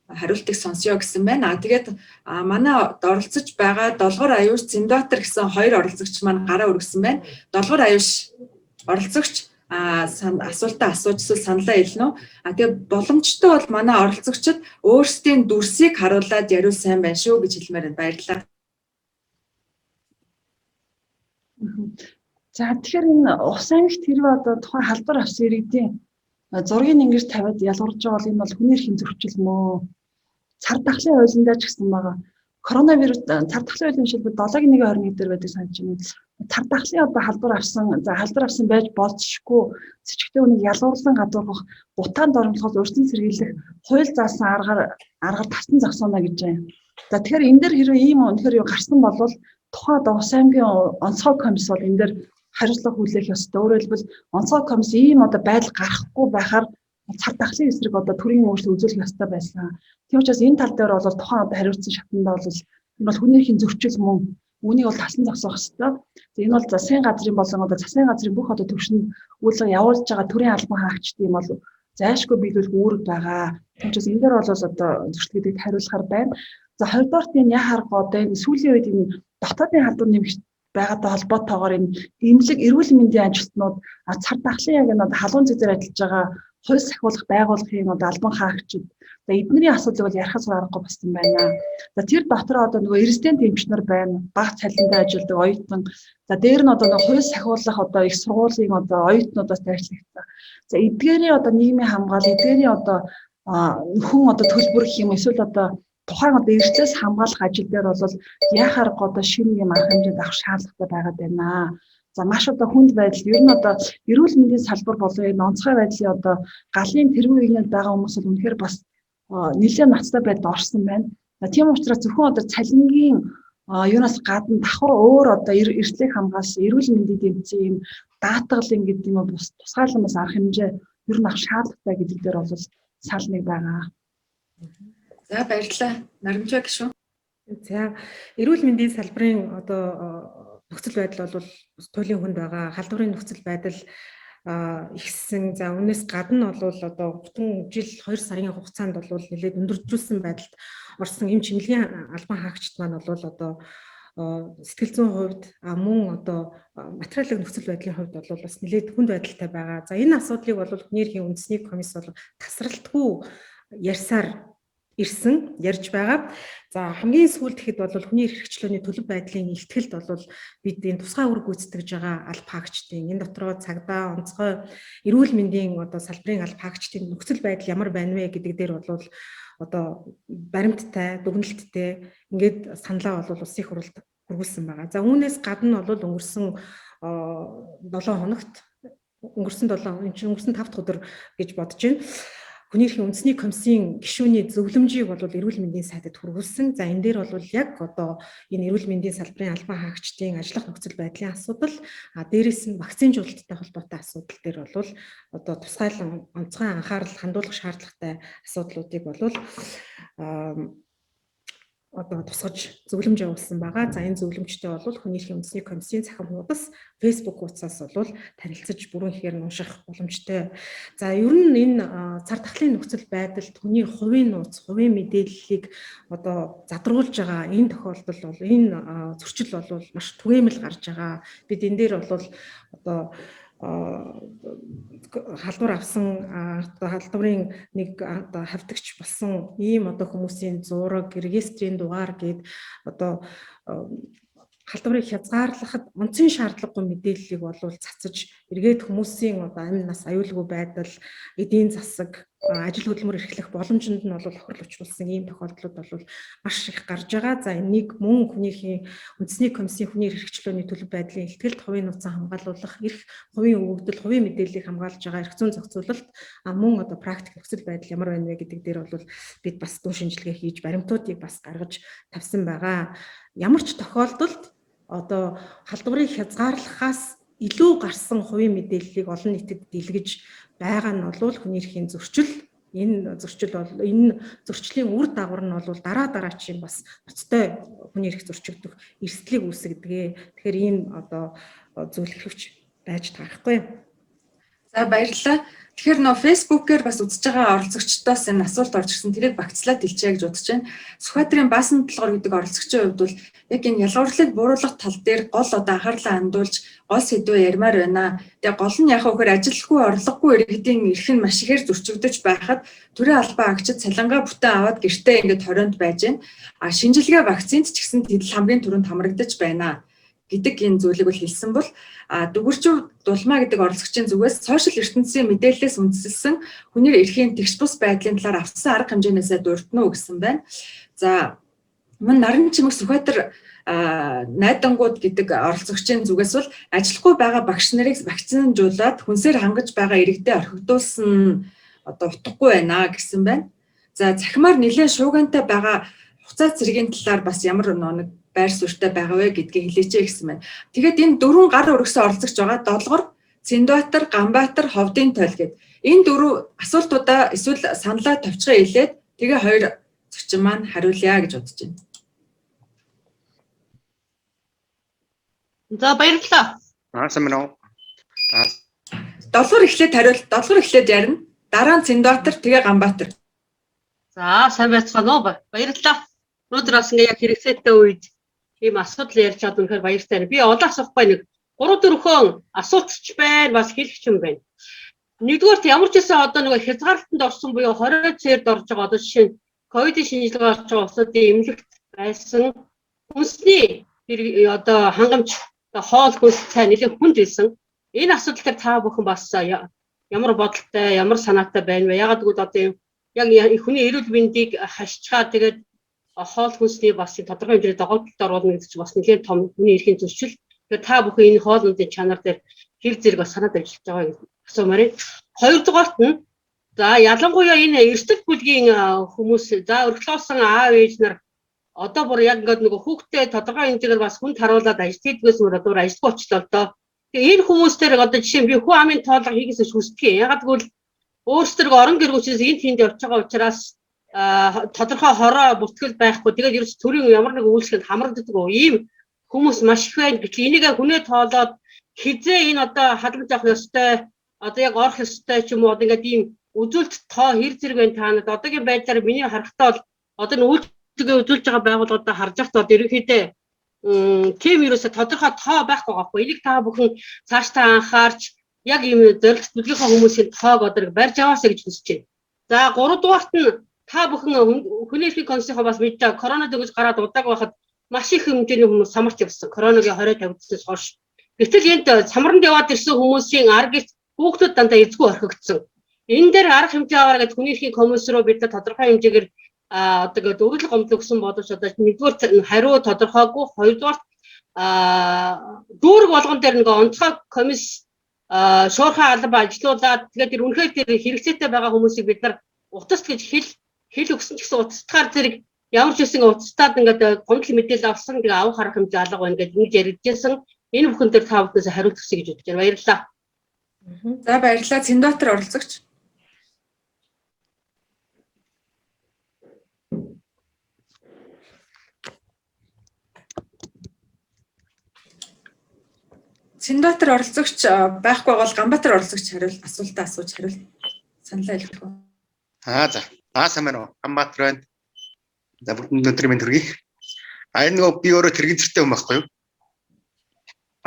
хариултыг сонсъё гэсэн байна. Тэгээд манай оролцож байгаа Долгор Аюуш Цэндбаатар гэсэн хоёр оролцогч маань гараа өргөсөн байна. Долгор Аюуш оролцогч асуултаа асууж эсвэл саналаа хэлнэ үү? Тэгээд боломжтой бол манай оролцогчид өөрсдийн дүрсийг харуулад яриул сайн байна шүү гэж хэлмээр байна. Баярлалаа. За тэгэхээр энэ Увс аймагт хэрвээ одоо тухайн халдвар авсан иргэдийн зургийг ингэж тавиад ялгарч байгаа бол энэ бол хүний эрхийн зөрчил мөө. Цар тахлын хуулиндаа ч гэсэн байгаа. Коронавирус цар тахлын хуулийн шилбэр 7-1-21 дээр байдаг санаж байна. Цар тахлын одоо халдвар авсан байж болцшгүй цэцэгтэй хүнийг ялгуурлан гадуурхах, утаанд оромжлохоос өрсөн сэргийлэх хууль заасан аргаар тасн зогсооно гэж байна. За тэгэхээр энэ дээр хэрвээ ийм үнэхээр гарсан бол тухайн Увс аймгийн онцгой комисс бол энэ дээр хариуцлага хүлээх ёстой. Өөрөөр хэлбэл онцгой комисс ийм одоо байдал гарахгүй байхаар цар тахлын эсрэг одоо төрийн өөрчлөлт үзүүлэх ёстой байсан. Тийм учраас энэ тал дээр бол тухайн одоо хариуцсан шатанда бол энэ бол хүний эрхийн зөрчил мөн. Үүнийг бол таслан зогсоох ёстой. Энэ бол засгийн газрын болон одоо засгийн газрын бүх одоо төвшөнд үйлчлэг явуулж байгаа төрийн албан хаагчдын бол зайлшгүй биелүүлэх үүрэг байгаа. Тийм учраас энэ дээр бол одоо зөрчил гэдэгт хариулахар байна. За хоёрдугаарт энэ яхаарахгүй одоо энэ сүүлийн үед энэ дотоодын халдвар нэмэгдэж байгаатай холбоотойгоор энэ эмнэлэг эрүүл мэндийн ажилтнууд цар тахлын яг энэ халуун зэзээр ажиллаж байгаа хууль сахиулах байгууллагын одоо албан хаагчид эдний асуудлыг бол ярихаас аргагүй болсон байна. За тэр дотор одоо нөгөө резидент эмчнэр байна. Баг цалинтай ажилладаг оюутан. За дээр нь одоо нөгөө хууль сахиулах одоо их сургуулийн одоо оюутнуудаас ажиллагдсан. За эдгээрийн одоо нийгмийн хамгаалал, эдгээрийн одоо хүн одоо төлбөр гэх юм эсвэл одоо тухайн одоо эрхлээс хамгаалах ажил дээр бол яхаарахгүй одоо шинэ юм арга хэмжээнд авах шаардлагатай байгаад байна. За маш одоо хүнд байдал ер нь одоо эрүүл мэндийн салбар болон энэ онцгой байдлын одоо галын тэргүүн иргэнд байгаа хүмүүс бол үнэхээр бас нэлээд ноцтой байдалд орсон байна. Тийм учраас зөвхөн одоо цалингийн юунаас гадна давхар өөр одоо эрхлийг хамгаалсан эрүүл мэндийн тэмцээн юм даатгалын гэдэг юм уу тусгаалan бас арга хэмжээ ер нь ах шаардлагатай гэдэг дээр бол сал нэг байгаа. За баярлалаа. Наримжаа гişүн. За эрүүл мэндийн салбарын одоо нөхцөл байдал бол туйлын хүнд байгаа. Халдварын нөхцөл байдал ихсэн. За үүнээс гадна бол одоо бүтэн жил 2 сарын хугацаанд бол нэлээд өндөржүүлсэн байдалд орсон эм чимлэгийн албан хаагчид маань бол одоо сэтгэл зүйн хувьд мөн одоо материалын нөхцөл байдлын хувьд бол бас нэлээд хүнд байдалтай байгаа. За энэ асуудлыг бол хүний эрхийн үндэсний комисс бол тасралтгүй ярьж байгаа. За хамгийн сүүлд гэхэд бол хүний эрх хэрэгчлөөний төлөв байдлын илтгэлд бол бид энэ тусгай үр гүйцэтгэж байгаа алба хаагчдын энэ дотроо цагдаа, онцгой эрүүл мэндийн одоо салбарын алба хаагчдын нөхцөл байдал ямар байна вэ гэдэг дээр бол одоо баримттай, дүгнэлттэй ингээд саналаа бол улсын их хурлд хүргүүлсэн байгаа. За үүнээс гадна бол өнгөрсөн 7 хоногт өнгөрсөн 5 дахь өдөр гэж бодож байна. Хүний эрхийн үндэсний комиссийн гишүүний зөвлөмжийг бол эрүүл мэндийн сайдад хүргүүлсэн. За энэ дээр бол яг одоо энэ эрүүл мэндийн салбарын албан хаагчдын ажиллах нөхцөл байдлын асуудал, дээрээс нь вакцины жуулалттай холбоотой асуудал дээр бол одоо тусгайлан онцгой анхаарал хандуулах шаардлагатай асуудлуудыг бол одоо тусгаж зөвлөмж явуулсан байгаа. За энэ зөвлөмжтэй бол хүний эрхийн үндэсний комиссийн захин хуудас Facebook хуудасаас бол танилцж бүрэн ихээр унших боломжтой. За ер нь энэ цар тахлын нөхцөл байдалд хүний хувийн нууц, хувийн мэдээллийг одоо задруулж байгаа энэ тохиолдол бол энэ зөрчил бол маш түгээмэл гарч байгаа. Бид энэ дээр бол одоо халдвар авсан одоо халдварын нэг одоо хавтагч болсон ийм одоо хүмүүсийн зураг, регистрийн дугаар гээд одоо халдварыг хязгаарлахад онцгийн шаардлагагүй мэдээллийг бол цацаж эргээд хүмүүсийн одоо амь нас аюулгүй байдал, эдийн засаг, ажил хөдөлмөр эрхлэх боломжинд нь бол хохирол учруулсан ийм тохиолдлууд бол маш их гарч байгаа. За энийг мөн хүний эрхийн үндэсний комиссийн хүний эрх хэрэгчлөөний төлөв байдлын илтгэлд хувийн нууцаа хамгаалуулах, эрх, хувийн өгөгдөл, хувийн мэдээллийг хамгаалж байгаа эрх зүйн зохицуулалт мөн одоо практик нөхцөл байдал ямар байна вэ гэдэг дээр бол бид бас дүн шинжилгээ хийж баримтуудыг бас гаргаж тавьсан байгаа. Ямар ч тохиолдолд одоо халдварыг хязгаарлахаас илүү гарсан хувийн мэдээллийг олон нийтэд дэлгэж байгаа нь бол хүний эрхийн зөрчил. Энэ зөрчлийн үр дагавар нь бол дараачийн бас ноцтой хүний эрх зөрчигдөх эрсдлийг үүсгэдэг. Тэгэхээр энэ одоо зүйл хэрэгч байж таахгүй. За баярлалаа. Тэгэхээр нөө Facebook-ээр бас үзэж байгаа оролцогчдоос энэ асуулт орж ирсэн. Тэрийг багцлаад хэлчихье гэж бодож байна. Сүхбаатарын баасан толгор гэдэг оролцогчийн хувьд бол яг энэ ялгуурлыг бууруулах тал дээр гол одоо анхаарлаа хандуулж гол сэдвээ ярмаар байна. Тэгээ гол нь яг хөөр ажилтгүй орлогогүй иргэдийн эрх нь маш ихээр зөрчигдөж байхад төрийн албан хаагчид цалингаа бүтэн аваад гэртээ ингээд хорионд байж байна. Шинжилгээ вакцинд ч гэсэн тэдл хамгийн түрүүнд хамрагдаж байна гэдэг энэ зүйлийг бол хэлсэн бол Дүгүрчүү Дулмаа гэдэг оролцогчийн зүгээс сошиал ертөнцийн мэдээллээс үндэслэн хүний эрхийн тэгш бус байдлын талаар авсан арга хэмжээнээсээ дурдна уу гэсэн байна. За мөн Наран чимэг Сүхбаатар найдангууд гэдэг оролцогчийн зүгээс бол ажилахгүй байгаа багш нарыг вакцинжуулаад хүнсээр хангаж байгаа иргэдэд орхигдуулсан одоо утгагүй байна гэсэн байна. За цахимаар нэлээд шуугантай байгаа хуцаа цэргийн талаар бас ямар нэг байр суурьтай байгаа вэ гэдгийг хэлээч гэсэн байна. Тэгэхээр энэ 4 гар өргөсөн оролцогч байгаа. Долгор, Цэндбаатар, Ганбаатар, Ховдын тойл гэдэг. Энэ 4 асуултуудаа эсвэл саналаа тавьчихаа хэлээд тэгээ 2 зочин маань хариулъя гэж бодож байна. За баярлалаа. Сайн уу? Долгор эхлээд хариул, долгор эхлээд ярина. Дараа нь Цэндбаатар, тэгээ Ганбаатар. За сайн байцгаана уу? Баярлалаа. Өнөөдөр бас ингээ яг хэрэгцээтэй үед ийм асуудал ярьж чад үнэхээр баяртай. Би олон асуухгүй нэг 3-4 хон асуултч байна, бас хэлэх юм байна. Нэгдүгээрт ямар ч байсан одоо нэг хязгаарлалтанд орсон буюу 20 цэрд орж байгаа одоо жишээ нь ковидын шинжилгээ орж байгаа усуудын эмнэлэгт байсан хүнсний одоо хангамж хоол хүнс цай нэлээд хүнд байсан. Энэ асуудал дээр та бүхэн бас ямар бодолтой, ямар санаатай байна вэ? Ягаад гэвэл одоо яг хүний эрүүл мэндийг хашчгаа тэгээд хоол хүнсний бас тодорхой хэмжээний доголдолд оруулна гэдэг чинь бас нэлээд том хүний эрхийн зөрчил. Тэгэхээр та бүхэн энэ хоолнуудын чанар дээр хэр зэрэг бас санаад ажиллаж байгаа асуумаар. Хоёрдугаарт нь за ялангуяа энэ эрсдэл бүлгийн хүмүүс за өргөлөөсөн аав ээж нар одоо бүр яг ингээд нөгөө хүүхдээ тодорхой хэмжээгээр бас хүнд харуулад ажил хийдгээс мөр одоо ажилгүй очлоо л доо. Тэгээ энэ хүмүүстээр одоо жишээ нь би хүү амын тоолго хийгээсээ хүсдэг. Ягаад гэвэл өөрсдөө орон гэр бүлээс энд тэнд явж байгаа учраас тодорхой хороо бүртгэл байхгүй. Тэгээд ерөөс төрийн ямар нэг үйлчлэгэнд хамрагддаг ийм хүмүүс маш их байна. Гэтэл энийг хүнээ тоолоод хизээ энэ одоо халамж авах ёстой, одоо яг орох ёстой ч юм уу ингээд ийм үзүүлэлт тоо хэр зэрэг байна та нарт одоогийн байдлаар миний харахтаа бол одоо энэ үйлчлэгээ үзүүлж байгаа байгууллагуудаа харж байхдаа ерөнхийдөө тийм ерөөсө тодорхой тоо байхгүй байхгүй. Энийг та бүхэн цааш та анхаарч яг ийм зорилт бүлгийнхаа хүмүүсийн тоог одоо барьж аваасаа гэж хүсэж байна. За 3 дугаарт нь та бүхэн хүний эрхийн комиссийнхаа бас мэдээ корона дэгэж гараад удааг байхад маш их хэмжээний хүмүүс самарч явсан. Коронагийн 20 тавигдсанаас хойш. Гэтэл энд самранд яваад ирсэн хүмүүсийн аргыг хүүхдүүд дандаа эзгүй орхигдсон. Энэ дээр арга хэмжээ аваа гэж хүний эрхийн комисс руу бид тодорхой хэмжээгээр одоо ингээд өргөл гомдол өгсөн боловч одоо нэгдүгээр хариу тодорхойгүй, хоёрдугаар дүүрэг болгон дээр нэг онцгой комисс шуурхай алба ажиллуулад тэгээд тэр үнэхээр тэр хэрэгцээтэй байгаа хүмүүсийг бид нар утас гэж хэл өгсөн ч гэсэн утастахаар зэрэг ямар ч үсэн утастаад ингээд гомдол мэдээлэл авсан тэгээ авах арга хэмжээ алга байна гэж ингэж яригдсан. Энэ бүхэн дээр та бүхнээс хариулт өгсөй гэж бодож байна. Баярлалаа. За баярлалаа. Цэндбаатар оролцогч. Цэндбаатар оролцогч байхгүй бол Ганбаатар оролцогч асуултаа асууж хариул. Саналаа хэлэх үү? За. Сайн байна уу? Ганбаатар байна. За бүгд өнөөдөр минь төргий. Энэ нөгөө би өөрөө тэргийн зэрэгтэй хүн байхгүй юу?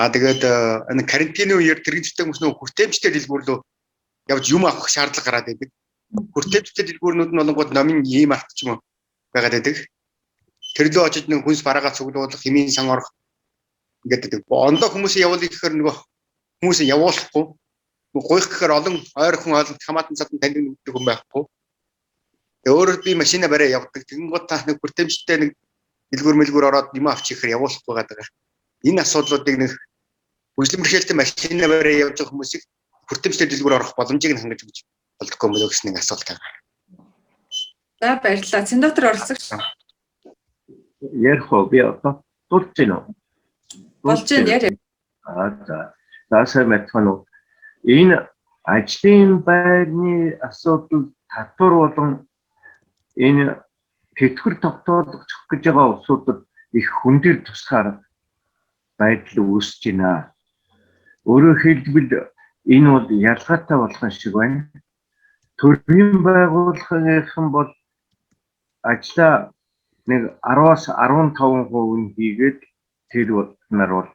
Тэгээд энэ карантины үеэр тэргийн зэрэгтэй хүмүүс нөгөө хүртээмжтэй дэлгүүр рүү явж юм авах шаардлага гараад байдаг. Хүртээмжтэй дэлгүүрнүүд нь болонгууд номын ийм арт ч юм уу байгаад байдаг. Тэр лөө очиж нэг хүнс бараагаа цуглуулах, хэмээн сан орох ингээд ондоо хүмүүсийг явуулах гэхээр нөгөө хүмүүсийг явуулахгүй. Гуйх гэхээр олон ойр хүн олонт хамаатан цадан таньдаг нэгдэг хүн байхгүй. Тэгээ өөрөө би машина бараа явдаг. Тэгэн гот та нэг хүртээмжтэй нэг дэлгүүр ороод юм авчих гэхээр явуулахгүй байгаа. Энэ асуудлуудыг нэг бүжлэн бэрхшээлтэй машина бараа явж байгаа хүмүүсийг хүртээмжтэй дэлгүүр орох боломжийг нь хангаж өгч болдоггүй юм уу гэсэн нэг асуулт байгаа. За баярлалаа. Цэндбаатар оролцогч. Ярих уу би одоо дурж байна уу? Болж байна яа. За сайн мэдхэнэ. Энэ ажлын байрны асуудал татвар болон энэ тэтгэр тогтоолгох гэж байгаа улсуудад их хүндэр тусгаар байдал үүсэж байна. Өөрөөр хэлбэл энэ бол ялгаатай болох шиг байна. Төрийн байгууллагын бол ажлаа нэг 10-аас 15% нь хийгээд тэр нар бол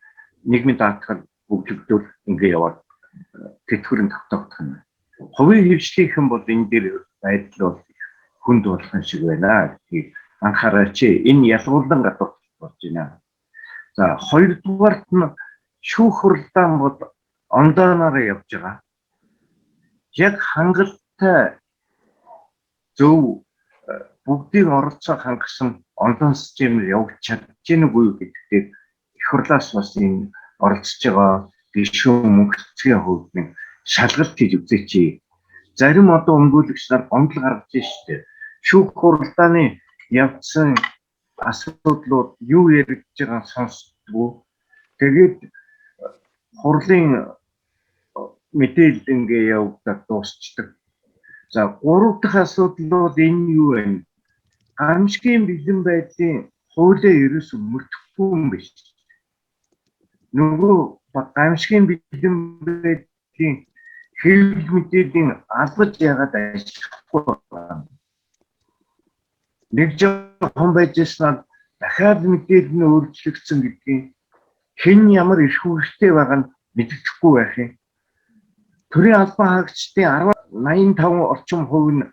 нийгмийн даатгал бүгдлэгдүүл ингэ яваад тэтгэврийн тогтоогдох юм. Хувийн хвшлийнхэн бол энэ дээр байдал бол хүнд болох шиг байна. Анхаараач энэ ялгуурлан гадуур болж байна. За хоёрдугаарт нь шүүх хурлаан бол ондооноор явж байгаа. Яг хангалттай зөв бүгдийг оролцоо хангасан ондоон системээр явж чадж гэнэ үгүй гэдэгт их хурлаас бас энэ оролцож байгаа гишүүн мөнгөцгийн хувьд нэг шалгалт хийж үзээч. Зарим одоо өмгөөлөгч нар гомдол гаргаж штэ. Шүүх хурлааны явцсан асуудлууд юу яригдж байгааг сонсдгоо. Тэгээд хурлын мэдээлэл ингээ явагдаад дуусчдаг. За 3 дахь асуудлууд энэ юу вэ? Гамшигын бэлэн байдлын хуулиа ерөөсөө мөрдөхгүй юм биш. Нөгөө гамшигын бэлэн байдлын хэвлэл мэдээллийн албаж яагаад ажиллахгүй байна? Нэг жоохон байжснаар дахиад мэдээлэл нь өөрчлөгдсөн гэдгийг хэн ямар их хөвгтэй байгаа нь мэддэхгүй байх юм. Төрийн албан хаагчдын 85% орчим хувь нь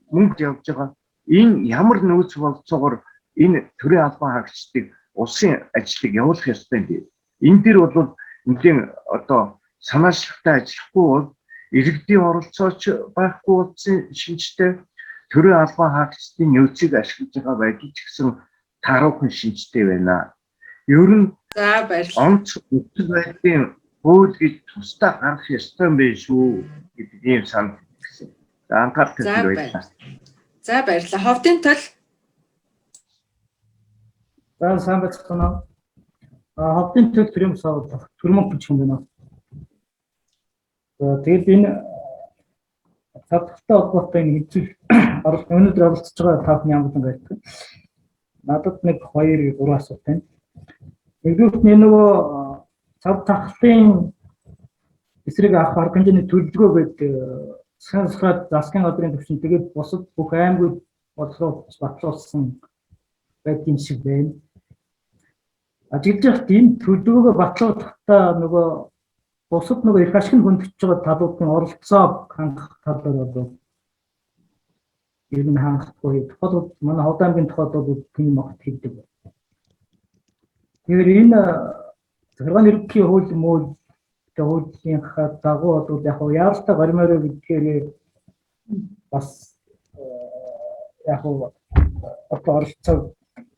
мөнгө явж байгаа. Энэ ямар нөөц болцоогоор энэ төрийн албан хаагчдыг улсын ажлыг явуулах ёстой юм бэ? Энэ дэр бол нэгэн одоо санаачлалтай ажиллахгүй бол иргэдийн оролцооч байхгүй болсон шинжтэй төрийн албан хаагчдын нөөцийг ашиглаж байгаа байдал ч гэсэн тааруухан шинжтэй байна. Ер нь За баярлалаа. онц үйл байдлын хууль гэж тусдаа гарах ёстой юм биш үү гэдэг ийм санал гэсэн. Анхаарал тавьсан байлаа. За баярлалаа. Ховдын төл. За сайн байцгаана. Ховдын төл төрийн сав төрмөн хүч юм байна. Тэгээд энэ цагдталтай холбоотой энэ хэвчил өнөөдөр оролцож байгаа та бүхэн ямар байдаг? Надад нэг 2-3 асуулт байна. Нэгдүгээр нь нөгөө цагдталын эсрэг авах арга хэмжээний төлөвлөгөө гэдэг засгийн газрын төвчөнд тэгээд бусад бүх аймагуд бодлого батлуулсан байдгийн шиг байна. Ажиглаж энэ төлөвлөгөөгөө батлуулахдаа нөгөө бусад нөгөө их ашиг хөндөгч байгаа талуудын оролцоог хангах талаар бол ер нь хангахгүй. Тухайд манай Ховд аймгийн тухайд бол тийм огт хийдэг. Тэгэхээр энэ захиргааны ерөнхий хууль хуулийнхаа дагуу бол яг яаралтай гармаараа гэдгээр бас яг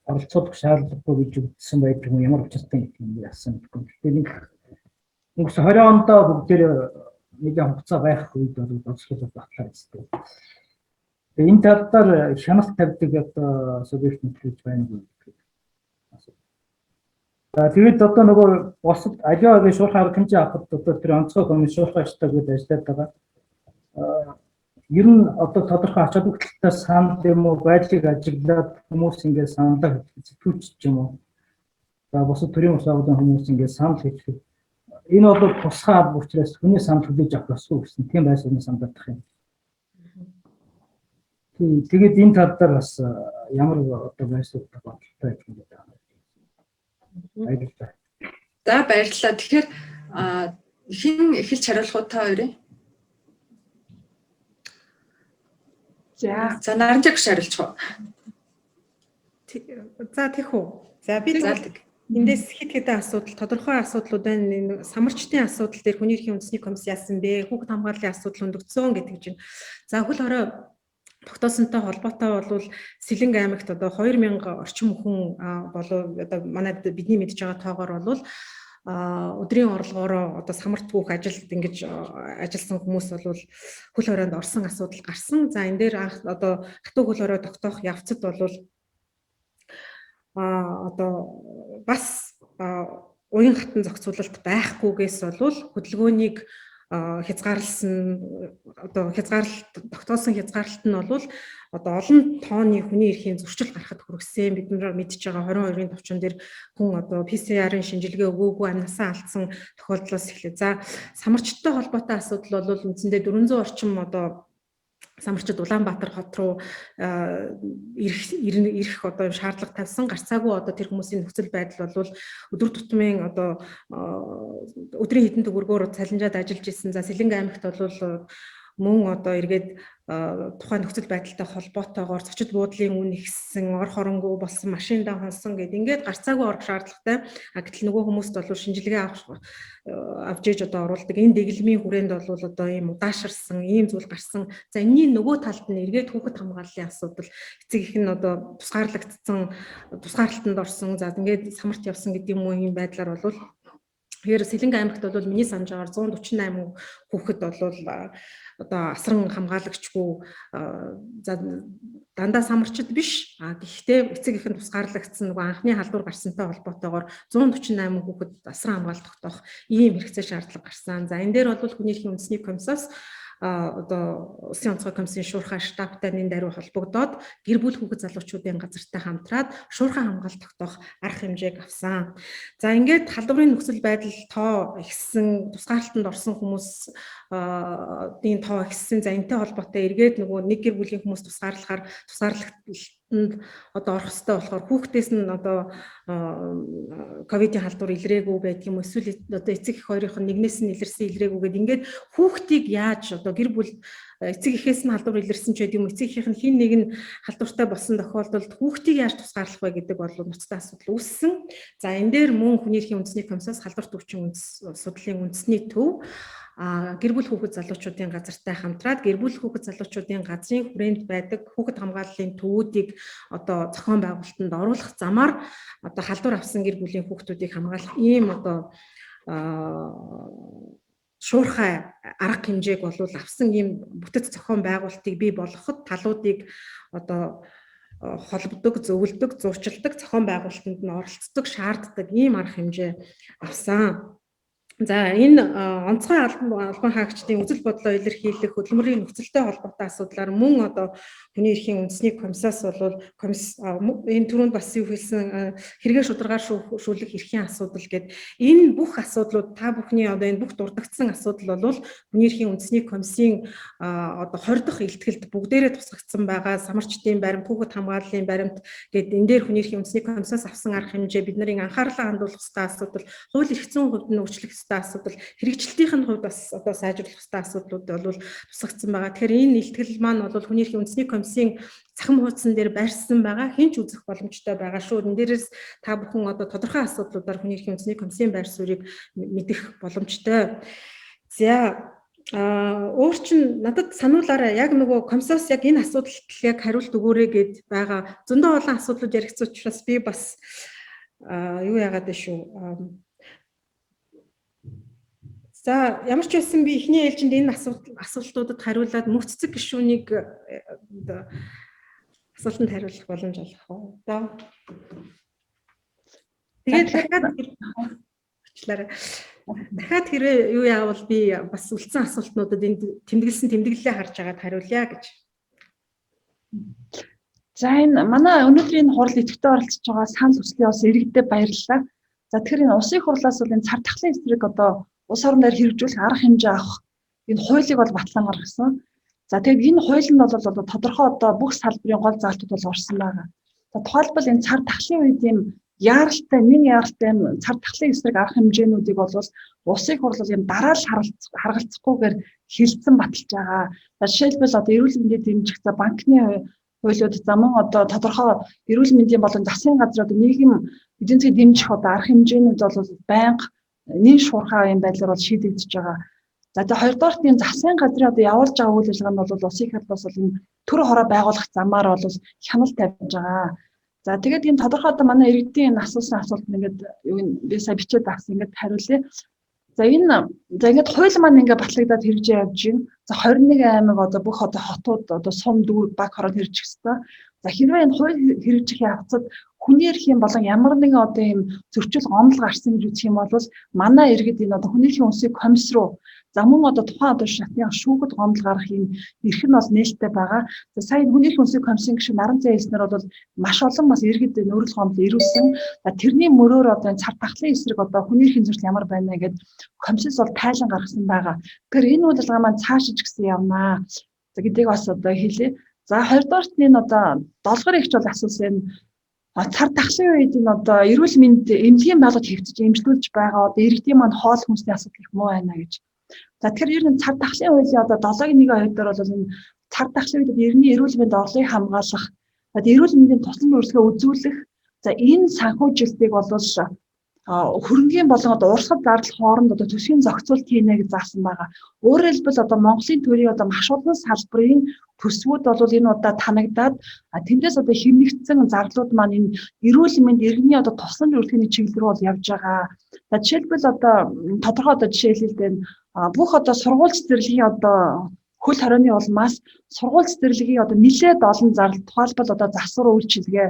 оролцох шаардлагагүй гэж үзсэн байдаг юм. Ямар учиртай юм бэ яасан гэвэл тэгэхээр өнгөрсөн 20 онд бүгдээр нэгэн хугацаа байх үед бол бодлого батлаа гэсэн. Энэ талаар шаналт тавьдаг одоо субъект нөхөж байна гэж. Тэгээд одоо нөгөө босод аливаагийн шуурхай арга хэмжээ авахд одоо тэр онцгой комисс шуурхай штаб гэдэг ажиллаад байгаа. Ер нь одоо тодорхой ач холбогдолтой санал юм уу байдлыг ажиглаад хүмүүс ингээд саналаа зэтгүүлчих юм уу? За босод төрийн усаагийн хүмүүс ингээд санал хийх. Энэ бол тусгай алба учраас хүний санал хүлээж авах ёсгүй гэсэн тийм байсны санал байх юм. Тэгээд энэ тал дээр бас ямар одоо байсуудтай бодлоо гэж байна. Баярлалаа. За баярлалаа. Тэгэхээр хэн эхэлж хариулах уу та хоёрын? За Наранжаг хариулчих уу? За тийх үү. За би эндээс хэд хэдэн асуудал, тодорхой асуудлууд байна. Самарчдын асуудал дээр хүний эрхийн үндэсний комисс яасан бэ? Хүүхд хамгааллын асуудал өндөгцсөн гэдэг чинь. За хөл хорой тогтоосонтой холбоотой бол Сэлэнг аймагт одоо 2000 орчим хүн болов одоо манай бидний мэдж байгаа тоогоор бол өдрийн орлогоороо одоо самарт түүх ажилд ингэж ажилласан хүмүүс бол хөл хоройнд орсон асуудал гарсан. За энэ дээр анх одоо хатуу хөл хорой тогтоох явцад бол одоо бас уян хатан зохицуулалт байхгүйгээс бол хөдөлгөөнийг хязгаарлсан одоо тогтоосон хязгаарлалт нь бол одоо олон тооны хүний эрхийн зөрчил гарахад хүргэсэн. Бид нар мэдж байгаа 22-ын төвчөн дээр хүн одоо PCR-ын шинжилгээ өгөөгүй амнасаа алдсан тохиолдлоос эхлээ. За самарчдтай холбоотой асуудал бол үндсэндээ 400 орчим одоо самарчид Улаанбаатар хот руу ирэх одоо шаардлага тавьсан. Гарцаагүй одоо тэр хүмүүсийн нөхцөл байдал бол өдөр тутмын одоо өдрийн хэдэн төгрөгөөр цалинжаад ажиллаж ирсэн. За Сэлэнг аймагт бол мөн одоо эргээд тухайн нөхцөл байдалтай холбоотойгоор зочид буудлын үн ихсэн, ор хоронгүй болсон, машиндаа хонсон гэдэг ингээд гарцаагүй орох шаардлагатай. Гэтэл нөгөө хүмүүст бол шинжилгээ авч ээж одоо оруулдаг. Энэ дэглэмийн хүрээнд бол одоо ийм удаашрсан, ийм зүйл гарсан. За энэний нөгөө талд нь эргээд хүүхэд хамгааллын асуудал эцэг их нь одоо тусгаарлалтанд орсон. За ингээд самарт явсан гэдэг юм уу ийм байдлаар бол тэгэхээр Сэлэнг аймагт бол миний санджаар 148 хүүхэд бол одоо асран хамгаалагчгүй дандаа самарчид биш. Гэхдээ эцэг ихэн тусгаарлагдсан нөгөө анхны халдвар гарсантай холбоотойгоор 148 хүүхэд асран хамгаалалт тогтоох ийм хэрэгцээ шаардлага гарсан. За энэ дээр бол хүний эрхийн үндэсний комиссоос одоо улсын онцгой комиссийн шуурхай штабтай энэ даруй холбогдоод гэр бүл хүүхэд залуучуудын газартай хамтраад шуурхай хамгаалалт тогтоох арга хэмжээг авсан. За ингээд халдварын нөхцөл байдал тоо ихсэн, тусгаарлалтанд орсон хүмүүсийн тоо ихсэн. За энэтэй холбоотой эргээд нөгөө нэг гэр бүлийн хүмүүс тусгаарлахаар тусгаарлалтанд одоо орох хэрэгтэй болохоор хүүхдээс нь одоо ковидын халдвар илрээгүй байдаг юм эсвэл одоо эцэг их хоёрын нэгнээс нь илэрсэн илрээгүй гэдэг ингээд хүүхдийг яаж одоо гэр бүл эцэг эхээс нь халдвар илэрсэн ч гэдэг юм эцэг ихийнх нь хин нэг нь халдвартай болсон тохиолдолд хүүхдийг яаж тусгаарлах вэ гэдэг бол ноцтой асуудал үүссэн. За энэ дээр мөн хүний эрхийн үндэсний комиссаас халдвар төвчин судлалын үндэсний төв гэр бүл хүүхэд залуучуудын газартай хамтраад гэр бүл хүүхэд залуучуудын газрын хүрээнд байдаг хүүхэд хамгааллын төвүүдийг одоо зохион байгуулалтанд оруулах замаар одоо халдвар авсан гэр бүлийн хүүхдүүдийг хамгаалах ийм одоо шуурхай арга хэмжээг бол авсан ийм бүтэц зохион байгуулалтыг бий болгоход талуудыг одоо холбодог, зөвлөдөг, зурчилдаг зохион байгуулалтанд нь оролцдог, шаарддаг ийм арга хэмжээ авсан. За энэ онцгой албан хаагчдын үзэл бодлоо илэрхийлэх хөдөлмөрийн нөхцөлтэй холбоотой асуудлаар мөн одоо хүний эрхийн үндэсний комиссаас бол энэ түрүүнд бас юу хэлсэн хэрэгэ шударгаашүүлэх эрхийн асуудал гэдэг энэ бүх асуудлууд та бүхний одоо энэ бүх дурдгдсан асуудал бол хүний эрхийн үндэсний комиссийн одоо 20 дахь илтгэлд бүгдээрээ тусгагдсан байгаа самарчдын баримт, хүүхэд хамгааллын баримт гэдэг энэ дээр хүний эрхийн үндэсний комиссаас авсан арга хэмжээ бид нарын анхаарлаа хандуулах ёстой асуудал, хууль эрх зүйн хувьд нь өөрчлөх асуудал, хэрэгжилтийн хувьд бас одоо сайжруулах ёстой асуудлууд бол тусгагдсан байгаа. Тэгэхээр энэ илтгэл маань бол хүний эрхийн үндэсний комиссийн цахим хуудсан дээр байрсан байгаа. Хэн ч үзэх боломжтой байгаа шүү. Энэ дээрээс та бүхэн одоо тодорхой асуудлуудаар хүний эрхийн үндэсний комиссийн байр суурийг мэдэх боломжтой. За өөр чинь надад сануулаарай яг нөгөө комиссоос яг энэ асуудалд яг хариулт өгөөрэй гэд байгаа. Зөндөө олон асуудлууд яригдсан учраас би бас юу яагаад вэ шүү. За ямар ч байсан би эхний ээлжинд энэ асуултуудад хариулаад мөхцөг гишүүнийг асуултанд хариулах боломж олгох уу? Тэгээд дахиад хэрэг юу яавал би бас үлдсэн асуултнуудад энд тэмдэглэлээ харж агаад хариулъя гэж. За энэ манай өнөөдрийн хурал идэвхтэй оролцож байгаа санал хүслийн ус иргэдэд баярлалаа. За тэгэхээр энэ усын хурлаас бол энэ цар тахлын эсрэг одоо улс орон дээр хэрэгжүүлэх арга хэмжээ авах энэ хуулийг бол батлан гаргасан. За тэгээд энэ хуулинд бол тодорхой одоо бүх салбарын гол заалтууд бол орсон байгаа. За тухайлбал энэ цар тахлын үед ийм яаралтай цар тахлын эсрэг арга хэмжээнүүдийг бол улсын хурал ийм дараалал харгалзахгүйгээр хилцэн баталж байгаа. За жишээлбэл одоо эрүүл мэндэд дэмжих за банкны хуулиуд за мөн одоо тодорхой эрүүл мэндийн болон засгийн газрууд нийгэм эдийн засгийг дэмжих одоо арга хэмжээнүүд бол байнга нэг шуурхай юм байдлаар бол шийдэгдэж байгаа. За тэгээ хоёрдугаарт энэ засгийн газрын одоо явуулж байгаа үйл ажиллагаа нь бол улсын хялбаас бол энэ төр хороо байгуулах замаар бол хяналт тавьж байгаа. За тэгээд энэ тодорхой одоо манай иргэдийн энэ асуусан асуулт ингээд юу би сая бичээд авсан ингээд хариулъя. За ингээд хууль маань ингээд батлагдаад хэрэгжиж явж байна. За 21 аймаг одоо бүх одоо хотууд одоо сум дүүр баг хороод хэрэгжих ёстой. За хэрвээ энэ хууль хэрэгжих явцад хүний эрхийн болон ямар нэгэн одоо ийм зөрчил гомдол гарсан гэж үзэх юм бол манай иргэд энэ одоо хүний эрхийн үндэсний комисс руу за мөн одоо тухайн одоо шатны шүүхэд гомдол гарах юм эрх нь бол нээлттэй байгаа. За сая хүний эрхийн үндэсний комиссийн гишүүн Наран Зай хэлснээр бол маш олон бас иргэд нөрөл гомдол ирүүлсэн. За тэрний мөрөөр одоо энэ цар тахлын эсрэг одоо хүний эрхийн зөрчил ямар байна гэд комиссээс бол тайлан гаргасан байгаа. Тэгэхээр энэ үйл ажиллагаа маань цаашиж гисэн явнаа. За гэдгийг бас одоо хэлье. За хоёрдугаарт нь одоо долгор ихч бол асуусан цар тахлын үед энэ одоо эрүүл мэнд эмнэлгийн байгууллагад хэвчиж эмчилүүлж байгаа одоо иргэдийн маань хоол хүнсний асуудал их муу байна гэж. За тэгэхээр ер нь цар тахлын хуулийн одоо 7-1 дээр бол энэ цар тахлын үед иргэний эрүүл мэнд орлогыг хамгаалах, эрүүл мэндийн тусламж үйлчилгээ үзүүлэх, за энэ санхүүжилтийг бол хөрөнгөний болон одоо урсгал зардал хооронд одоо төсвийн зохицуулт хийнэ гэж заасан байгаа. Өөрөөр хэлбэл одоо Монголын төрийн одоо маш олон салбарын төсвүүд бол энэ удаа танагдаад тэндээс одоо хэмнэгдсэн зардлууд маань энэ эрүүл мэнд иргэний одоо тусламж үйлчлэгийн чиглэл рүү бол явж байгаа. За жишээлбэл одоо тодорхой одоо жишээлбэл бүх одоо сургууль цэцэрлэгийн одоо хөл хорионы улмаас сургууль цэцэрлэгийн одоо нэлээд олон зардал тухайлбал одоо засвар үйлчилгээ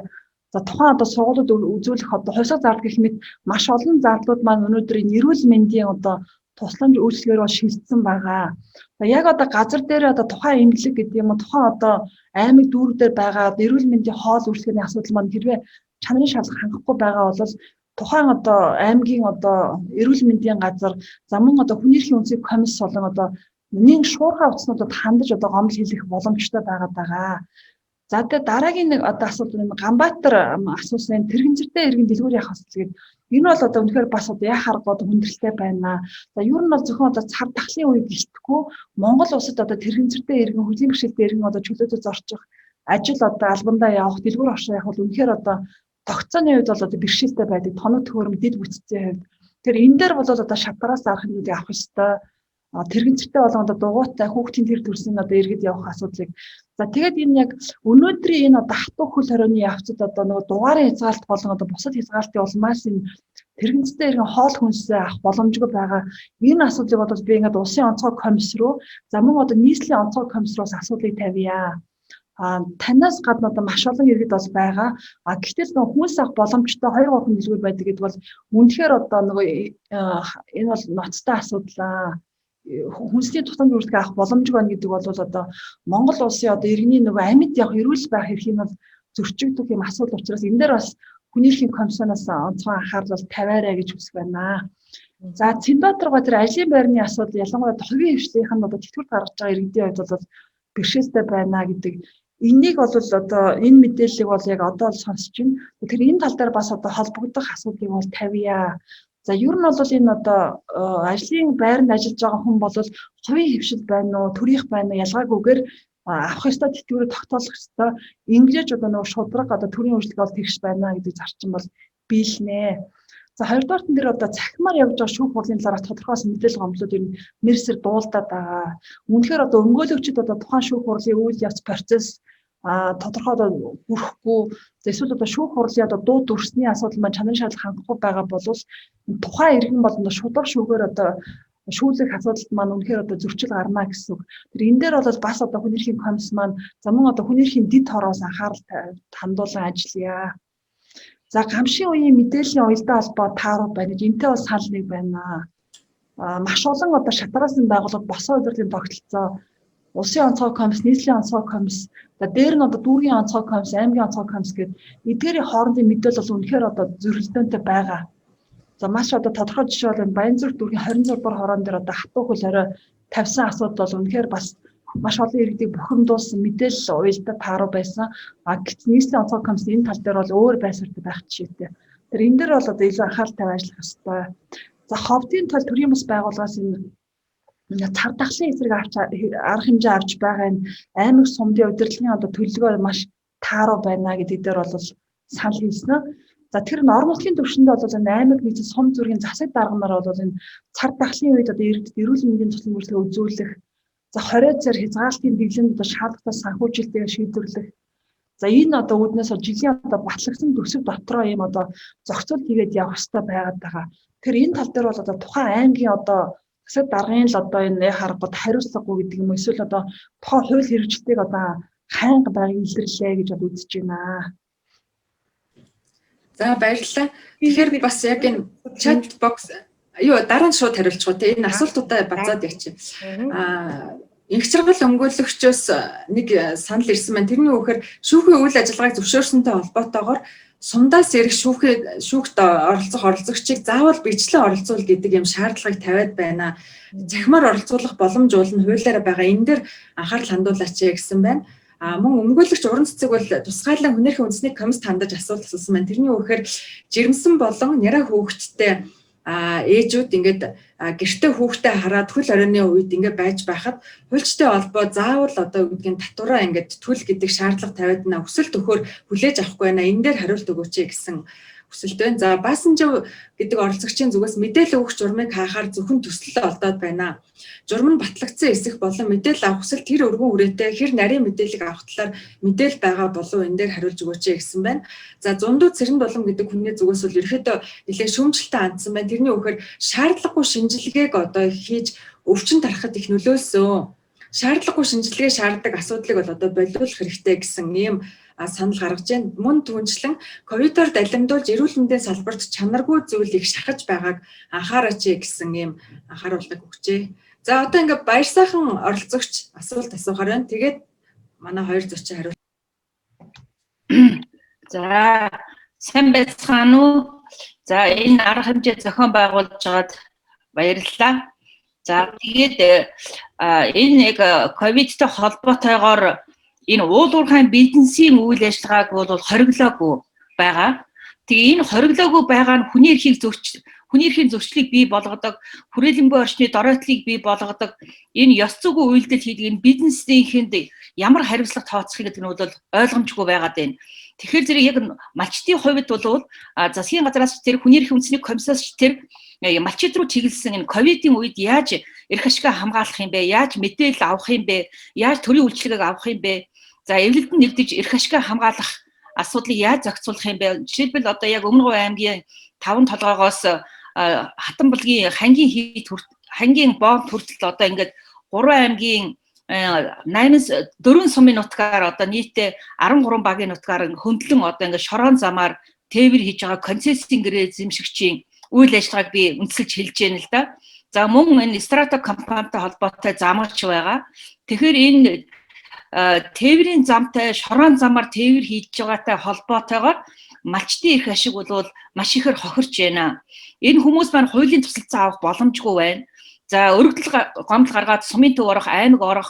за тухайн одоо сургуулиуд үзүүлэх одоо хувьсгал зардал гэх мэт маш олон зардлууд маань өнөөдөр энэ эрүүл мэндийн одоо тусламж үйлчлэгээр бол шилжсэн байгаа. За яг одоо газар дээр одоо тухайн эмнэлэг гэдэг юм уу тухайн одоо аймаг дүүрдээр байгаа эрүүл мэндийн хоол үйлчлэгийн асуудал маань хэрвээ чанарын шалгах хангахгүй байгаа бол тухайн одоо аймгийн одоо эрүүл мэндийн газар за мөн одоо хүний эрхийн үндэсний комисс болон одоо нэг шуурхай утаснуудад хандаж одоо гомдол хийх боломжтой байгаа. За тэгээ дараагийн нэг одоо асуулт нь Ганбаатар асуусан тэрэгцэртэй иргэн дэлгүүр явах асуудал гэдэг. Энэ бол одоо үнэхээр бас одоо яа харахгүй одоо хүндрэлтэй байна. За ер нь бол зөвхөн одоо цар тахлын үед гэлтэхгүй Монгол улсад одоо тэрэгцэртэй иргэн хөлийн бэрхшээлтэй иргэн одоо чөлөөтэй зорчих ажил одоо албандаа явах дэлгүүр оршоо явах бол үнэхээр одоо тогтцооны үед бол одоо бэрхшээлтэй байдаг тоног төхөөрөм дэд бүтцийн хувьд. Тэр энэ дээр бол одоо шалтгараас арах хэмжээг авах ёстой. Тэрэгцэртэй болон одоо дугуйтай хүүхдийн тэр төрсөн одоо иргэд явах асуудлыг за тэгээд энэ яг өнөөдрийн энэ одоо хатуу хөл хорионы явцад одоо нөгөө дугаарын хязгаалт болон одоо бусад хязгаалтын улмаас энэ тэрэгцэртэй иргэн хоол хүнсээ авах боломжгүй байгаа. Энэ асуудлыг одоо би ингээд улсын онцгой комисс руу за мөн одоо нийслэлийн онцгой комисс руу асуудлыг тавья. танаас гадна одоо маш олон иргэд бас байгаа. Гэтэл нөгөө хүнс авах боломжтой 2-3 дэлгүүр байдаг гэдэг бол үнэхээр одоо нөгөө энэ бол ноцтой асуудал. Хүнсний тутамд үйлдэл авах боломжгүй байна гэдэг бол одоо Монгол улсын одоо иргэний нөгөө амьд явах эрүүл байх эрхийг бол зөрчигдөх юм асуудал учраас энэ дээр бас хүний эрхийн комиссараас онцгой анхаарал тавиарай гэж хүсэж байна. За Цэнбаатарга тэр ажлын байрны асуудал ялангуяа хувийн хвшлийнх нь одоо тэтгэврт гаргаж байгаа иргэдийн хувьд бол бэрхшээлтэй байна гэдэг энийг бол одоо энэ мэдээллийг бол яг одоо л сонсч байна. Тэгэхээр энэ тал дээр бас одоо холбогдох асуудлыг бол тавья. За ер нь бол энэ одоо ажлын байранд ажиллаж байгаа хүн бол хувийн хвшил байна уу, төрийнх байна уу ялгаагүйгээр авах ёстой тэтгэврийг тогтоолох ёстой. Ингэж одоо нөгөө шудраг одоо төрийн үйлчлэг бол тэгш байна гэдэг зарчим бол биелнэ. За хоёрдугаар нь дээр одоо цахимаар явж байгаа шүүх хурлын талаарх тодорхойлсон мэдээлэл гомдлууд ер нь мэрсэр дуулдаад байгаа. Үнэхээр одоо өмгөөлөгчд одоо тухайн шүүх хурлын үйл явц процесс тодорхой одоо хүрэхгүй эсвэл одоо шүүх хурлын одоо дуу дүрсний асуудал маань чанарын шаардлага хангахгүй байгаа бол тухайн иргэн бол шудраг шүүгээр одоо шүүлэх асуудалд маань үнэхээр одоо зөрчил гарна гэсэн үг. Тэр энэ дээр бол бас одоо хүний эрхийн комисс маань за мөн одоо хүний эрхийн дэд хороос анхаарал хандуулан ажиллая. За гамшийн үеийн мэдээллийн уялдаа холбоо таарууд байна гэж энтэй бас санал нэг байна. Маш олон одоо шатараасан байгууллага босоо удирдлын тогтолцоо улсын онцгой комисс, нийслэлийн онцгой комисс, за дээр нь одоо дүүргийн онцгой комисс, аймгийн онцгой комисс гэдэг эдгээрийн хоорондын мэдээлэл бол үнэхээр одоо зөрөлдөөнтэй байгаа. За маш одоо тодорхой жишээ бол Баянзүрх дүүргийн 26 дугаар хороон дээр одоо хатуу хөл орой тавьсан асуудал бол үнэхээр бас маш олон иргэдийг бухимдуулсан мэдээлэл уялдаа тааруу байсан. Нийслэлийн онцгой комисс энэ тал дээр бол өөр байсартай байх жишээтэй. Тэр энэ дээр бол одоо илүү анхаарал тавиад ажиллах ёстой. За ховдын тал төрийн бас байгууллагаас энэ цар тахлын эсрэг арга хэмжээ авч байгаа энэ аймаг сумдын удирдлагын одоо төлөвлөгөө маш тааруу байна гэдэг дээр бол санал хэлсэн. За тэр нь орон нутгийн түвшинд бол энэ аймаг нийт сум зүргийн засаг дарганаар бол энэ цар тахлын үед одоо иргэдэд эрүүл мэндийн туслан бүрэлдэхүүн үзүүлэх, за 20 цар хязгаарлалтын дэглэмд одоо шаардлагатай санхүүжилтийг шийдвэрлэх. За энэ одоо үүднээс жилийн одоо батлагдсан төсөв дотроо ийм одоо зохицуул хийгээд явах хэрэгтэй байгаад байгаа. Тэр энэ тал дээр бол одоо тухайн аймгийн одоо засаг даргын л одоо энэ харгад хариуцлагагүй гэдэг юм эсвэл одоо тухайн хууль хэрэгжилтийг одоо хайнга байгааг илэрлээ гэж үзэж байна. За баярлалаа. Тэгэхээр би бас яг энэ чат бокс дараа нь шууд хариулчих уу те энэ асуултуудаа базаад явчих. Инх чаргал өмгөөлөгчөөс нэг санал ирсэн байна. Тэрний үгээр шүүхийн үйл ажиллагааг зөвшөөрсөнтэй холбоотойгоор сумдаас ирэх шүүхт оролцогчийг заавал бичлэн оролцуул гэдэг юм шаардлагыг тавиад байна. Захимаар оролцуулах боломж болно хуулиараа байгаа. Энэ дээр анхаарал хандуулаач гэсэн байна. Мөн өмгөөлөгч уран цэцэг бол тусгайлан хүнэрхийн үндэсний комисс хандаж асуулт асуусан байна. Тэрний үгээр жирэмсэн болон няраа хүүхэдтэй ээжүүд ингээд гэртээ хүүхдээ хараад хөл оройны үед ингээд байж байхад хуульчтай холбоо заавал одоо гэдгийг татвараа ингээд түл гэдэг шаардлага тавиад байна. Өсөлт өгөхөөр хүлээж авахгүй байна. Энэ дээр хариулт өгөөч гэсэн хүсэлт байна. За Баасанжав гэдэг оролцогчийн зүгээс мэдээлэл өгөх журмыг хаахаар зөвхөн төсөл олдоод байна. Журам нь батлагдсан эсэх болон мэдээлэл авах хүсэл тэр өргөн үрээтэй хэр нарийн мэдээллийг авах талаар мэдээл байгаа болов энэ дээр хариулж өгөөч гэсэн байна. За Зундууд Цэрэн Болон гэдэг хүний зүгээс бол ерөөдөө нэлээд шүүмжлэлтэй хандсан байна. Тэрний үгээр шаардлагагүй шинжилгээг одоо хийж өвчин тарахад их нөлөөлсөн. Шаардлагагүй шинжилгээ шаарддаг асуудлыг бол одоо болиулах хэрэгтэй гэсэн ийм санал гаргаж байна. Мөн түнчлэн ковидоор далимдуулж эрүүл мэндийн салбарт чанаргүй зүйлийг шахаж байгааг анхаараач гэсэн ийм анхааруулгыг өгчээ. За одоо ингээд баяр сайхан оролцогч асуулт асуухаар байна. Тэгээд манай хоёр зочин хариулт. За сайн байцгаана уу? За энэ арга хэмжээ зохион байгуулж байгаад баярлалаа. За тэгээд энэ яг ковидтэй холбоотойгоор энэ уулуурхайн бизнесийн үйл ажиллагааг бол хориглоогүй байгаа. Тэгээ энэ хориглоогүй байгаа нь хүний эрхийн зөрчлийг бий болгодог, хүрээлэнгүй орчны доройтлыг бий болгодог, энэ ёс зүйн үйлдэл хийдэг энэ бизнесийнхэнд ямар хариуцлага тооцох гэдэг нь бол ойлгомжгүй байгаад байна. Тэгэхээр зэрэг яг малчтын хувьд бол засгийн газраас тэр хүний эрхийн үндэсний комиссаас тэр малчид руу чиглэсэн энэ ковидын үед яаж эрх ашигаа хамгаалах юм бэ? Яаж мэдээлэл авах юм бэ? Яаж төрийн үйлчлэгийг авах юм бэ? За эвлэлд нь нэгдэж эрх ашигаа хамгаалах асуудлыг яаж зохицуулах юм бэ? Жишээлбэл одоо яг Өмнөг аймгийн 5 толгоогоос Хатанбулгийн хангийн боомт хүртэл одоо ингээд 3 аймгийн 4 сумын нутгаар одоо нийтдээ 13 багийн нутгаар хөндлөн одоо ингээд шорон замаар тээвэр хийж байгаа концессийн гэрээ эзэмшигчийн үйл ажиллагааг би үндэслэж хэлж байна л да. За мөн энэ Страта компанитай холбоотой замгч байгаа. Тэгэхээр энэ тээврийн замтай шорон замаар тээвэр хийж байгаатай холбоотойгоор малчдын эрх ашиг бол маш ихээр хохирч байна. Энэ хүмүүс маань хуулийн тусалцаа авах боломжгүй байна. За өргөдөл гомдол гаргаад сумын төв орох, аймаг орох,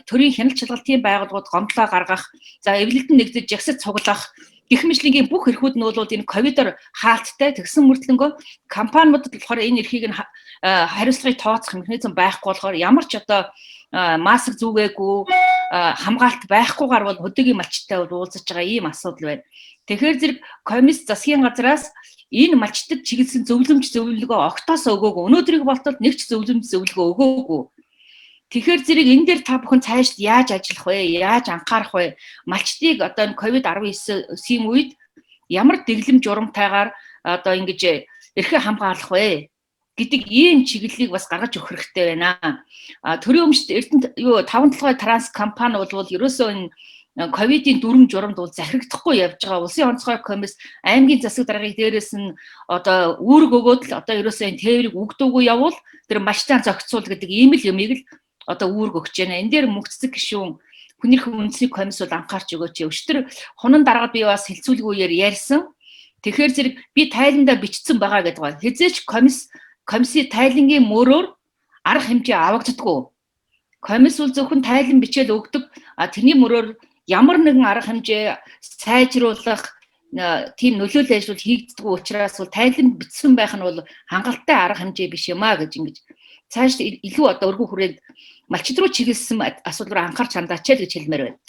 төрийн хяналт шалгалтын байгууллагууд гомдлоо гаргах, за эвлэлдэн нэгдэж жагсаж цуглах гэх мэтлэгийн бүх эрхүүд нь бол энэ ковидор хаалттай тэгсэн мөртлөнгөө компаниудад болохоор энэ эрхийг нь хариуцлагыг тооцох механизм байхгүй болохоор ямар ч одоо маск зүгээгүй хамгаалт байхгүйгээр бол хөдөөгийн малчтай уулзаж байгаа ийм асуудал байна. Тэгэхээр зэрэг комисс засгийн газраас энэ малчтад чиглэсэн зөвлөмж зөвлөгөө огтоос өгөөгүй. Өнөөдрийг болтол нэг ч зөвлөмж зөвлөгөө өгөөгүй. Тэгэхээр зэрэг энэ дээр та бүхэн цаашд яаж ажиллах вэ? Яаж анхаарах вэ? Малчдыг одоо COVID-19-ийн үед ямар дэглэм журамтайгаар одоо ингэж эрхээ хамгаалах вэ гэдэг ийм чиглэлийг бас гаргаж өгөх хэрэгтэй байна. Төрийн өмчт Эрдэнэт 5 толгой транс компани бол ерөөсөө энэ ковидын дүрм журамд бол захирагдахгүй явж байгаа. Улсын онцгой комисс аймгийн засаг даргыг дээрээс нь одоо үүрэг өгөөд л одоо ерөөсөө энэ тээврийг үгдөөгүй явуул тэр малчтаа зохицуул гэдэг ийм л юмыг л одоо үүрэг өгч байна. Энэ дээр мөнхцөг гишүүн хүнийхэн үндэсний комисс бол анхаарч өгөөч. Өчтөр хунан дараад би бас хэлцүүлгүүгээр ярьсан. Тэгэхээр зэрэг би тайландаа бичсэн байгаа гэдэг байна. Хизээч комиссийн тайлангийн мөрөөр арга хэмжээ авагддаггүй. Комисс бол зөвхөн тайлан бичээл өгдөг. Тэрний мөрөөр ямар нэгэн арга хэмжээ сайжруулах тийм нөлөөлөл ажил хийгддэг учраас бол тайлан бичсэн байх нь бол хангалттай арга хэмжээ биш юм а гэж ингэж цааш илүү одоо өргөн хүрээд малчид руу чиглэсэн асуудал руу анхаарч хандаач л гэж хэлмээр байна.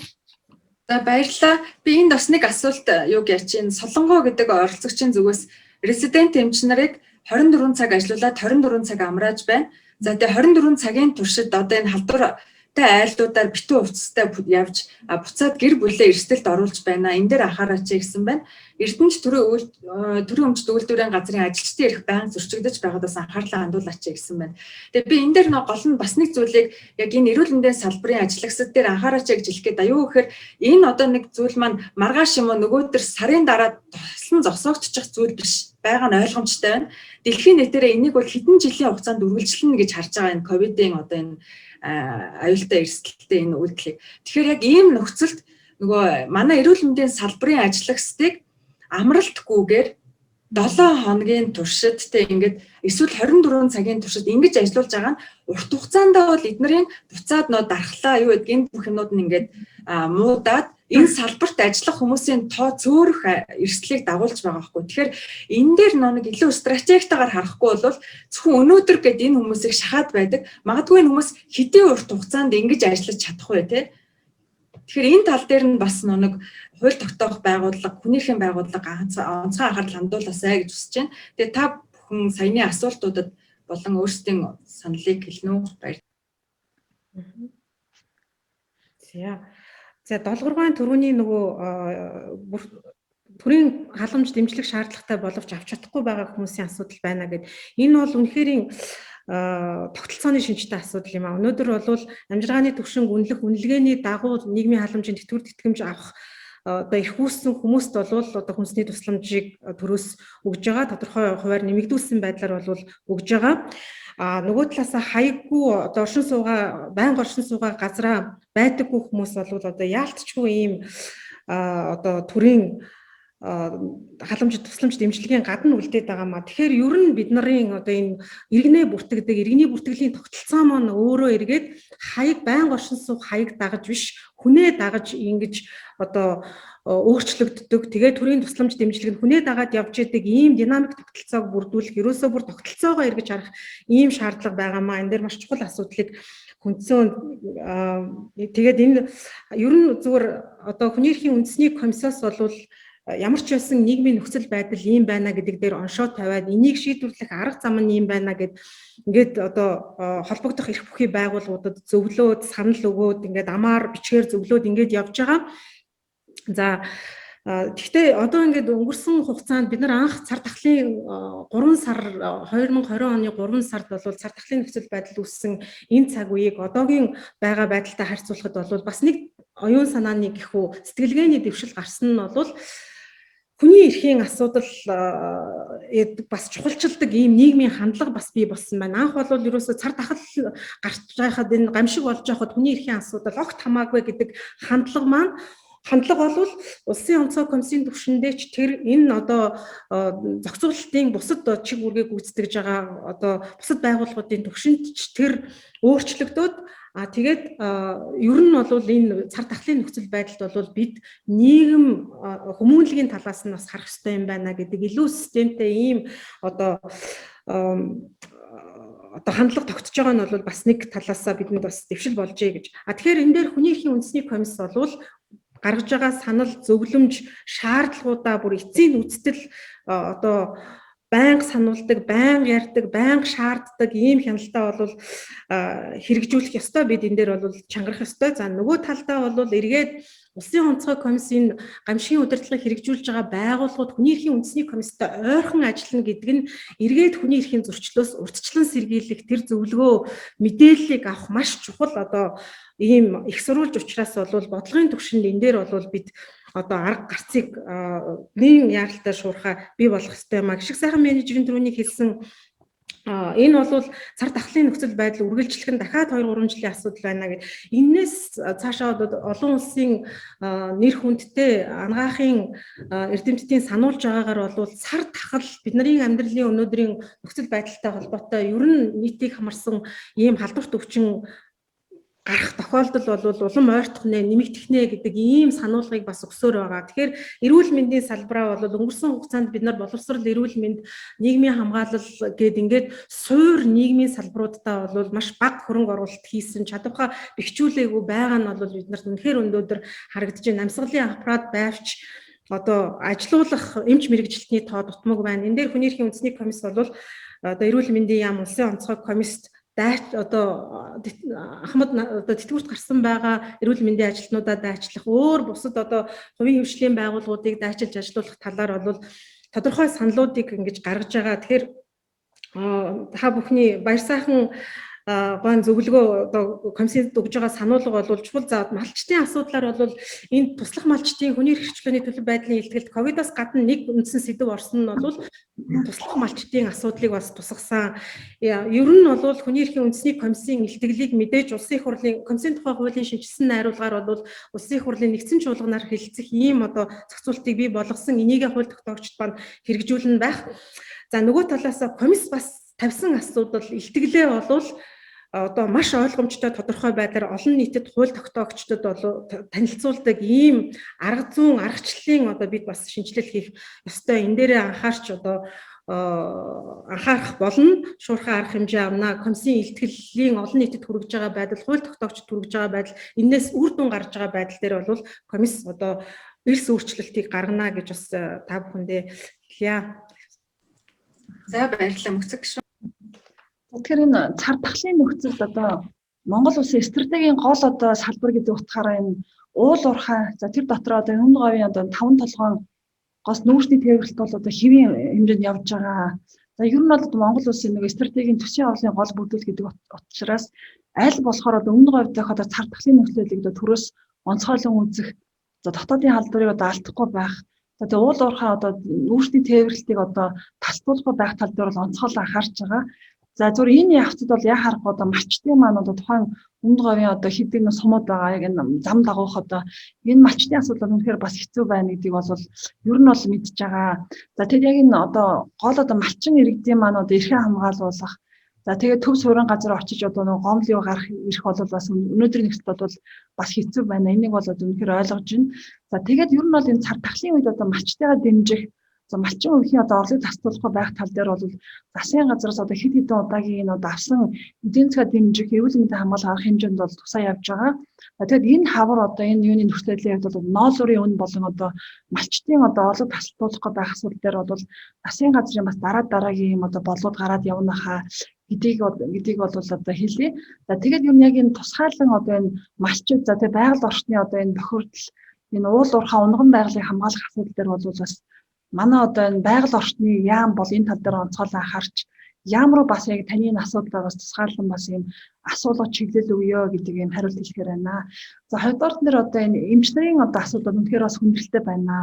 За баярлалаа. Би энд бас нэг асуулт юуг ярьж байна. Солонгоо гэдэг оролцогчийн зүгээс резидент эмч нарыг 24 цаг ажиллуулад 24 цаг амрааж байна. За тэгээ 24 цагийн туршид одоо энэ халдвартай айлдуудаар битүү хувцастай явж буцаад гэр бүлээ эрсдэлд оруулж байна. Энэ дээр анхаараач гэсэн байна. Эрдэнэт төрийн өмчт үйлдвэрийн газрын ажилчдын эрх байнга зөрчигдөж байгаадаас анхаарлаа хандуулаач гэсэн байна. Тэгээ би энэ дээр гол нь бас нэг зүйлийг яг энэ эрүүл мэндийн салбарын ажиллагчид дээр анхаараач гэж хэлэх гээд аюу гэхээр энэ одоо нэг зүйл маань маргааш юм уу нөгөө төр сарын дараа тослон зогсоогдчих зүйл биш байгаа нь ойлгомжтой байна. Дэлхийн нийтээрээ энийг бол хэдэн жилийн хугацаанд үргэлжлэнэ гэж харж байгаа энэ ковидын одоо энэ аюултай эрсдэлтэй энэ үйлдэлийг. Тэгэхээр яг ийм нөхцөлд нөгөө манай эрүүл мэндийн салбарын ажиллагчдыг амралтгүйгээр 7 хоногийн туршид те ингээд эсвэл 24 цагийн туршид ингэж ажиллуулж байгаа нь урт хугацаанд бол эднэрийн буцаад нөө дархлаа юу гэдэг энэ бүх юмнууд нь ингээд муудаад энэ салбарт ажиллах хүмүүсийн тоо цөөрөх эрсдлийг дагуулж байгаа байхгүй. Тэгэхээр энэ дээр нэг илүү стратегитагаар харахгүй бол зөвхөн өнөөдөр гээд энэ хүмүүсийг шахаад байдаг. Магадгүй энэ хүмүүс хэдийн урт хугацаанд ингэж ажиллаж чадах вэ те. Тэгэхээр энэ тал дээр нь бас нэг хууль тогтоох байгууллага, хүнийхэн байгууллага онцгой анхаарал хандуулаасай гэж хүсэж байна. Тэгээ та бүхэн саяны асуултуудад болон өөрсдийн саналыг хэлнэ үү? Баярлалаа. За 7-3 төрөний нөгөө төрийн халамж дэмжлэг шаардлагатай боловч авч чадахгүй байгаа хүмүүсийн асуудал байна гэдэг. Энэ бол үнэхээр тогтолцооны шинжтэй асуудал юм а. Өнөөдөр бол амжиргааны төвшинг үнэлгээний дагуу нийгмийн халамжийн тэтгэвэр тэтгэмж авах одоо их үүссэн хүмүүст бол одоо хүнсний тусламжийг төрөөс өгж байгаа. Тодорхой хуваар нэмэгдүүлсэн байдлаар бол өгж байгаа. Нөгөө талаас хаяггүй одоо байнга оршин суугаа газраа байдаггүй хүмүүс бол одоо яалтчгүй ийм одоо төрийн халамж тусламж дэмжлэгийн гадна үлдээд байгаа маа. Тэгэхээр ер нь бид нарын одоо энэ иргэний бүртгэлийн тогтолцоо маань өөрөө эргээд хаяг байнга оршин суух хаяг дагаж биш хүнээ дагаж ингэж одоо өөрчлөгддөг. Тэгээ төрийн тусламж дэмжлэг нь хүнээ дагаад явж идэг ийм динамик тогтолцоог бүрдүүлэх ерөөсөө бүр тогтолцоогоо эргэж харах ийм шаардлага байгаамаа. Энэ дээр маш чухал асуудлыг хүндсэн. Тэгээд энэ ер нь зүгээр одоо хүнийхэн үндэсний комиссоос болвол ямар ч байсан нийгмийн нөхцөл байдал ийм байна гэдэг дээр оншоо тавиад энийг шийдвэрлэх арга зам нь ийм байна гэд ингээд одоо холбогдох эрх бүхий байгууллагуудад зөвлөөд санал өгөөд ингээд амаар бичгээр зөвлөөд ингээд явж байгаа. За Гэхдээ одоо ингээд өнгөрсөн хугацаанд бид нар анх цар тахлын 3 сар 2020 оны 3 сард бол цар тахлын нөхцөл байдал үүссэн энэ цаг үеийг одоогийн байгаа байдалтай харьцуулахад бол бас нэг оюун санааны гэхүү сэтгэлгээний дэвшил гарсан нь бол хүний эрхийн асуудал бас чухалчилдаг ийм нийгмийн хандлага бас бий болсон байна. Анх бол ерөөсөө цар тахал гарч байхад энэ гамшиг болж байхад хүний эрхийн асуудал огт хамаагүй гэдэг хандлага бол улсын онцгой комиссийн түвшиндээ ч тэр энэ одоо зохицуулалтын бусад чиг үүргийг гүйцэтгэж байгаа одоо бусад байгууллагуудын түвшинд ч тэр өөрчлөгдөөд тэгээд ер нь бол энэ цар тахлын нөхцөл байдалд бол бид нийгэм хүмүүнлэгийн талаас нь бас харах хэрэгтэй юм байна гэдэг илүү системтэй ийм одоо хандлага тогтож байгаа нь бол бас нэг талаасаа бидэнд бас дэвшил болжээ гэж. Тэгэхээр энэ дээр хүний эрхийн үндэсний комисс бол гаргаж байгаа санал, зөвлөмж, шаардлагуудаа бүр эцсийн үздэл одоо байнга сануулдаг, байнга ярьдаг, байнга шаарддаг ийм хяналтаа бол хэрэгжүүлэх ёстой. Бид энэ дээр бол чангарах ёстой. За нөгөө талдаа бол эргээд улсын онцгой комиссийн гамшигын удирдлагыг хэрэгжүүлж байгаа байгууллагууд хүний эрхийн үндэсний комисстэй ойрхон ажиллана гэдэг нь эргээд хүний эрхийн зөрчлөөс урьдчилан сэргийлэх тэр зөвлөгөө мэдээллийг авах маш чухал одоо ийм их сурвалж учраас бол бодлогын түвшинд энэ дээр бол бид одоо арга гарцыг нийгэм яаралтай шуурхаа бий болгох ёстой юм а. Гişиг сайхан менежерийн түрүүний хэлсэн энэ бол цар тахлын нөхцөл байдал үргэлжлэх нь дахиад 2-3 жилийн асуудал байна гэдэг. Энээс цаашаа олон улсын нэр хүндтэй анагаахын эрдэмтдийн сануулж байгаагаар бол цар тахал бидний амьдралын өнөөдрийн нөхцөл байдалтай холбоотой ер нь нийтийг хамарсан ийм халдварт өвчин гарах тохиолдол бол улам ойртох нэ нэмэгдэх нэ гэдэг ийм сануулгыг бас өгсөөр байгаа. Тэгэхээр эрүүл мэндийн салбараа бол өнгөрсөн хугацаанд бид нар боловсрол, эрүүл мэнд, нийгмийн хамгаалал гээд ингээд суур нийгмийн салбаруудаа бол маш бага хөрөнгө оруулалт хийсэн чадвараа бэхжүүлээгүй байгаа нь бол бид нарт үнэхээр өнөөдөр харагдаж байна. Намсгалын аппарат байвч одоо ажилуулах эмч мэрэгжилтний тоо дутмаг байна. Энэ дээр хүний эрхийн үндэсний комисс бол одоо эрүүл мэндийн яам улсын онцгой комисс одоо Ахмад одоо тэтгэврт гарсан байгаа эрүүл мэндийн ажилтнуудаа дайчлах өөр бусад одоо хувийн хөгжлийн байгууллагуудыг дайчилж ажилуулах талаар бол тодорхой саналуудыг ингэж гаргаж байгаа. Тэгэхээр та бүхний баяр сайхан гон зөвлөгөө одоо комиссэд өгж байгаа сануулга бол чухал. За малчтын асуудлаар бол энэ туслах малчтын хүний эрх хэрэгжлөөний төлөв байдлын илтгэлд ковидоос гадна нэг үндсэн сэдэв орсон нь бол туслах малчтын асуудлыг бас тусгасан. Ер нь бол хүний эрхийн үндэсний комиссийн илтгэлийг мэдээж улсын их хурлын комиссийн тухай хуулийн шинжилсэн найруулгаар бол улсын их хурлын нэгдсэн чуулганаар хэлэлцэх ийм одоо зохицуултыг бий болгосон. Энийг хууль тогтоогчд маань хэрэгжүүлнэ байх. За нөгөө талаас комисс бас тавьсан асуудал илтгэлээ бол одоо маш ойлгомжтой тодорхой байдлаар олон нийтэд хууль тогтоогчдод танилцуулдаг ийм арга зүйн аргачлалын одоо бид бас шинжилэл хийх ёстой. Энэ дээрээ анхаарч одоо анхаарах болно. Шуурхай арга хэмжээ авна. Комиссийн илтгэлийн олон нийтэд хүргэж байгаа байдал, хууль тогтоогчд хүргэж байгаа байдал, энэс үр дүн гарч байгаа байдал дээр бол комисс одоо эрс өөрчлөлтийг гаргана гэж бас та бүхэндээ хэлье. За баярлалаа мөхцөг шүү. Тэгэхээр энэ цар тахлын нөхцөлд одоо Монгол улсын стратегийн гол одоо салбар гэдэг утгаараа энэ уул уурхай за тэр дотор одоо өмнө говийн одоо 5 толгойн гос нүүрсний тээвэрлэлт бол одоо хэвийн хэмжээнд явж байгаа. За ер нь бол Монгол улсын нэг стратегийн төсвийн авлын гол бүрдүүл гэдэг учраас аль болохоор одоо өмнө говь дэх одоо цар тахлын нөхцөлийг одоо төрөөс онцгойлон үзэх за дотоодын халдварыг одоо алдахгүй байх. За тэгээ уул уурхай одоо нүүрсний тээвэрлэлтийг одоо тасдуулахгүй байх тал дээр бол онцгойлон анхаарч байгаа. За зүгээр энэ явцад бол яа харах одоо малчтын маань одоо тухайн өмнө говийн одоо хэдийн сумууд байгаа яг энэ зам дагуулх одоо энэ малчтын асуудал үнэхээр бас хэцүү байна гэдгийг бол ер нь бол мэдж байгаа. За тэгээд яг энэ одоо гол одоо малчин иргэдийн маань одоо эрхээ хамгаалуулах за тэгээд төв суурин газар очиж одоо нэг гомлыг гарах эрх бол бас өнөөдрийн нөхцөлд бол бас хэцүү байна. Энийг бол одоо үнэхээр ойлгож байна. За тэгээд ер нь бол энэ цар тахлын үед одоо малчтайгаа дэмжих малчин өвхийн одоо орлыг тасдуулахгүй байх тал дээр бол засгийн газраас одоо хэд хэдэн удаагийн энэ одоо авсан эдийн засгийн дэмжих эрүүл мэндийн хамгаалах арга хэмжээнд бол тусаа явж байгаа. Тэгэхээр энэ хавар одоо энэ юуны нөхцөлийн хувьд бол ноолуурын үн болон одоо малчтын одоо орлыг тасдуулахгүй байх асуудал дээр бол засгийн газрын бас дараагийн юм одоо болоод гараад явна хаа гэдгийг бол одоо хэлье. За тэгээд юм яг энэ тусгаалan одоо энэ малчид за тэгээд байгаль орчны одоо энэ бохирдол энэ уул уурхай унган байгалыг хамгаалах асуудал дээр бол бас манай одоо энэ байгаль орчны яам бол энэ тал дээр онцгойлон анхаарч яам руу бас яг таны энэ асуудлаас тусгаарлан бас ийм асуулга чиглэл өгөө гэдэг ийм хариулт хэлэхээр байна. За хоёрдугаар нэр одоо энэ эмч нарын одоо асуудал үнэхээр бас хүндрэлтэй байна.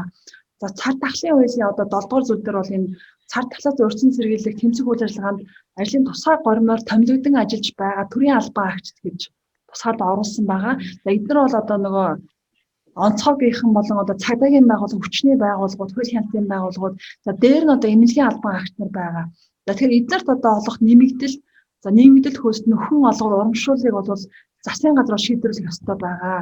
За цар тахлын хуулийн одоо 7 дугаар зүйл дээр бол энэ цар тахлаас урьдчилан сэргийлэх тэмцэх үйл ажиллагаанд ажлын тусгай гормоор томилогдсон ажиллаж байгаа төрийн албан агчид гэж тусгаад оруулсан байгаа. За эдгээр бол одоо нөгөө онцгойгийнхан болон одоо цагдаагийн байгууллага, хүчний байгууллагууд, хууль хяналтын байгууллагууд за дээр нь одоо эмнэлгийн албан агч нар байгаа. За тэгэхээр эднэрт одоо олох нэмэгдэл за нийгмидэл хөөс нөхөн олгор урамшууллыг бол засгийн газраар шийдвэрлэх ёстой байгаа.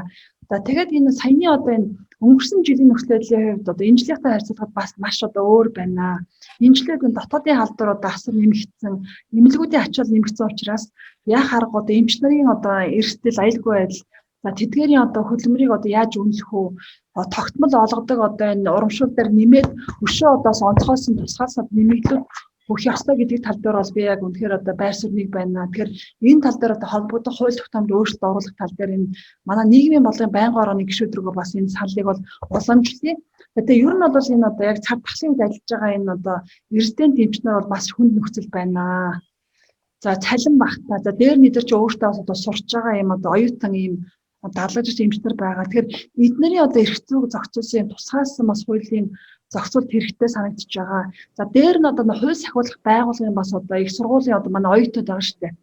За тэгээд энэ саяны одоо энэ өнгөрсөн жилийн нөхцөл байдлын хувьд одоо энэ жилийнхээ харьцуулахад бас маш одоо өөр байна. Энэ жилд энэ дотоодын халдвар одоо асар нэмэгдсэн, эмнэлгүүдийн ачаал нэмэгдсэн учраас яах арга одоо эмч нарын одоо эрсдэл аюулгүй байдал за тэдгээрийн одоо хөдөлмөрийг одоо яаж үнэлэх үү? Тогтмол олгодог одоо энэ урамшуул дээр нэмээд өшөө одоос онцгойсон тусгаалсад нэмэгдлүүд бүх ёстой гэдэг тал дээр бол би яг үнэхээр одоо байр суурийг байна. Тэгэхээр энэ тал дээр одоо холбогдох хууль тогтоомд өөрчлөлт оруулах тал дээр энэ манай нийгмийн бодлогын байнгын орооны гишүүдрүүгээ бас энэ саналыг бол уламжлая. Тэгээ ер нь бол энэ одоо яг цар тахлын үед ажиллаж байгаа энэ одоо резидент эмчнэр бол бас хүнд нөхцөл байна. За цалин багтаа. За дээр нь идэр чи өөртөө одоо сурч байгаа юм одоо оюутан ийм дадлagч эмчнэр байгаа. Тэгэхээр эднэрийн одоо эрх зүйг зохицуулсан тусгаалсан бас хуулийн зохицуулт хэрэгтэй санагдчихж байгаа. За дээр нь одоо хууль сахиулах байгууллагын бас одоо их сургуулийн одоо манай оюутнууд байгаа шүү дээ.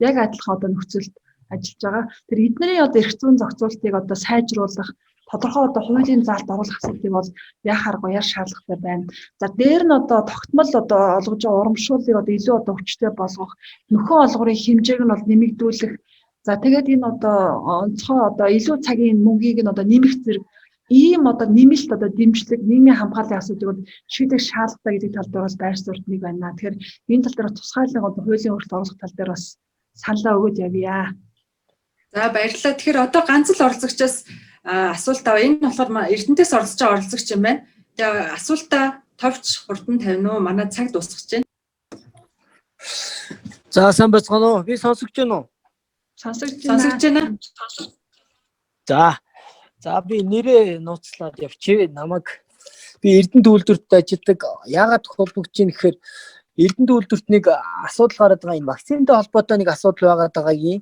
Яг адилхан одоо нөхцөлд ажиллаж байгаа. Тэр эднэрийн одоо эрх зүйн зохицуултыг одоо сайжруулах, тодорхой одоо хуулийн заалт оруулах асуудлыг бол яах арга яар шаардлагатай байна. За дээр нь одоо тогтмол одоо олгож байгаа урамшууллыг одоо илүү одоо хүчтэй болгох, нөхөн олгорын хэмжээг нь бол нэмэгдүүлэх. За тэгээд энэ одоо онцгой одоо илүү цагийн мөнгийг нь одоо нэмэх зэрэг ийм одоо нэмэлт одоо дэмжлэг нийгмийн хамгааллын асуудыг бол шийдэх шаардлагатай гэдэг тал дээр бас байр суурь нэг байна. Тэгэхээр энэ тал дээр тусгайлан одоо хуулийн өөрчлөлт оруулах тал дээр бас саналаа өгөөд явъя. За баярлалаа. Тэгэхээр одоо ганц л оролцогчоос асуулт аваа. Энэ болохоор Эрдэнэтээс оролцож байгаа оролцогч юм байна. Тэгээ асуултаа товч хурдан тавина уу? Манай цаг дуусгаж байна. За сайн байцгаана уу? Би сонсогч байна уу? Сонсогч байна. За би нэрээ нууцлаад явчих. Намайг би Эрдэнэт үйлдвэрт ажилладаг. Яагаад холбогдож байна гэхээр Эрдэнэт үйлдвэрт нэг асуудал гараад байгаа. Энэ вакцинтай холбоотой нэг асуудал байгаад байгаагийн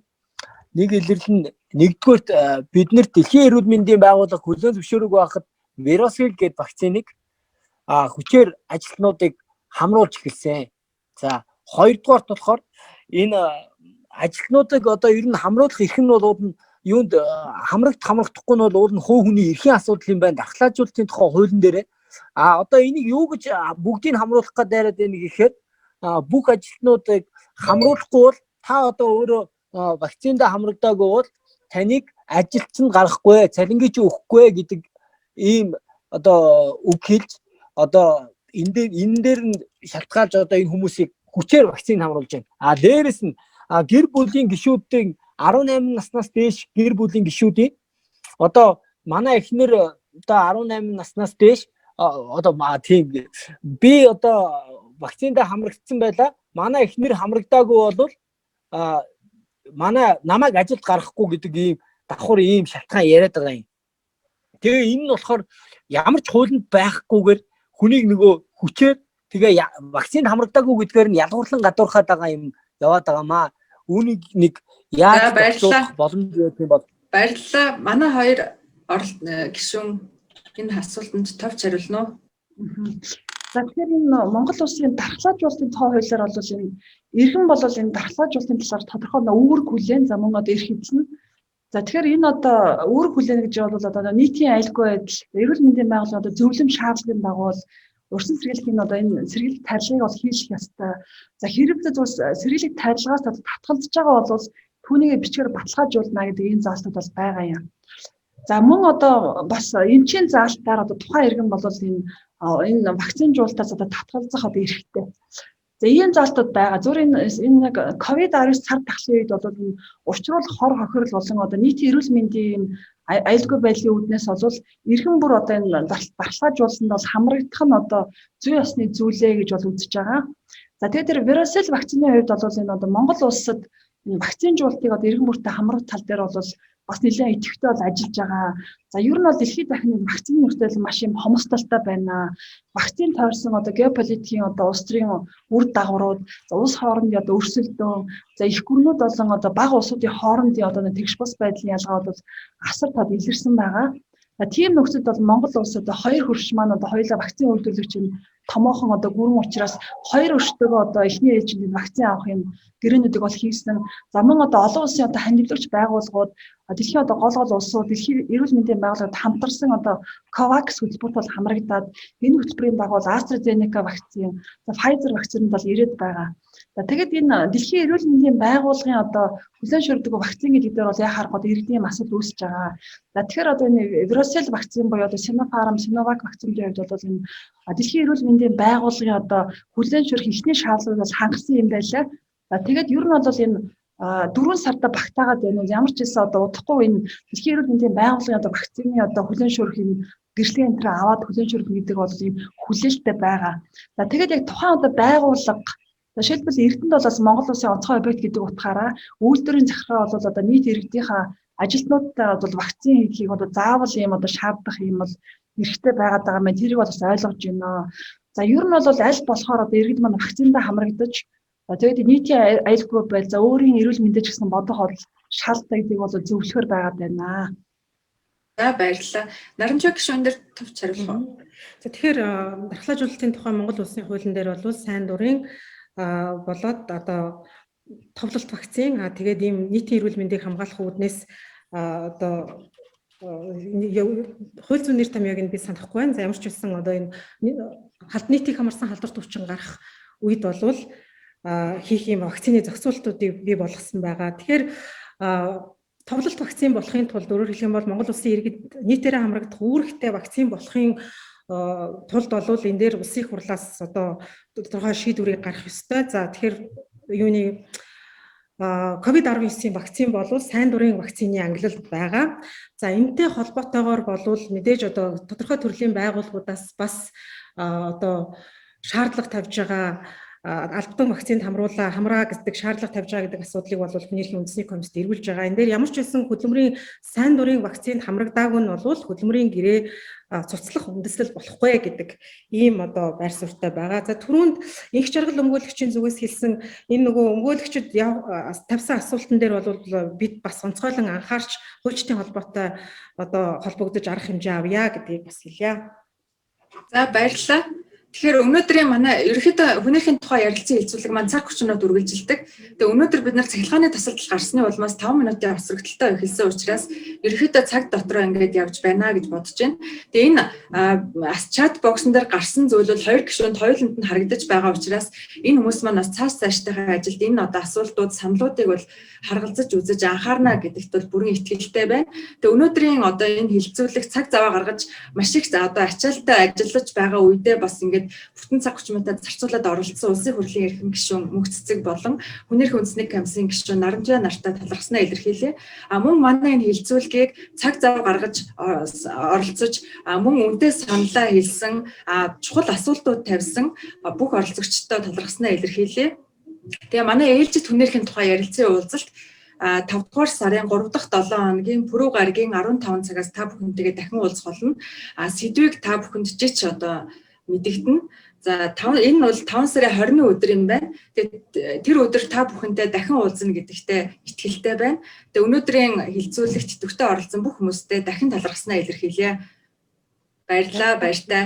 нэг илэрлэл нь нэгдүгээрт бид нэр дэлхийн эрүүл мэндийн байгууллага хүлээн зөвшөөрөг байхад Verocell гэдэг вакциныг хүчээр ажилтнуудыг хамруулж эхэлсэн. За хоёрдугаарт болохоор энэ ажилтнуудыг одоо ер нь хамруулах эрх нь бол юунд хамрагдахгүй нь бол уул нь хуу хүний эрхийн асуудал юм байна. Дархлаажуулалтын тухай хуулийн дээр одоо энийг юу гэж бүгдийг хамруулах гэдэг яриад байна гэхээр бүх ажилтнуудыг хамруулахгүй бол та одоо өөрөө вакциндаа хамрагдаагүй бол таныг ажилтсан гаргахгүй, цалингийн чи өгөхгүй гэдэг ийм одоо үг хэлж одоо энэ дээр нь шалтгаалж одоо энэ хүмүүсийг хүчээр вакцин хамруулж байна. Дээрэс нь гэр бүлийн гишүүдийн 18 наснаас дээш гэр бүлийн гишүүдийн одоо манай эхнэр одоо 18 наснаас дээш одоо тийм би одоо вакциндаа хамрагдсан байлаа. Манай эхнэр хамрагдаагүй бол манай намайг ажилд гаргахгүй гэдэг ийм давхар ийм шалтгаан яриад байгаа юм. Тэгээ энэ нь болохоор ямар ч хуулинд байхгүйгээр хүнийг нөгөө хүчээр тэгээ вакцинд хамрагдаагүй гэдгээр нь ялгуурлан гадуурхаад байгаа юм яваад байгаамаа. Үүнийг нэг яаж бодлох боломж байх юм бол баярлалаа. Манай хоёр гишүүн энэ асуултанд товч хариулна уу? За тэгэхээр энэ Монгол улсын дархлаажуулалтын тоо хуулиар бол энэ иргэн бол энэ дархлаажуулалтын талаар тодорхой үүрэг хүлээн за мөн одоо эрх эзэн. За тэгэхээр энэ одоо үүрэг хүлээн гэж бол одоо нийтийн аюулгүй байдал, эрүүл мэндийн байгууллагын одоо зөвлөм шаардлагын дагуу урьдчилан сэргийлэхийн одоо энэ сэргийлэх тарилгыг бол хийх ёстой. За хэрвээ зөв сэргийлэх тарилгаас татгалзаж байгаа бол түүнийг бичгээр баталгаажуулна гэдэг энэ заалтууд бол байгаа юм. За мөн одоо бас эмчийн заалтаар одоо тухайн иргэн бол энэ вакцинжуулалтаас одоо татгалзах одоо эрхтэй. За ийм заалтууд байгаа. Зөв энэ нэг ковид-19 цар тахлын үед бол энэ учруулах хор хохирол болон одоо нийтийн эрүүл мэндийн аюулгүй байдлын үүднээс бол эрхэм бүр одоо энэ дархлаажуулсанд бол хамрагдах нь одоо зүй ёсны зүйлээ гэж бол үзэж байгаа. За тэгээд тэр Verocell вакцины хувьд бол энэ одоо Монгол улсад энэ вакцинжуулалтыг одоо эрхэм бүртээ хамрах тал дээр бол бас нэлээд идэвхтэй бол ажиллаж байгаа. За ер нь бол дэлхийд дахины вакцины нөхцөл маш юм хомсдолтой байна. Вакцины тойрсон одоо геополитикийн одоо улс төрийн үр дагаврууд, за улс хоорондын одоо өрсөлдөөн, за их гүрнүүд болон одоо бага улсуудын хоорондын одоо тэгш бус байдлын ялгаууд бол асар тод илэрсэн байгаа. Тийм нөхцөлд бол Монгол улс одоо хоёр хөрш маань одоо хоёулаа вакцины үйлдвэрлэгч томоохон одоо гүрэн учраас хоёр өрштөгөө одоо эхний ээлжинд вакцины авах юм гэрээнүүдийг бол хийсэн. За мөн одоо олон улсын одоо хандивлагч байгууллагууд дэлхийн одоо гол улсууд дэлхийн эрүүл мэндийн байгууллагад хамтарсан одоо COVAX хөтөлбөрт бол хамрагдаад энэ хөтөлбөрийн дагуу AstraZeneca вакцин, Pfizer вакцинд бол ирээд байгаа. За тэгээд энэ дэлхийн эрүүл мэндийн байгууллагын одоо хүлээн шүрдэг вакцин гэдэг дээр бол яхаар гол иргэдийн асуудал үүсэж байгаа. За тэгэхээр одоо энэ Verocell вакцин буюу одоо Sinopharm, Sinovac вакцины хувьд бол энэ дэлхийн эрүүл мэндийн байгууллагын одоо хүлээн шүрэх ихний шаардлагаас хангасан юм байлаа. За тэгээд ер нь бол энэ 4 сарда багтаагаад байна. Ямар ч хэлсэн одоо удахгүй энэ дэлхийн эрүүл мэндийн байгууллагын одоо вакцины одоо хүлээн шүрэх юм гэрлийн энтер аваад хүлээн шүрэх гэдэг бол ийм хүлээлттэй байгаа. За тэгээд яг тухайн одоо байгууллага жишээлбэл Эрдэнэт бол бас Монгол улсын онцгой объект гэдэг утгаараа үйлдвэрийн захиргаа бол одоо нийт иргэдийнхаа ажилтнуудтай бол вакцин хийхийг одоо заавал ийм одоо шаардах юм бол эрхтэй байгаад байгаа мэн тэрийг бол бас ойлгож байна. За ер нь бол аль болохоор одоо иргэд маань вакциндаа хамрагдаж тэгээд нийтийн аюулгүй байл за өөрийн эрүүл мэндэ ч гэсэн бодох бол шаардлагатай гэдгийг бол зөвлөхөр байгаад байна. За баярлалаа. Нарамжаа гишүүн дээр товч хариулах уу? За тэгэхээр дархлаажуулалтын тухай Монгол улсын хуулийн дээр бол сайн дурын болоод одоо товлолт вакцин тэгээд ийм нийтийн эрүүл мэндийг хамгаалах үүднээс одоо хууль зүйн нэр томьёог нь би санахгүй байна. За ямар ч үсэн одоо энэ нийтийг хамарсан халдварт өвчин гарах үед болвол хийх юм вакцины зохицуултуудыг бий болгосон байгаа. Тэгэхээр товлолт вакцин болохын тулд өөрөөр хэлэх юм бол Монгол улсын иргэд нийтээрээ хамрагдах үүрэгтэй вакцин болохын тулд болвол энэ дээр улсын хурлаас одоо тодорхой шийдвэрийг гаргах ёстой. За тэгэхээр юуны COVID-19 вакцин болвол сайн дурын вакцины ангилалд байгаа. За энэтэй холбоотойгоор болвол мэдээж одоо тодорхой төрлийн байгууллагуудаас бас одоо шаардлага тавьж байгаа албан вакцинд хамраа гэдэг шаардлага тавьж байгаа гэдэг асуудлыг бол хүний эрхийн үндэсний комиссд эргүүлж байгаа. Энэ дээр ямар ч байсан хөдөлмөрийн сайн дурын вакцинд хамрагдаагүй нь бол хөдөлмөрийн гэрээ цуцлах үндэслэл болохгүй гэдэг ийм одоо байр суурьтай байгаа. За түрүүнд инх жаргал өмгөөлөгчийн зүгээс хэлсэн энэ нөгөө өмгөөлөгчд тавьсан асуултан дээр бол бид бас онцгойлон анхаарч хуульчдын холбоотой одоо холбогдож арга хэмжээ авъя гэдгийг бас хэлье. За баярлалаа. Тэгэхээр өнөөдрийн манай ерөнхийдөө хүнийхээ тухай ярилцсан хэлцүүлэг маань цаг хүчнүүд үргэлжилдэг. Тэгээ өнөөдөр бид нар цахилгааны тасалдал гарсны улмаас 5 минутын авсрагдaltaй эхэлсэн учраас ерөнхийдөө цаг дотроо ингээд явж байна гэж бодож байна. Тэгээ энэ чат боксон дээр гарсан зүйл бол хоёр гишүүнд хоёуланд нь харагдаж байгаа учраас энэ хүмүүс маань бас цааш цаашдынхаа ажилд энэ одоо асуултууд, саналуудыг бол харгалзаж үзэж анхаарна гэдэгт бол бүрэн итгэлтэй байна. Тэгээ өнөөдрийн одоо энэ хэлцүүлэг цаг зав гаргаж маш их одоо ачаалттай ажиллаж байгаа үедээ бас ингээд бүтэн цаг хүчмэтад зарцуулаад оролцсон улсын хурлын эрхэм гишүүн Мөнх Цэцэг болон Хүний эрхийн үндэсний комиссийн гишүүн Нарамжаа нартай талархснаа илэрхийлье. Мөн манай энэ хэлцүүлгийг цаг зав гаргаж оролцож мөн үнэтэй саналаа хэлсэн чухал асуултууд тавьсан бүх оролцогчдод талархснаа илэрхийлье. Тэгээ манай ээлжид хүний эрхийн тухай ярилцсан уулзалт 5 дугаар сарын 3 дахь 7 хоногийн пүрэв гарагийн 15 цагаас та бүхэнтэйгээ дахин уулзах болно. Сэдвийг та бүхэнд жич одоо мэдэгдэнэ. За энэ бол 5 сарын 20-ны өдөр юм байна. Тэгээд тэр өдөр та бүхэнтэй дахин уулзна гэдэгтээ итгэлтэй байна. Тэгээд өнөөдрийн хэлцүүлэгт төвтэй оролцсон бүх хүмүүстээ дахин талархснаа илэрхийлье. Баярлалаа, баяртай.